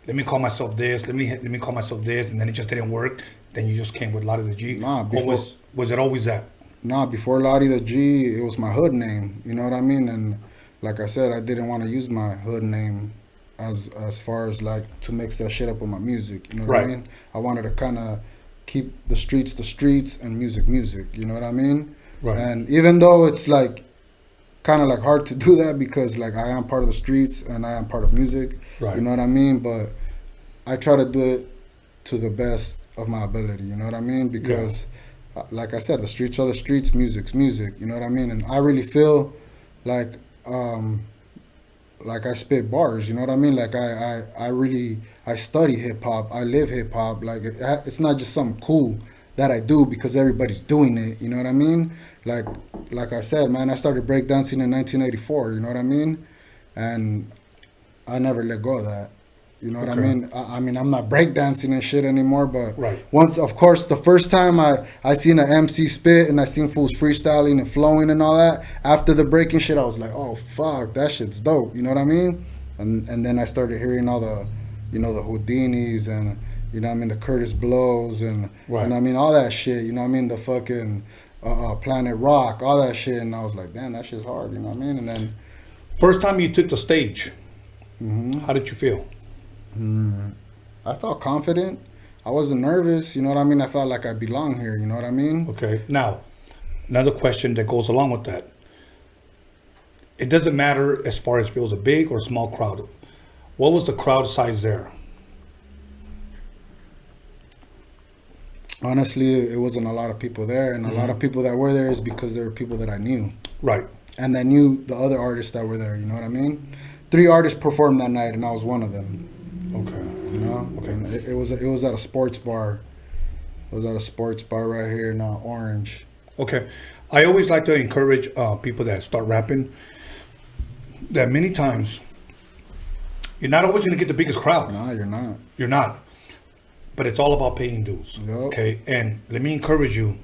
let me call myself this, let me call myself this, and then it just didn't work? Then you just came with Lari the G? Nah, before, was it always that? Nah, before Lari the G, it was my hood name. You know what I mean? And like I said, I didn't want to use my hood name as far as like to mix that shit up with my music. You know what I mean? I wanted to kind of keep the streets and music. You know what I mean? Right. And even though it's like kind of like hard to do that because like I am part of the streets and I am part of music. Right. You know what I mean? But I try to do it to the best of my ability. You know what I mean? Because like I said, the streets are the streets, music's music. You know what I mean? And I really feel like I spit bars, you know what I mean? Like I study hip hop, I live hip hop. Like it's not just something cool that I do because everybody's doing it, you know what I mean? Like I said, man, I started breakdancing in 1984, you know what I mean? And I never let go of that. You know what I mean? I mean, I'm not breakdancing and shit anymore, but once, of course, the first time I seen an MC spit and I seen fools freestyling and flowing and all that, after the breaking shit, I was like, oh, fuck, that shit's dope. You know what I mean? And then I started hearing all the, you know, the Houdinis and, you know what I mean, the Curtis Blows and, you know what I mean, all that shit, you know what I mean, the fucking Planet Rock, all that shit. And I was like, damn, that shit's hard, you know what I mean? And then... First time you took the stage, how did you feel? I felt confident. I wasn't nervous. You know what I mean? I felt like I belong here. You know what I mean? Okay. Now, another question that goes along with that. It doesn't matter as far as if it was a big or small crowd. What was the crowd size there? Honestly, it wasn't a lot of people there. And a lot of people that were there is because there were people that I knew. Right. And that knew the other artists that were there. You know what I mean? 3 artists performed that night and I was one of them. Okay. You know? Okay. And it was at a sports bar. It was at a sports bar right here in Orange. Okay. I always like to encourage people that start rapping that many times you're not always going to get the biggest crowd. No, you're not. You're not. But it's all about paying dues. Yep. Okay. And let me encourage you,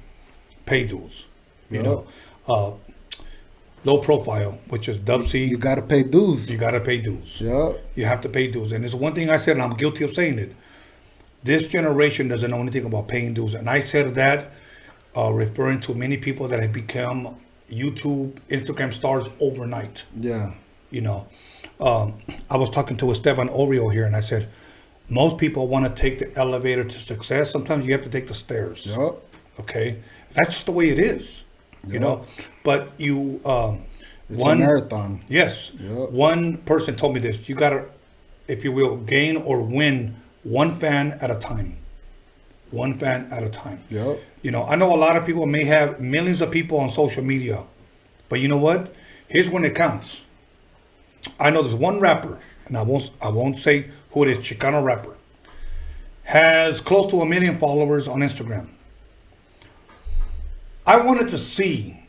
pay dues. You know, low profile, which is Dub C. You got to pay dues. You got to pay dues. Yeah. You have to pay dues. And there's one thing I said, and I'm guilty of saying it. This generation doesn't know anything about paying dues. And I said that referring to many people that have become YouTube, Instagram stars overnight. Yeah. You know, I was talking to Esteban Oreo here, and I said, most people want to take the elevator to success. Sometimes you have to take the stairs. Yep. Okay? That's just the way it is. You know, but you it's a marathon. Yes. Yep. One person told me this: you gotta, if you will, gain or win one fan at a time. one fan at a time. Yep. You know, I know a lot of people may have millions of people on social media, but you know what? Here's when it counts. I know there's one rapper, and I won't say who it is, Chicano rapper, has close to 1 million followers on Instagram. I wanted to see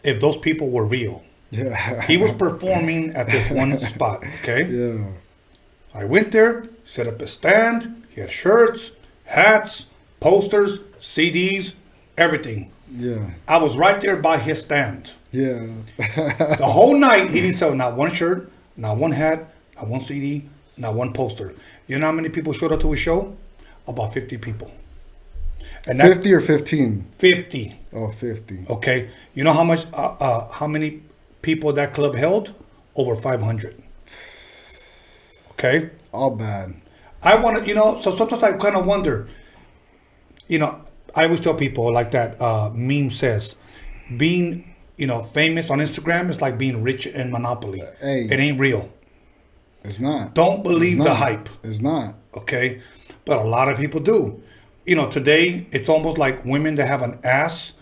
if those people were real. Yeah. He was performing at this one spot, okay? Yeah. I went there, set up a stand. He had shirts, hats, posters, CDs, everything. Yeah. I was right there by his stand. Yeah. The whole night, he didn't sell not one shirt, not one hat, not one CD, not one poster. You know how many people showed up to his show? About 50 people. And 50 or 15? 50. Oh, 50. Okay. You know how many people that club held? Over 500. Okay. All bad. I want to, so sometimes I kind of wonder, I always tell people like that meme says, being, famous on Instagram is like being rich in Monopoly. Hey. It ain't real. It's not. Don't believe the hype. It's not. Okay. But a lot of people do. Today it's almost like women that have an ass.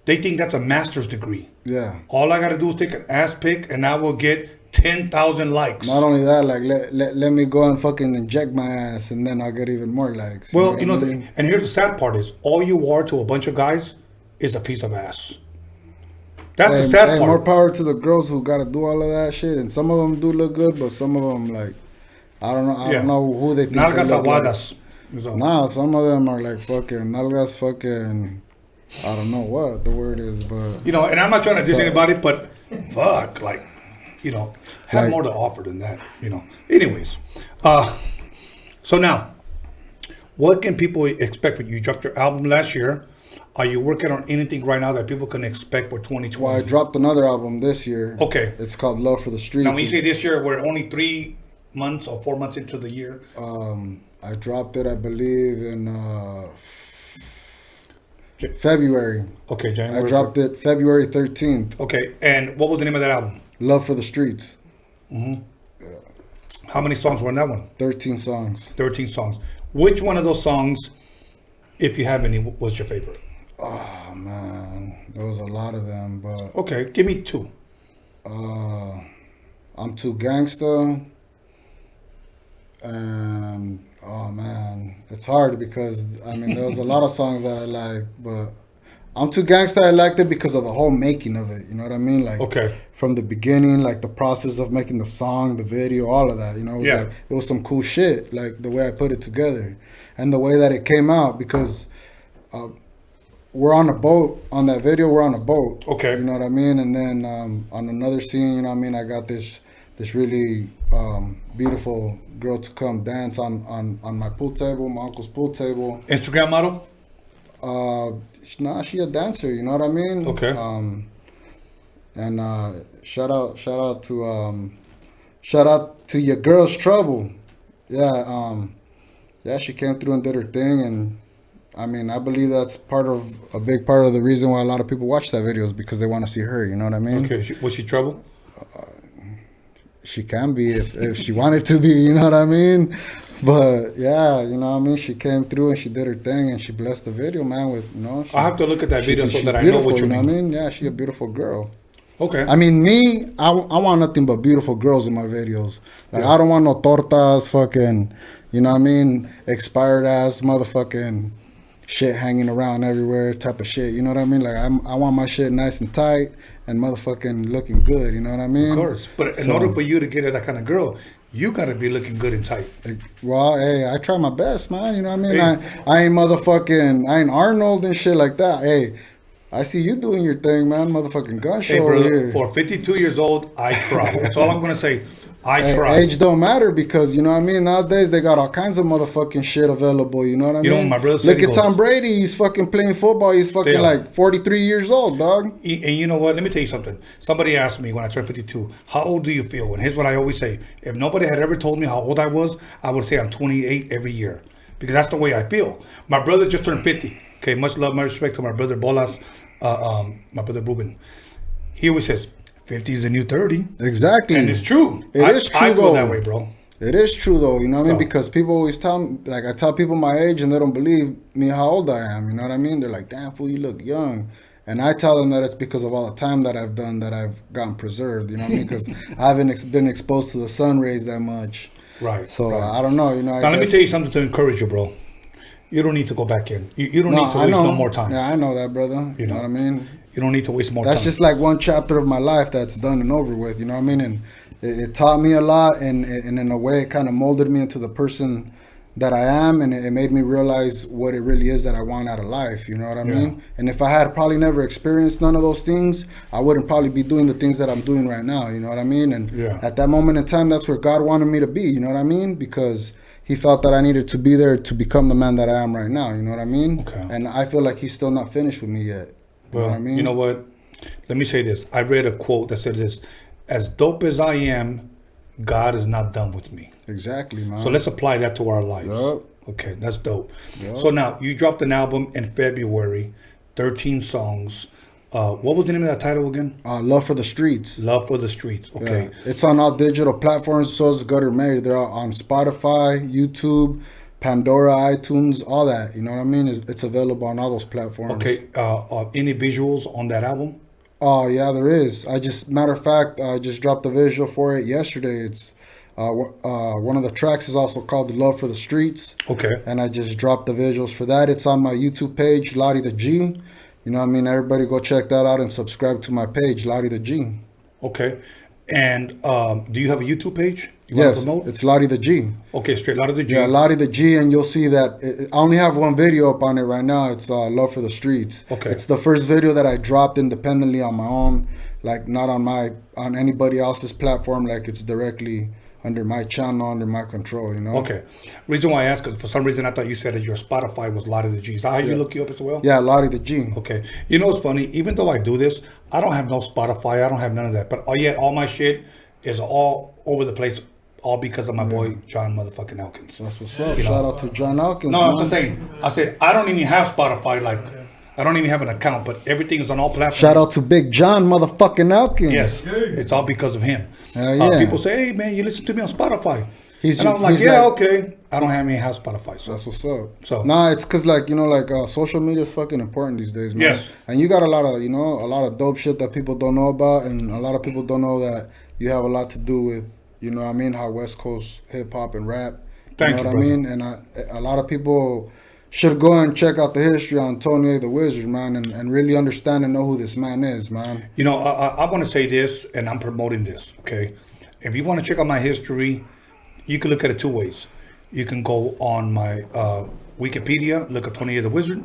They think that's a master's degree. Yeah. All I got to do is take an ass pic and I will get 10,000 likes. Not only that, like let me go and fucking inject my ass and then I'll get even more likes. Well, and here's the sad part is all you are to a bunch of guys is a piece of ass. That's the sad part. More power to the girls who got to do all of that shit. And some of them do look good, but some of them like, I don't know who they think Nalgas they look aguadas. Like. Nah, some of them are like fucking nalgas fucking, I don't know what the word is, but. And I'm not trying to diss anybody, but fuck, like, have more to offer than that, Anyways, so now, what can people expect from you? You dropped your album last year. Are you working on anything right now that people can expect for 2020? Well, I dropped another album this year. Okay. It's called Love for the Streets. Now, when you say this year, we're only 3 months or 4 months into the year. I dropped it, I believe, in February. Okay, January. I dropped it February 13th. Okay, and what was the name of that album? Love for the Streets. Mm-hmm. Yeah. How many songs were in that one? 13 songs. 13 songs. Which one of those songs, if you have any, was your favorite? Oh, man. There was a lot of them, but... Okay, give me 2. I'm Too Gangsta. And... Oh, man. It's hard because, there was a lot of songs that I liked, but... I'm Too Gangsta, I liked it because of the whole making of it. You know what I mean? Like, okay. From the beginning, like the process of making the song, the video, all of that. It was like, it was some cool shit, like the way I put it together. And the way that it came out, because we're on a boat. On that video, we're on a boat. Okay. You know what I mean? And then on another scene, you know what I mean, I got this really beautiful girl to come dance on my pool table, my uncle's pool table. Instagram model? Nah, she a dancer, you know what I mean? Okay. And shout out to your girl's Trouble. Yeah, she came through and did her thing, and I believe that's a big part of the reason why a lot of people watch that video is because they want to see her, you know what I mean? Okay, was she Trouble? She can be if she wanted to be, you know what I mean? But yeah, you know what I mean? She came through and she did her thing and she blessed the video, man, with, I have to look at that video so that I know what you mean. Know what I mean? Yeah, she's a beautiful girl. Okay. I want nothing but beautiful girls in my videos. Like, I don't want no tortas, fucking, you know what I mean? Expired ass motherfucking shit hanging around everywhere type of shit. You know what I mean? Like, I want my shit nice and tight and motherfucking looking good. You know what I mean? Of course. But in order for you to get that kind of girl, you got to be looking good and tight. Well, hey, I try my best, man. You know what I mean? I ain't Arnold and shit like that. Hey, I see you doing your thing, man. Motherfucking gun show over here. For 52 years old, I try. That's all I'm going to say. I try. Age don't matter because, you know what I mean? Nowadays, they got all kinds of motherfucking shit available. You know what I mean? You know, my brother said, look at Tom Brady. He's fucking playing football. He's fucking like 43 years old, dog. And you know what? Let me tell you something. Somebody asked me when I turned 52, how old do you feel? And here's what I always say. If nobody had ever told me how old I was, I would say I'm 28 every year. Because that's the way I feel. My brother just turned 50. Okay, much love, much respect to my brother Bolas, my brother Ruben. He always says, 50 is the new 30. Exactly. And it's true. It is true, I though. feel that way, bro. It is true though, you know what I mean? So- Because people always tell me, like I tell people my age and they don't believe me how old I am, you know what I mean? They're like, damn fool, you look young. And I tell them that it's because of all the time that I've done that I've gotten preserved, you know what I mean? Because I haven't been exposed to the sun rays that much. Right. So right. I don't know, you know. Now let me tell you something to encourage you, bro. You don't need to go back in. You don't need to I waste know. no more time. Yeah, I know that, brother. You know what I mean? You don't need to waste more That's time. just like one chapter of my life that's done and over with, you know what I mean? And it taught me a lot, and in a way it kind of molded me into the person that I am, and it made me realize what it really is that I want out of life, you know what I mean? And if I had probably never experienced none of those things, I wouldn't probably be doing the things that I'm doing right now, you know what I mean? And at that moment in time, that's where God wanted me to be, you know what I mean? Because he felt that I needed to be there to become the man that I am right now, you know what I mean? Okay. And I feel like he's still not finished with me yet. You know what I mean? You know what? Let me say this. I read a quote that said this: as dope as I am, God is not done with me. Exactly, man. So let's apply that to our lives. Yep. Okay, that's dope. Yep. So now, you dropped an album in February, 13 songs. What was the name of that title again? Love for the Streets. Love for the Streets. Okay. Yeah. It's on all digital platforms. So is Gutter Mary. They're on Spotify, YouTube, Pandora, iTunes, all that. You know what I mean? It's available on all those platforms. Okay. Any visuals on that album? Oh yeah, there is. Matter of fact, I just dropped the visual for it yesterday. It's one of the tracks is also called "Love for the Streets." Okay. And I just dropped the visuals for that. It's on my YouTube page, Lari the G. You know what I mean? Everybody go check that out and subscribe to my page, Lari the G. Okay. And do you have a YouTube page? You want Yes, to promote? it's Lari the G. Okay, straight Lari the G. Yeah, Lari the G, and you'll see that I only have one video up on it right now. It's Love for the Streets. Okay. It's the first video that I dropped independently on my own, like not on anybody else's platform. Like it's directly under my channel, under my control. You know. Okay. Reason why I asked, because for some reason I thought you said that your Spotify was Lari the G. Is that how you look you up as well? Yeah, Lari the G. Okay. You know what's funny? Even though I do this, I don't have no Spotify. I don't have none of that. But yet all my shit is all over the place. All because of my boy John motherfucking Elkins. That's what's up. Shout out to John Elkins. No, man. I'm just saying. I said I don't even have Spotify. Like I don't even have an account, but everything is on all platforms. Shout out to Big John motherfucking Elkins. Yes, it's all because of him. Yeah. People say, "Hey man, you listen to me on Spotify." He's- and I'm like, he's "Yeah, like- okay." I don't have any house Spotify. So That's what's up. So nah, it's cause like social media is fucking important these days, man. Yes. And you got a lot of dope shit that people don't know about, and a lot of people don't know that you have a lot to do with, you know what I mean, how West Coast hip hop and rap. Thank know you, what brother. I mean? And a lot of people should go and check out the history on Tony A the Wizard, man, and really understand and know who this man is, man. You know, I want to say this, and I'm promoting this, okay? If you want to check out my history, you can look at it two ways. You can go on my Wikipedia, look at Tony A the Wizard,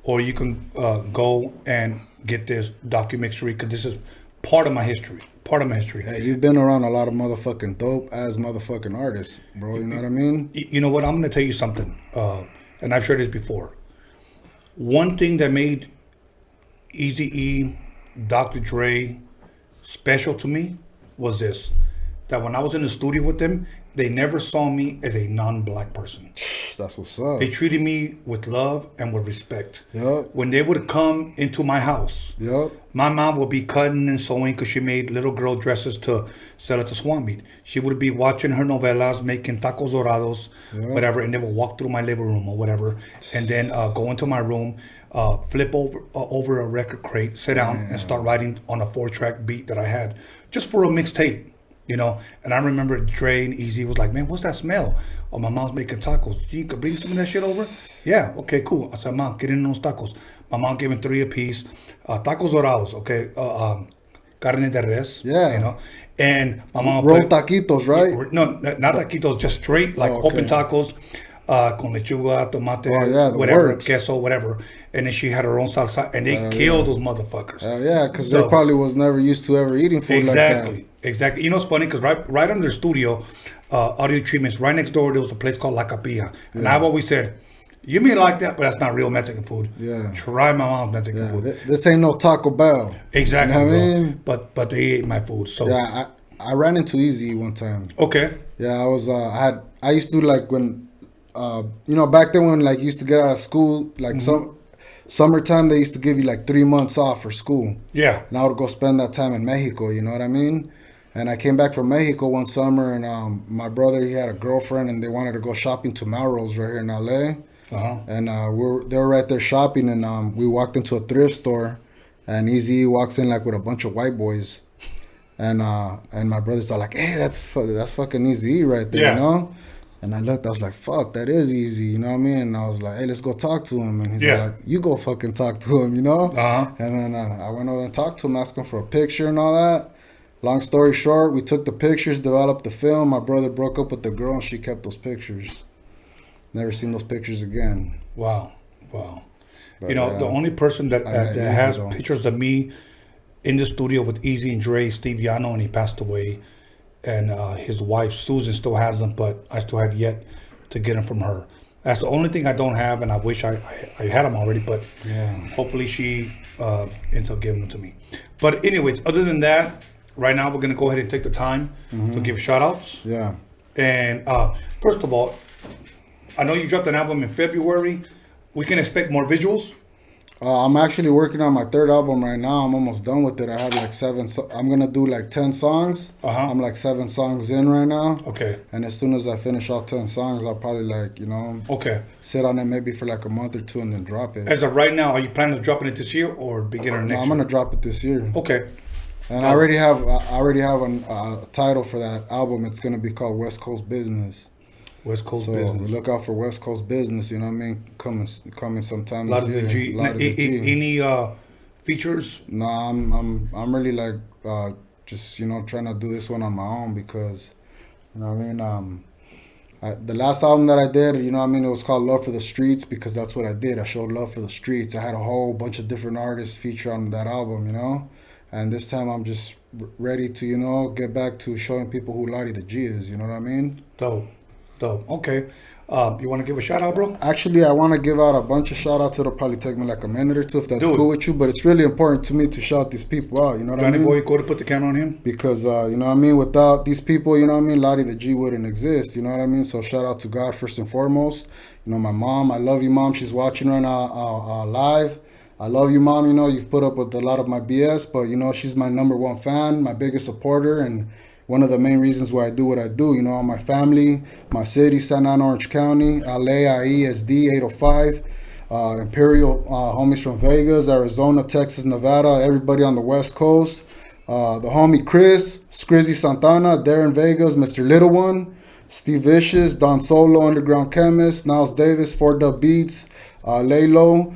or you can go and get this DOCUMIXERY, because this is part of my history. Part of my history. Hey, you've been around a lot of motherfucking dope ass motherfucking artists, bro. You know what I mean? You know what? I'm going to tell you something, and I've shared this before. One thing that made Eazy-E, Dr. Dre special to me was this: that when I was in the studio with them, they never saw me as a non-black person. That's what's up. They treated me with love and with respect. Yep. When they would come into my house, Yep. my mom would be cutting and sewing because she made little girl dresses to sell at the swap meet. She would be watching her novelas, making tacos dorados, whatever, and they would walk through my living room or whatever, and then go into my room, flip over a record crate, sit down, and start writing on a 4-track beat that I had, just for a mixtape. You know, and I remember Dre and Eazy was like, "Man, what's that smell?" Oh, my mom's making tacos. You could bring some of that shit over? Yeah, okay, cool. I said, "Mom, get in those tacos." My mom gave me 3 apiece. Tacos dorados, okay. Carne de res. Yeah. You know, and my mom Roll taquitos, right? No, not taquitos, just straight, like open tacos. Con lechuga, tomate, whatever, queso, whatever. And then she had her own salsa, and they killed those motherfuckers. Yeah, because they probably was never used to ever eating food like that. Exactly. You know, it's funny because right under the studio, audio treatments, right next door, there was a place called La Capilla. And I've always said, you may like that, but that's not real Mexican food. Yeah. Try my mom's Mexican food. This ain't no Taco Bell. Exactly. You know what I mean? But they ate my food. So yeah, I ran into Eazy one time. Okay. Yeah, I used to like when, back then when like you used to get out of school, like summertime, they used to give you like 3 months off for school. Yeah. And I would go spend that time in Mexico, you know what I mean? And I came back from Mexico one summer, and my brother, he had a girlfriend, and they wanted to go shopping to Melrose right here in LA. And they were right there shopping, and we walked into a thrift store, and Easy walks in like with a bunch of white boys, and my brother's all like, "Hey, that's fucking Easy right there," you know. And I looked, I was like, "Fuck, that is Easy," you know what I mean? And I was like, "Hey, let's go talk to him." And he's like, "You go fucking talk to him," you know. And then I went over and talked to him, asked him for a picture and all that. Long story short, we took the pictures, developed the film. My brother broke up with the girl, and she kept those pictures. Never seen those pictures again. Wow. But, You know, the only person that has pictures of me in the studio with Easy and Dre, Steve YANO, and he passed away. And his wife, Susan, still has them, but I still have yet to get them from her. That's the only thing I don't have, and I wish I had them already, but hopefully she ends up giving them to me. But anyways, other than that, right now we're going to go ahead and take the time to give shout-outs. Yeah. And first of all, I know you dropped an album in February. We can expect more visuals. I'm actually working on my third album right now. I'm almost done with it. I have like 7. I'm gonna do like 10 songs. I'm like 7 songs in right now. Okay. And as soon as I finish all 10 songs, I'll probably like sit on it maybe for like a month or 2 and then drop it. As of right now, are you planning on dropping it this year or beginning of next year? I'm gonna drop it this year. Okay. And I already have a title for that album. It's gonna be called West Coast Business. West Coast so Business. Look out for West Coast Business. You know what I mean? Coming sometime Lot this of year. the G. Any features? No, I'm really like just trying to do this one on my own because you know what I mean. The last album that I did, you know what I mean, it was called Love for the Streets because that's what I did. I showed love for the streets. I had a whole bunch of different artists feature on that album, you know. And this time I'm just ready to get back to showing people who Lari the G is. You know what I mean? Dope. Okay. You want to give a shout out, bro? Actually, I want to give out a bunch of shout outs. It'll probably take me like a minute or 2 if that's cool with you. But it's really important to me to shout these people out. You know what I mean? Boy, go to put the camera on him. Because, you know what I mean? Without these people, you know what I mean? Lari the G wouldn't exist. You know what I mean? So shout out to God first and foremost. You know, my mom. I love you, Mom. She's watching right now live. I love you, Mom. You know, you've put up with a lot of my BS. But, you know, she's my #1 fan, my biggest supporter. And one of the main reasons why I do what I do, you know, all my family, my city, Santa Ana, Orange County, LA, IESD, 805, Imperial homies from Vegas, Arizona, Texas, Nevada, everybody on the West Coast, the homie Chris, Scrizzy Santana, Darren Vegas, Mr. Little One, Steve Vicious, Don Solo, Underground Chemist, Niles Davis, 4Dub Beats, Laylo,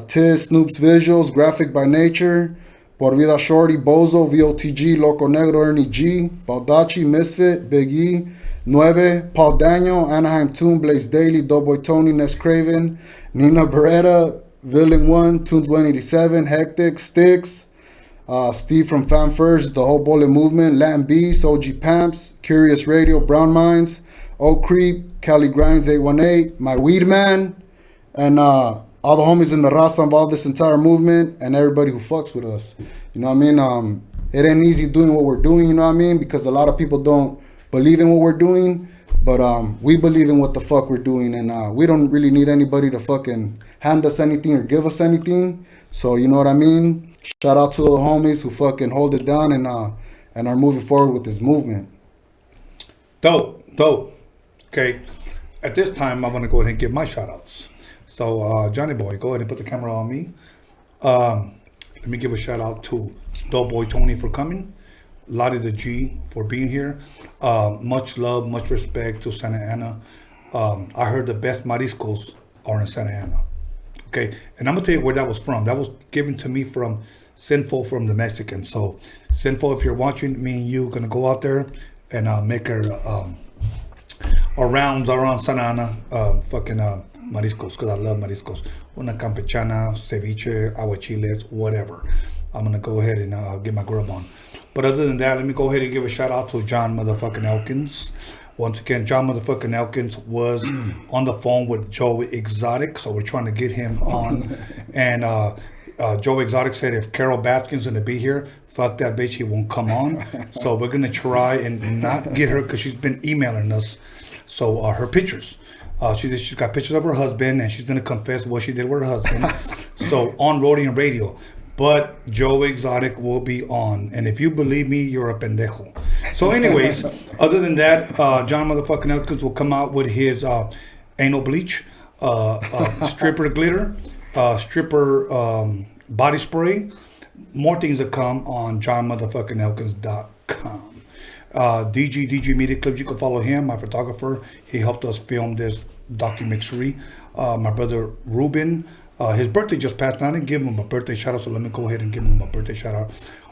Tiz, Snoop's Visuals, Graphic by Nature, Por Vida Shorty, Bozo, VOTG, Loco Negro, Ernie G, Baldacci, Misfit, Big E, Nueve, Paul Daniel, Anaheim Toon, Blaze Daily, Doughboy Tony, Ness Craven, Nina Beretta, Villain 1, Tunes 187, Hectic, Sticks, Steve from Fam First, The Whole Bullet Movement, Latin Beast, OG Pamps, Curious Radio, Brown Minds, Oak Creep, Cali Grinds 818, My Weed Man, and all the homies in the Raza involved this entire movement and everybody who fucks with us. You know what I mean? It ain't easy doing what we're doing, you know what I mean? Because a lot of people don't believe in what we're doing, but we believe in what the fuck we're doing, and we don't really need anybody to fucking hand us anything or give us anything. So, you know what I mean? Shout out to the homies who fucking hold it down and are moving forward with this movement. Dope. Okay. At this time, I'm going to go ahead and give my shout outs. So, Johnny Boy, go ahead and put the camera on me. Let me give a shout out to Doughboy Tony for coming. Lari the G for being here. Much love, much respect to Santa Ana. I heard the best mariscos are in Santa Ana. Okay, and I'm going to tell you where that was from. That was given to me from Sinful from the Mexicans. So, Sinful, if you're watching, me and you going to go out there and make our rounds around Santa Ana. Mariscos, because I love mariscos. Una campechana, ceviche, aguachiles, whatever. I'm going to go ahead and get my grub on. But other than that, let me go ahead and give a shout out to John motherfucking Elkins. Once again, John motherfucking Elkins was on the phone with Joe Exotic, so we're trying to get him on. And Joe Exotic said if Carol Baskin's going to be here, fuck that bitch, he won't come on. So we're going to try and not get her because she's been emailing us. So her pictures. She's got pictures of her husband, and she's going to confess what she did with her husband. So on Roadium Radio. but Joe Exotic will be on. And if you believe me, you're a pendejo. So anyways, other than that, John motherfucking Elkins will come out with his anal bleach, stripper glitter, stripper body spray. More things to come on johnmotherfuckingelkins.com. DG Media Clips, you can follow him, my photographer. He helped us film this DOCUMIXERY. My brother Ruben, his birthday just passed. Now I didn't give him a birthday shout out, so let me go ahead and give him a birthday shout out.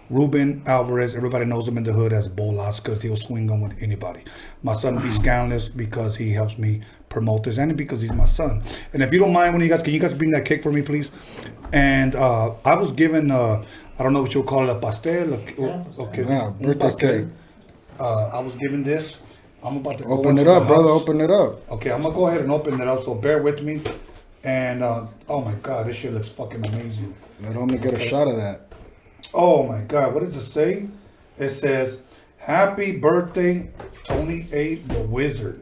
Ruben Alvarez, everybody knows him in the hood as Bolas because he'll swing on with anybody. My son be scandalous because he helps me promote this, and because he's my son. And if you don't mind, can you guys bring that cake for me, please? And I was given, I don't know what you would call it, a pastel. Okay, yeah, birthday cake. I was given this. I'm about to open it up, brother. Open it up. Okay, I'm gonna go ahead and open it up. So bear with me. And oh my God, this shit looks fucking amazing. Let homie get a shot of that. Oh my God, what does it say? It says, "Happy birthday, Tony A. the Wizard."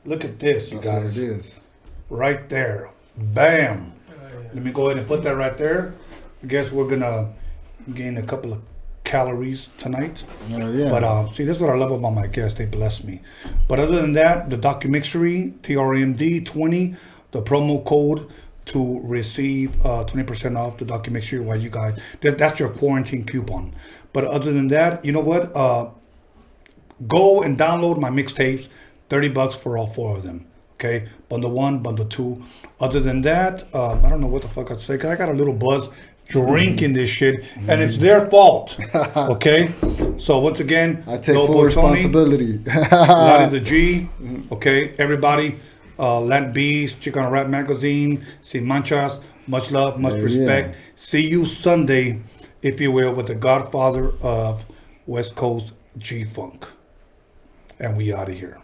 Look at this, you That's guys. what it is. Right there. Bam. Let me go ahead and put that right there. I guess we're gonna gain a couple of calories tonight. Yeah. But see, this is what I love about my guests. They bless me. But other than that, the DOCUMIXERY, TRMD20, the promo code to receive 20% off the DOCUMIXERY while you guys, that's your quarantine coupon. But other than that, you know what? Go and download my mixtapes, $30 for all 4 of them. Okay, bundle 1, bundle 2. Other than that, I don't know what the fuck I'd say, because I got a little buzz drinking this shit, and it's their fault. Okay, so once again, I take Doughboy full responsibility. Lari the G. Okay, everybody, Latin Beast, Chicano Rap Magazine, Sin Manchas, much love, much respect. See you Sunday, if you will, with the godfather of West Coast G-Funk. And we out of here.